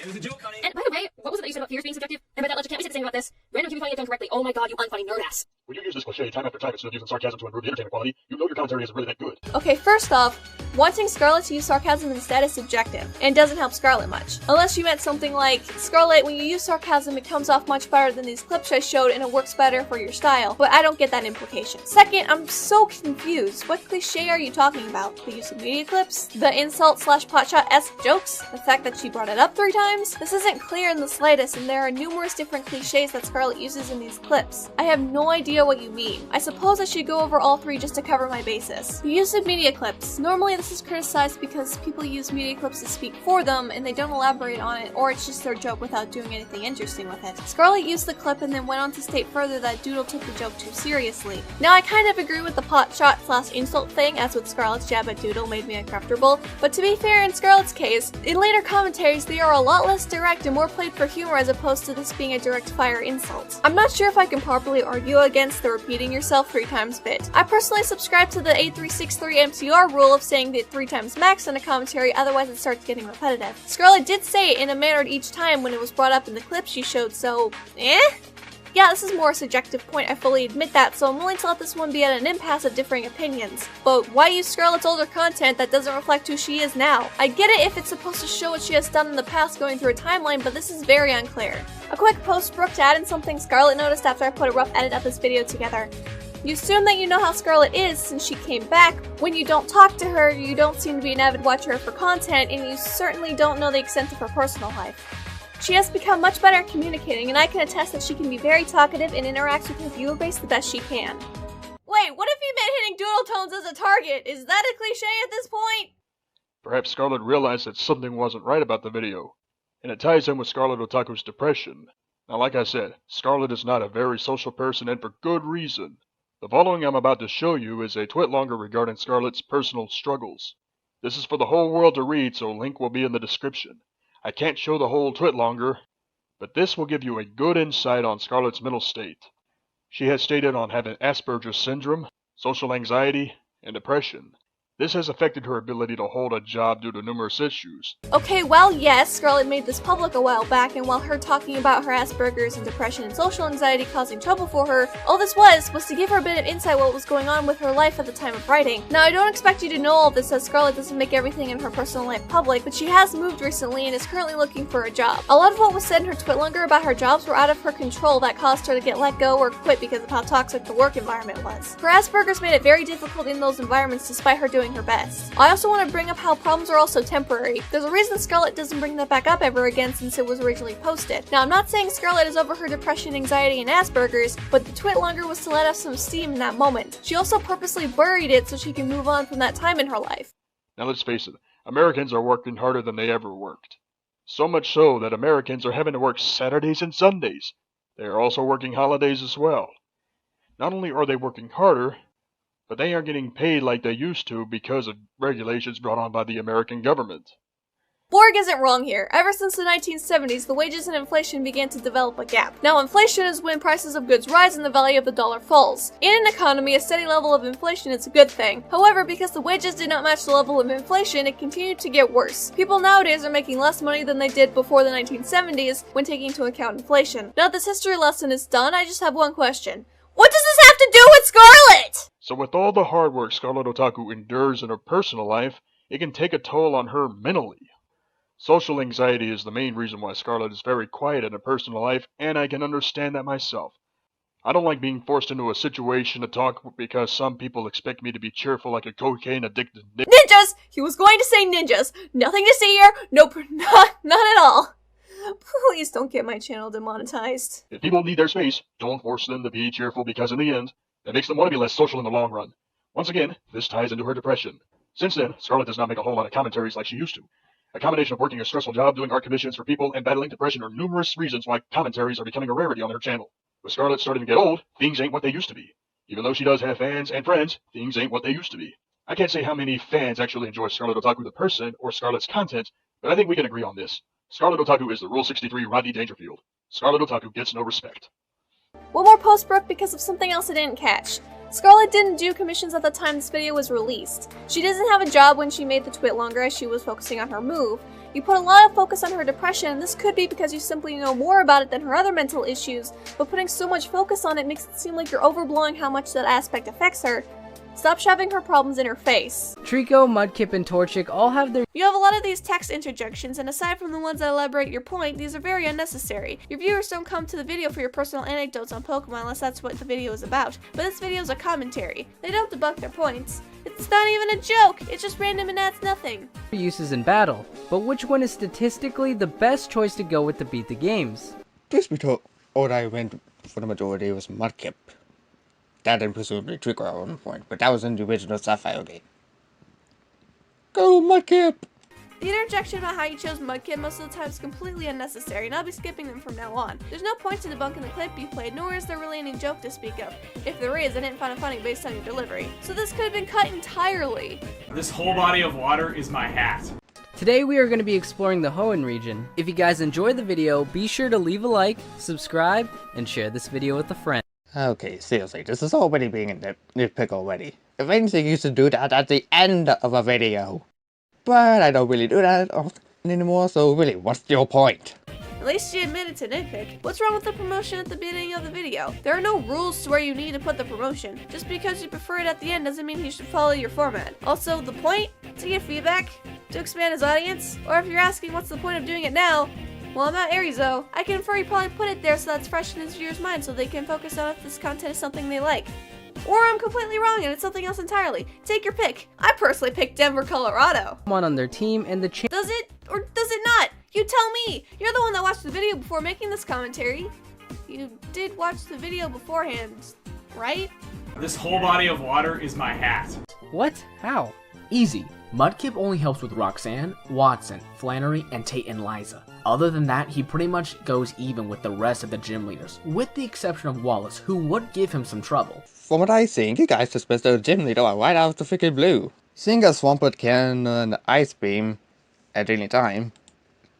Speaker 22: It was a joke, honey. And by the way, what was it that you said about fears being subjective? And by that logic, can't we say the same about this? Random can be funny if done correctly. Oh my god, you unfunny nerd ass.
Speaker 21: When you use this cliche time after time instead of using sarcasm to improve the entertainment quality, you know your commentary isn't really that good.
Speaker 2: Okay, first off, wanting Scarlet to use sarcasm instead is subjective, and doesn't help Scarlet much. Unless you meant something like, Scarlet, when you use sarcasm it comes off much better than these clips I showed and it works better for your style, but I don't get that implication. Second, I'm so confused. What cliche are you talking about? The use of media clips? The insult/potshot-esque jokes? The fact that she brought it up 3 times? This isn't clear in the slightest, and there are numerous different cliches that Scarlet uses in these clips. I have no idea what you mean. I suppose I should go over all 3 just to cover my bases. The use of media clips. Normally this is criticized because people use media clips to speak for them and they don't elaborate on it, or it's just their joke without doing anything interesting with it. Scarlet used the clip and then went on to state further that Doodle took the joke too seriously. Now I kind of agree with the pot-shot/insult thing, as with Scarlet's jab at Doodle made me uncomfortable, but to be fair in Scarlet's case, in later commentaries they are a lot less direct and more played for humor as opposed to this being a direct fire insult. I'm not sure if I can properly argue against the repeating yourself 3 times bit. I personally subscribe to the 8363 MCR rule of saying it 3 times max in a commentary, otherwise it starts getting repetitive. Scarlet did say it in a manner each time when it was brought up in the clip she showed, so yeah, this is more a subjective point, I fully admit that, so I'm willing to let this one be at an impasse of differing opinions. But why use Scarlet's older content that doesn't reflect who she is now? I get it if it's supposed to show what she has done in the past going through a timeline, but this is very unclear. A quick post Brooke to add in something Scarlet noticed after I put a rough edit of this video together. You assume that you know how Scarlet is since she came back. When you don't talk to her, you don't seem to be an avid watcher of her content, and you certainly don't know the extent of her personal life. She has become much better at communicating, and I can attest that she can be very talkative and interacts with her viewer base the best she can. Wait, what if you meant hitting doodle tones as a target? Is that a cliche at this point?
Speaker 21: Perhaps Scarlet realized that something wasn't right about the video, and it ties in with Scarlet Otaku's depression. Now like I said, Scarlet is not a very social person, and for good reason. The following I'm about to show you is a twitlonger regarding Scarlet's personal struggles. This is for the whole world to read, so link will be in the description. I can't show the whole twitlonger, but this will give you a good insight on Scarlet's mental state. She has stated on having Asperger's syndrome, social anxiety, and depression. This has affected her ability to hold a job due to numerous issues.
Speaker 2: Okay, well, yes, Scarlet made this public a while back, and while her talking about her Asperger's and depression and social anxiety causing trouble for her, all this was to give her a bit of insight what was going on with her life at the time of writing. Now, I don't expect you to know all this, as Scarlet doesn't make everything in her personal life public, but she has moved recently and is currently looking for a job. A lot of what was said in her twitlonger about her jobs were out of her control that caused her to get let go or quit because of how toxic the work environment was. Her Asperger's made it very difficult in those environments despite her doing her best. I also want to bring up how problems are also temporary. There's a reason Scarlet doesn't bring that back up ever again since it was originally posted. Now, I'm not saying Scarlet is over her depression, anxiety, and Asperger's, but the twitlonger was to let off some steam in that moment. She also purposely buried it so she can move on from that time in her life.
Speaker 21: Now let's face it, Americans are working harder than they ever worked. So much so that Americans are having to work Saturdays and Sundays. They are also working holidays as well. Not only are they working harder, but they aren't getting paid like they used to because of regulations brought on by the American government.
Speaker 2: Borg isn't wrong here. Ever since the 1970s, the wages and inflation began to develop a gap. Now, inflation is when prices of goods rise and the value of the dollar falls. In an economy, a steady level of inflation is a good thing. However, because the wages did not match the level of inflation, it continued to get worse. People nowadays are making less money than they did before the 1970s when taking into account inflation. Now that this history lesson is done, I just have one question. What does this have to do with Scarlet?
Speaker 21: So with all the hard work Scarlet Otaku endures in her personal life, it can take a toll on her mentally. Social anxiety is the main reason why Scarlet is very quiet in her personal life, and I can understand that myself. I don't like being forced into a situation to talk because some people expect me to be cheerful like a cocaine-addicted
Speaker 2: Ninjas! He was going to say ninjas! Nothing to see here! Nope, none at all! Please don't get my channel demonetized.
Speaker 21: If people need their space, don't force them to be cheerful because in the end, that makes them want to be less social in the long run. Once again, this ties into her depression. Since then, Scarlet does not make a whole lot of commentaries like she used to. A combination of working a stressful job, doing art commissions for people, and battling depression are numerous reasons why commentaries are becoming a rarity on her channel. With Scarlet starting to get old, things ain't what they used to be. Even though she does have fans and friends, things ain't what they used to be. I can't say how many fans actually enjoy Scarlet Otaku the person or Scarlet's content, but I think we can agree on this. Scarlet Otaku is the Rule 63 Rodney Dangerfield. Scarlet Otaku gets no respect.
Speaker 2: One more post broke because of something else I didn't catch. Scarlet didn't do commissions at the time this video was released. She doesn't have a job when she made the twitlonger as she was focusing on her move. You put a lot of focus on her depression, and this could be because you simply know more about it than her other mental issues, but putting so much focus on it makes it seem like you're overblowing how much that aspect affects her. Stop shoving her problems in her face.
Speaker 5: Trico, Mudkip, and Torchic all have their—
Speaker 2: You have a lot of these text interjections, and aside from the ones that elaborate your point, these are very unnecessary. Your viewers don't come to the video for your personal anecdotes on Pokemon unless that's what the video is about, but this video is a commentary. They don't debunk their points. It's not even a joke! It's just random and adds nothing.
Speaker 5: uses in battle, but which one is statistically the best choice to go with to beat the games?
Speaker 6: Truth be told, all I went for the majority was Mudkip. That and presumably Trico at one point, but that was in the original Sapphire game. Go Mudkip!
Speaker 2: The interjection about how you chose Mudkip most of the time is completely unnecessary, and I'll be skipping them from now on. There's no point to debunking the clip you played, nor is there really any joke to speak of. If there is, I didn't find it funny based on your delivery. So this could have been cut entirely.
Speaker 23: This whole body of water is my hat.
Speaker 5: Today we are going to be exploring the Hoenn region. If you guys enjoyed the video, be sure to leave a like, subscribe, and share this video with a friend.
Speaker 6: Okay, seriously, this is already being a nitpick already. If anything, you should do that at the end of a video. But I don't really do that often anymore, so really, what's your point?
Speaker 2: At least you admitted to nitpick. What's wrong with the promotion at the beginning of the video? There are no rules to where you need to put the promotion. Just because you prefer it at the end doesn't mean you should follow your format. Also, the point? To get feedback? To expand his audience? Or if you're asking what's the point of doing it now, well, I'm at Arizo. I can infer you probably put it there so that's fresh in his viewers' mind so they can focus on if this content is something they like. Or I'm completely wrong and it's something else entirely. Take your pick. I personally picked Denver, Colorado.
Speaker 5: One on their team and the
Speaker 2: Does it or does it not? You tell me. You're the one that watched the video before making this commentary. You did watch the video beforehand, right?
Speaker 23: This whole body of water is my hat.
Speaker 5: What? How?
Speaker 1: Easy. Mudkip only helps with Roxanne, Watson, Flannery, and Tate and Liza. Other than that, he pretty much goes even with the rest of the gym leaders, with the exception of Wallace, who would give him some trouble.
Speaker 6: From what I think, you guys just missed the gym leader right out of the freaking blue. Seeing as Swampert can learn Ice Beam at any time,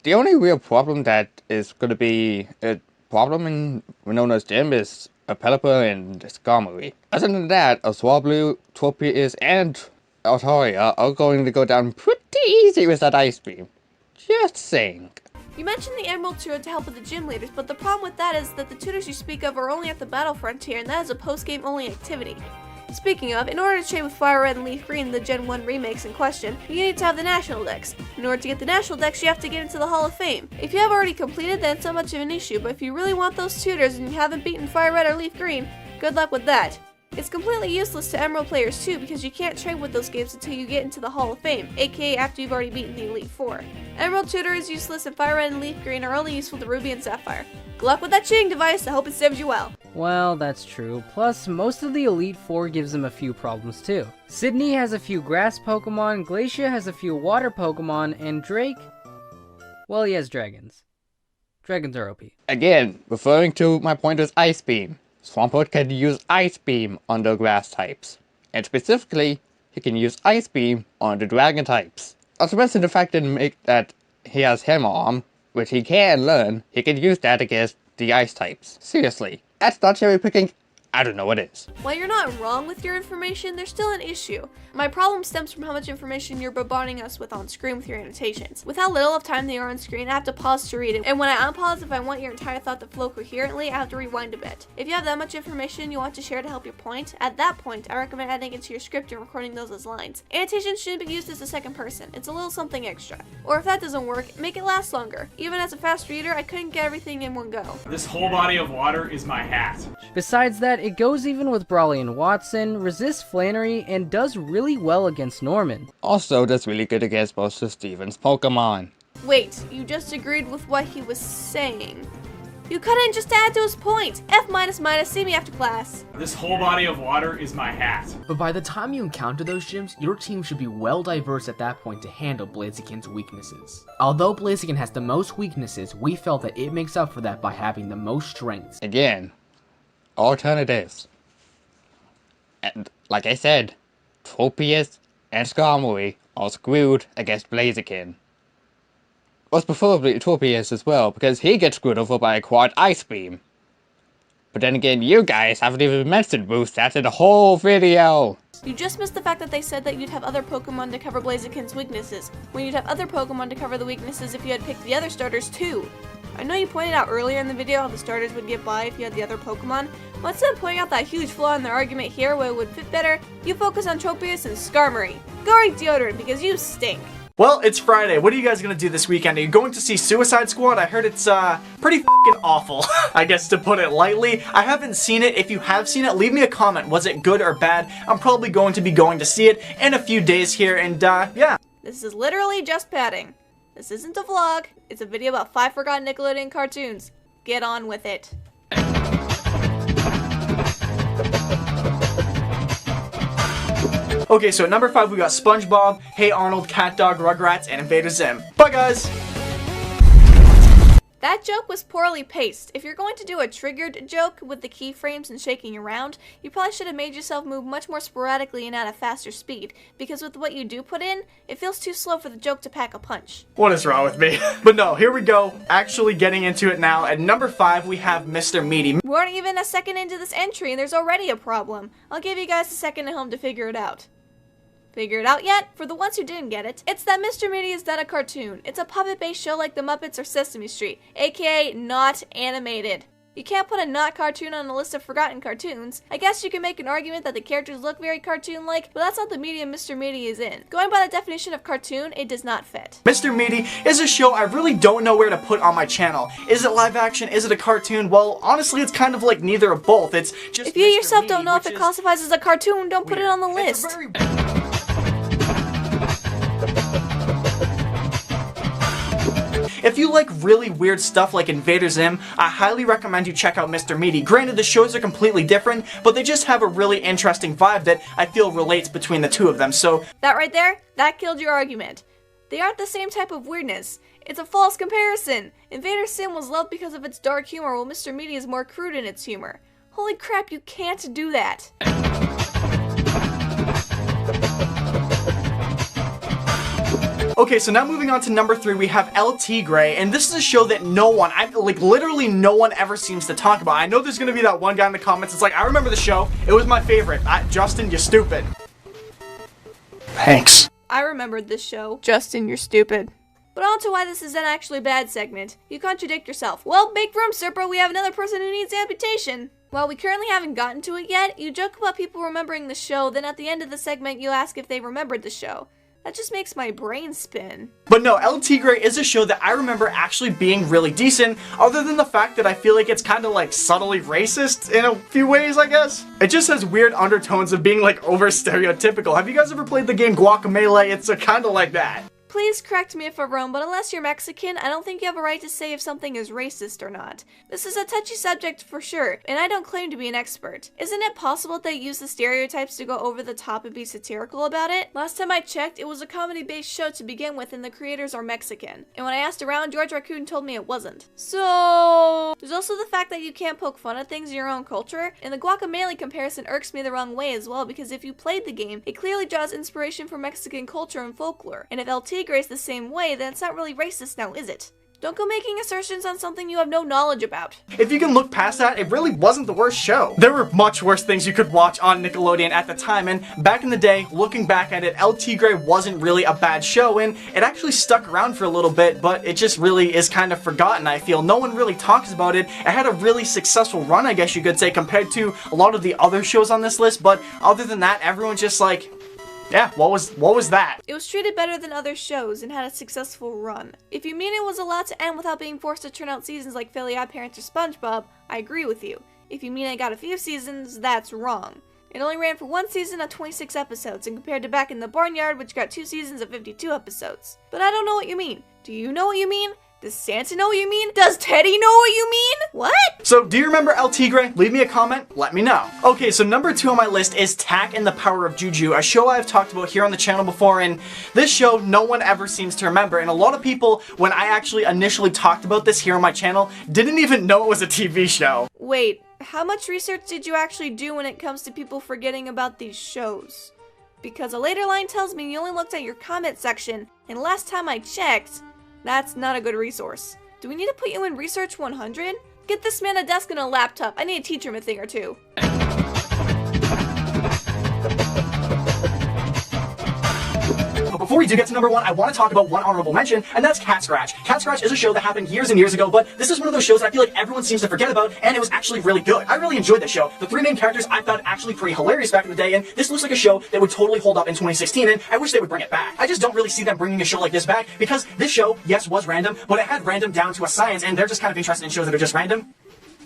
Speaker 6: the only real problem that is going to be a problem in Winona's gym is a Pelipper and Skarmory. Other than that, a Swablu, Torpeus, and Altaria are going to go down pretty easy with that Ice Beam. Just saying.
Speaker 2: You mentioned the Emerald Tutor to help with the gym leaders, but the problem with that is that the tutors you speak of are only at the battle frontier, and that is a post-game only activity. Speaking of, in order to trade with Fire Red and Leaf Green, the Gen 1 remakes in question, you need to have the National Dex. In order to get the National Dex, you have to get into the Hall of Fame. If you have already completed, then it's not much of an issue, but if you really want those tutors and you haven't beaten Fire Red or Leaf Green, good luck with that. It's completely useless to Emerald players too because you can't trade with those games until you get into the Hall of Fame, aka after you've already beaten the Elite Four. Emerald Tutor is useless and Fire Red and Leaf Green are only useful to Ruby and Sapphire. Good luck with that cheating device, I hope it serves you well.
Speaker 5: Well, that's true. Plus, most of the Elite Four gives him a few problems too. Sydney has a few grass Pokemon, Glacia has a few water Pokemon, and Drake, well, he has dragons. Dragons are OP.
Speaker 6: Again, referring to my point with Ice Beam. Swampert can use Ice Beam on the grass types, and specifically, he can use Ice Beam on the dragon types. Not to mention the fact that he has Hammer Arm, which he can learn, he can use that against the ice types. Seriously, that's not cherry picking. I don't know what is.
Speaker 2: While you're not wrong with your information, there's still an issue. My problem stems from how much information you're bombarding us with on screen with your annotations. With how little of time they are on screen, I have to pause to read it, and when I unpause, if I want your entire thought to flow coherently, I have to rewind a bit. If you have that much information you want to share to help your point, at that point, I recommend adding it to your script and recording those as lines. Annotations shouldn't be used as a second person. It's a little something extra. Or if that doesn't work, make it last longer. Even as a fast reader, I couldn't get everything in one go.
Speaker 23: This whole body of water is my hat.
Speaker 5: Besides that, it goes even with Brawley and Watson, resists Flannery, and does really well against Norman.
Speaker 6: Also, does really good against most of Steven's Pokemon.
Speaker 2: Wait, you just agreed with what he was saying. You couldn't just add to his point. F minus minus, see me after class.
Speaker 23: This whole body of water is my hat.
Speaker 1: But by the time you encounter those gyms, your team should be well diverse at that point to handle Blaziken's weaknesses. Although Blaziken has the most weaknesses, we felt that it makes up for that by having the most strengths.
Speaker 6: Again, alternatives. And like I said, Tropius and Skarmory are screwed against Blaziken. Most preferably Tropius as well, because he gets screwed over by a quad Ice Beam. But then again, you guys haven't even mentioned move stats in the whole video.
Speaker 2: You just missed the fact that they said that you'd have other Pokemon to cover Blaziken's weaknesses, when you'd have other Pokemon to cover the weaknesses if you had picked the other starters too. I know you pointed out earlier in the video how the starters would get by if you had the other Pokemon, but instead of pointing out that huge flaw in their argument here where it would fit better, you focus on Tropius and Skarmory. Go eat deodorant because you stink.
Speaker 3: Well, it's Friday. What are you guys gonna do this weekend? Are you going to see Suicide Squad? I heard it's pretty f***ing awful, I guess to put it lightly. I haven't seen it. If you have seen it, leave me a comment. Was it good or bad? I'm probably going to be going to see it in a few days here, and yeah.
Speaker 2: This is literally just padding. This isn't a vlog. It's a video about 5 forgotten Nickelodeon cartoons. Get on with it.
Speaker 3: Okay, so at number 5 we got SpongeBob, Hey Arnold, Cat Dog, Rugrats, and Invader Zim. Bye guys!
Speaker 2: That joke was poorly paced. If you're going to do a triggered joke with the keyframes and shaking around, you probably should have made yourself move much more sporadically and at a faster speed, because with what you do put in, it feels too slow for the joke to pack a punch.
Speaker 3: What is wrong with me? But no, here we go. Actually getting into it now. At number 5 we have Mr. Meaty.
Speaker 2: We aren't even a second into this entry and there's already a problem. I'll give you guys a second at home to figure it out. Figure it out yet? For the ones who didn't get it, it's that Mr. Meaty is not a cartoon. It's a puppet-based show like The Muppets or Sesame Street, aka not animated. You can't put a not cartoon on a list of forgotten cartoons. I guess you can make an argument that the characters look very cartoon-like, but that's not the medium Mr. Meaty is in. Going by the definition of cartoon, it does not fit.
Speaker 3: Mr. Meaty is a show I really don't know where to put on my channel. Is it live action? Is it a cartoon? Well, honestly, it's kind of like neither of both. It's just
Speaker 2: if you yourself don't know if it classifies as a cartoon, don't put it on the list.
Speaker 3: If you like really weird stuff like Invader Zim, I highly recommend you check out Mr. Meaty. Granted, the shows are completely different, but they just have a really interesting vibe that I feel relates between the two of them, so...
Speaker 2: That right there, that killed your argument. They aren't the same type of weirdness. It's a false comparison. Invader Zim was loved because of its dark humor, while Mr. Meaty is more crude in its humor. Holy crap, you can't do that.
Speaker 3: Okay, so now moving on to number 3, we have El Tigre, and this is a show that no one, literally no one ever seems to talk about. I know there's gonna be that one guy in the comments that's like, I remember the show, it was my favorite. Justin, you're stupid. Thanks.
Speaker 2: I remembered this show. Justin, you're stupid. But on to why this is an actually bad segment. You contradict yourself. Well, make room, Serpo, we have another person who needs amputation. While we currently haven't gotten to it yet, you joke about people remembering the show, then at the end of the segment you ask if they remembered the show. That just makes my brain spin.
Speaker 3: But no, El Tigre is a show that I remember actually being really decent, other than the fact that I feel like it's kind of like subtly racist in a few ways, I guess. It just has weird undertones of being like over stereotypical. Have you guys ever played the game Guacamelee? It's kind of like that.
Speaker 2: Please correct me if I'm wrong, but unless you're Mexican, I don't think you have a right to say if something is racist or not. This is a touchy subject for sure, and I don't claim to be an expert. Isn't it possible that they use the stereotypes to go over the top and be satirical about it? Last time I checked, it was a comedy-based show to begin with, and the creators are Mexican. And when I asked around, George Raccoon told me it wasn't. So... there's also the fact that you can't poke fun at things in your own culture, and the Guacamelee comparison irks me the wrong way as well, because if you played the game, it clearly draws inspiration from Mexican culture and folklore. And if El Tigre is the same way, then it's not really racist now, is it? Don't go making assertions on something you have no knowledge about.
Speaker 3: If you can look past that, it really wasn't the worst show. There were much worse things you could watch on Nickelodeon at the time, and back in the day, looking back at it, El Tigre wasn't really a bad show, and it actually stuck around for a little bit, but it just really is kind of forgotten, I feel. No one really talks about it. It had a really successful run, I guess you could say, compared to a lot of the other shows on this list, but other than that, everyone's just like... yeah, what was that?
Speaker 2: It was treated better than other shows and had a successful run. If you mean it was allowed to end without being forced to turn out seasons like Fairly Odd Parents or SpongeBob, I agree with you. If you mean I got a few seasons, that's wrong. It only ran for one season of 26 episodes, and compared to Back in the Barnyard, which got 2 seasons of 52 episodes. But I don't know what you mean. Do you know what you mean? Does Santa know what you mean? Does Teddy know what you mean? What?
Speaker 3: So, do you remember El Tigre? Leave me a comment, let me know. Okay, so number 2 on my list is Tak and the Power of Juju, a show I've talked about here on the channel before, and this show no one ever seems to remember, and a lot of people, when I actually initially talked about this here on my channel, didn't even know it was a TV show.
Speaker 2: Wait, how much research did you actually do when it comes to people forgetting about these shows? Because a later line tells me you only looked at your comment section, and last time I checked, that's not a good resource. Do we need to put you in Research 100? Get Get this man a desk and a laptop. I need to teach him a thing or two.
Speaker 3: But before we do get to number 1, I want to talk about one honorable mention, and that's Cat Scratch. Cat Scratch is a show that happened years and years ago, but this is one of those shows that I feel like everyone seems to forget about, and it was actually really good. I really enjoyed this show. The 3 main characters I thought actually pretty hilarious back in the day, and this looks like a show that would totally hold up in 2016, and I wish they would bring it back. I just don't really see them bringing a show like this back, because this show, yes, was random, but it had random down to a science, and they're just kind of interested in shows that are just random.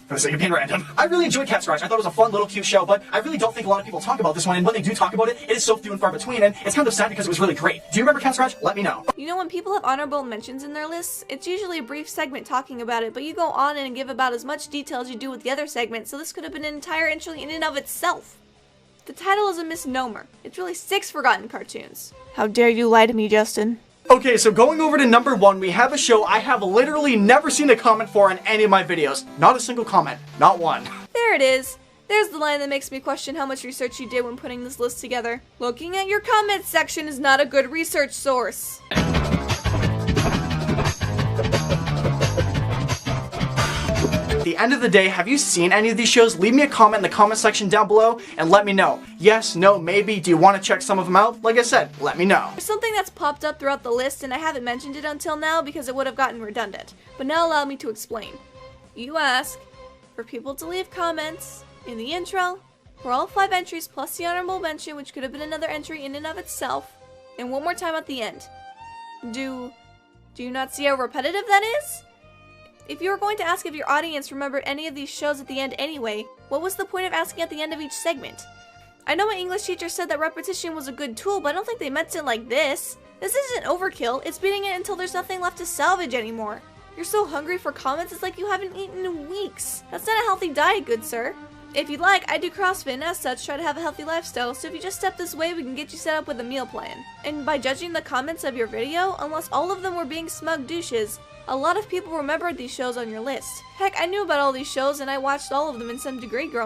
Speaker 3: For the sake of being random. I really enjoyed Cat Scratch. I thought it was a fun little cute show, but I really don't think a lot of people talk about this one, and when they do talk about it, it is so few and far between, and it's kind of sad because it was really great. Do you remember Cat Scratch? Let me know.
Speaker 2: You know, when people have honorable mentions in their lists, it's usually a brief segment talking about it, but you go on and give about as much detail as you do with the other segments, so this could have been an entire entry in and of itself. The title is a misnomer. It's really 6 forgotten cartoons. How dare you lie to me, Justin?
Speaker 3: Okay, so going over to number 1, we have a show I have literally never seen a comment for on any of my videos. Not a single comment. Not one.
Speaker 2: There it is. There's the line that makes me question how much research you did when putting this list together. Looking at your comments section is not a good research source.
Speaker 3: At the end of the day, have you seen any of these shows? Leave me a comment in the comment section down below and let me know. Yes, no, maybe. Do you want to check some of them out? Like I said, let me know.
Speaker 2: There's something that's popped up throughout the list, and I haven't mentioned it until now because it would have gotten redundant. But now allow me to explain. You ask for people to leave comments in the intro for all 5 entries plus the honorable mention, which could have been another entry in and of itself, and one more time at the end. Do you not see how repetitive that is? If you were going to ask if your audience remembered any of these shows at the end anyway, what was the point of asking at the end of each segment? I know my English teacher said that repetition was a good tool, but I don't think they meant it like this. This isn't overkill, it's beating it until there's nothing left to salvage anymore. You're so hungry for comments, it's like you haven't eaten in weeks. That's not a healthy diet, good sir. If you'd like, I do CrossFit and as such try to have a healthy lifestyle, so if you just step this way, we can get you set up with a meal plan. And by judging the comments of your video, unless all of them were being smug douches, a lot of people remembered these shows on your list. Heck, I knew about all these shows and I watched all of them in some degree growing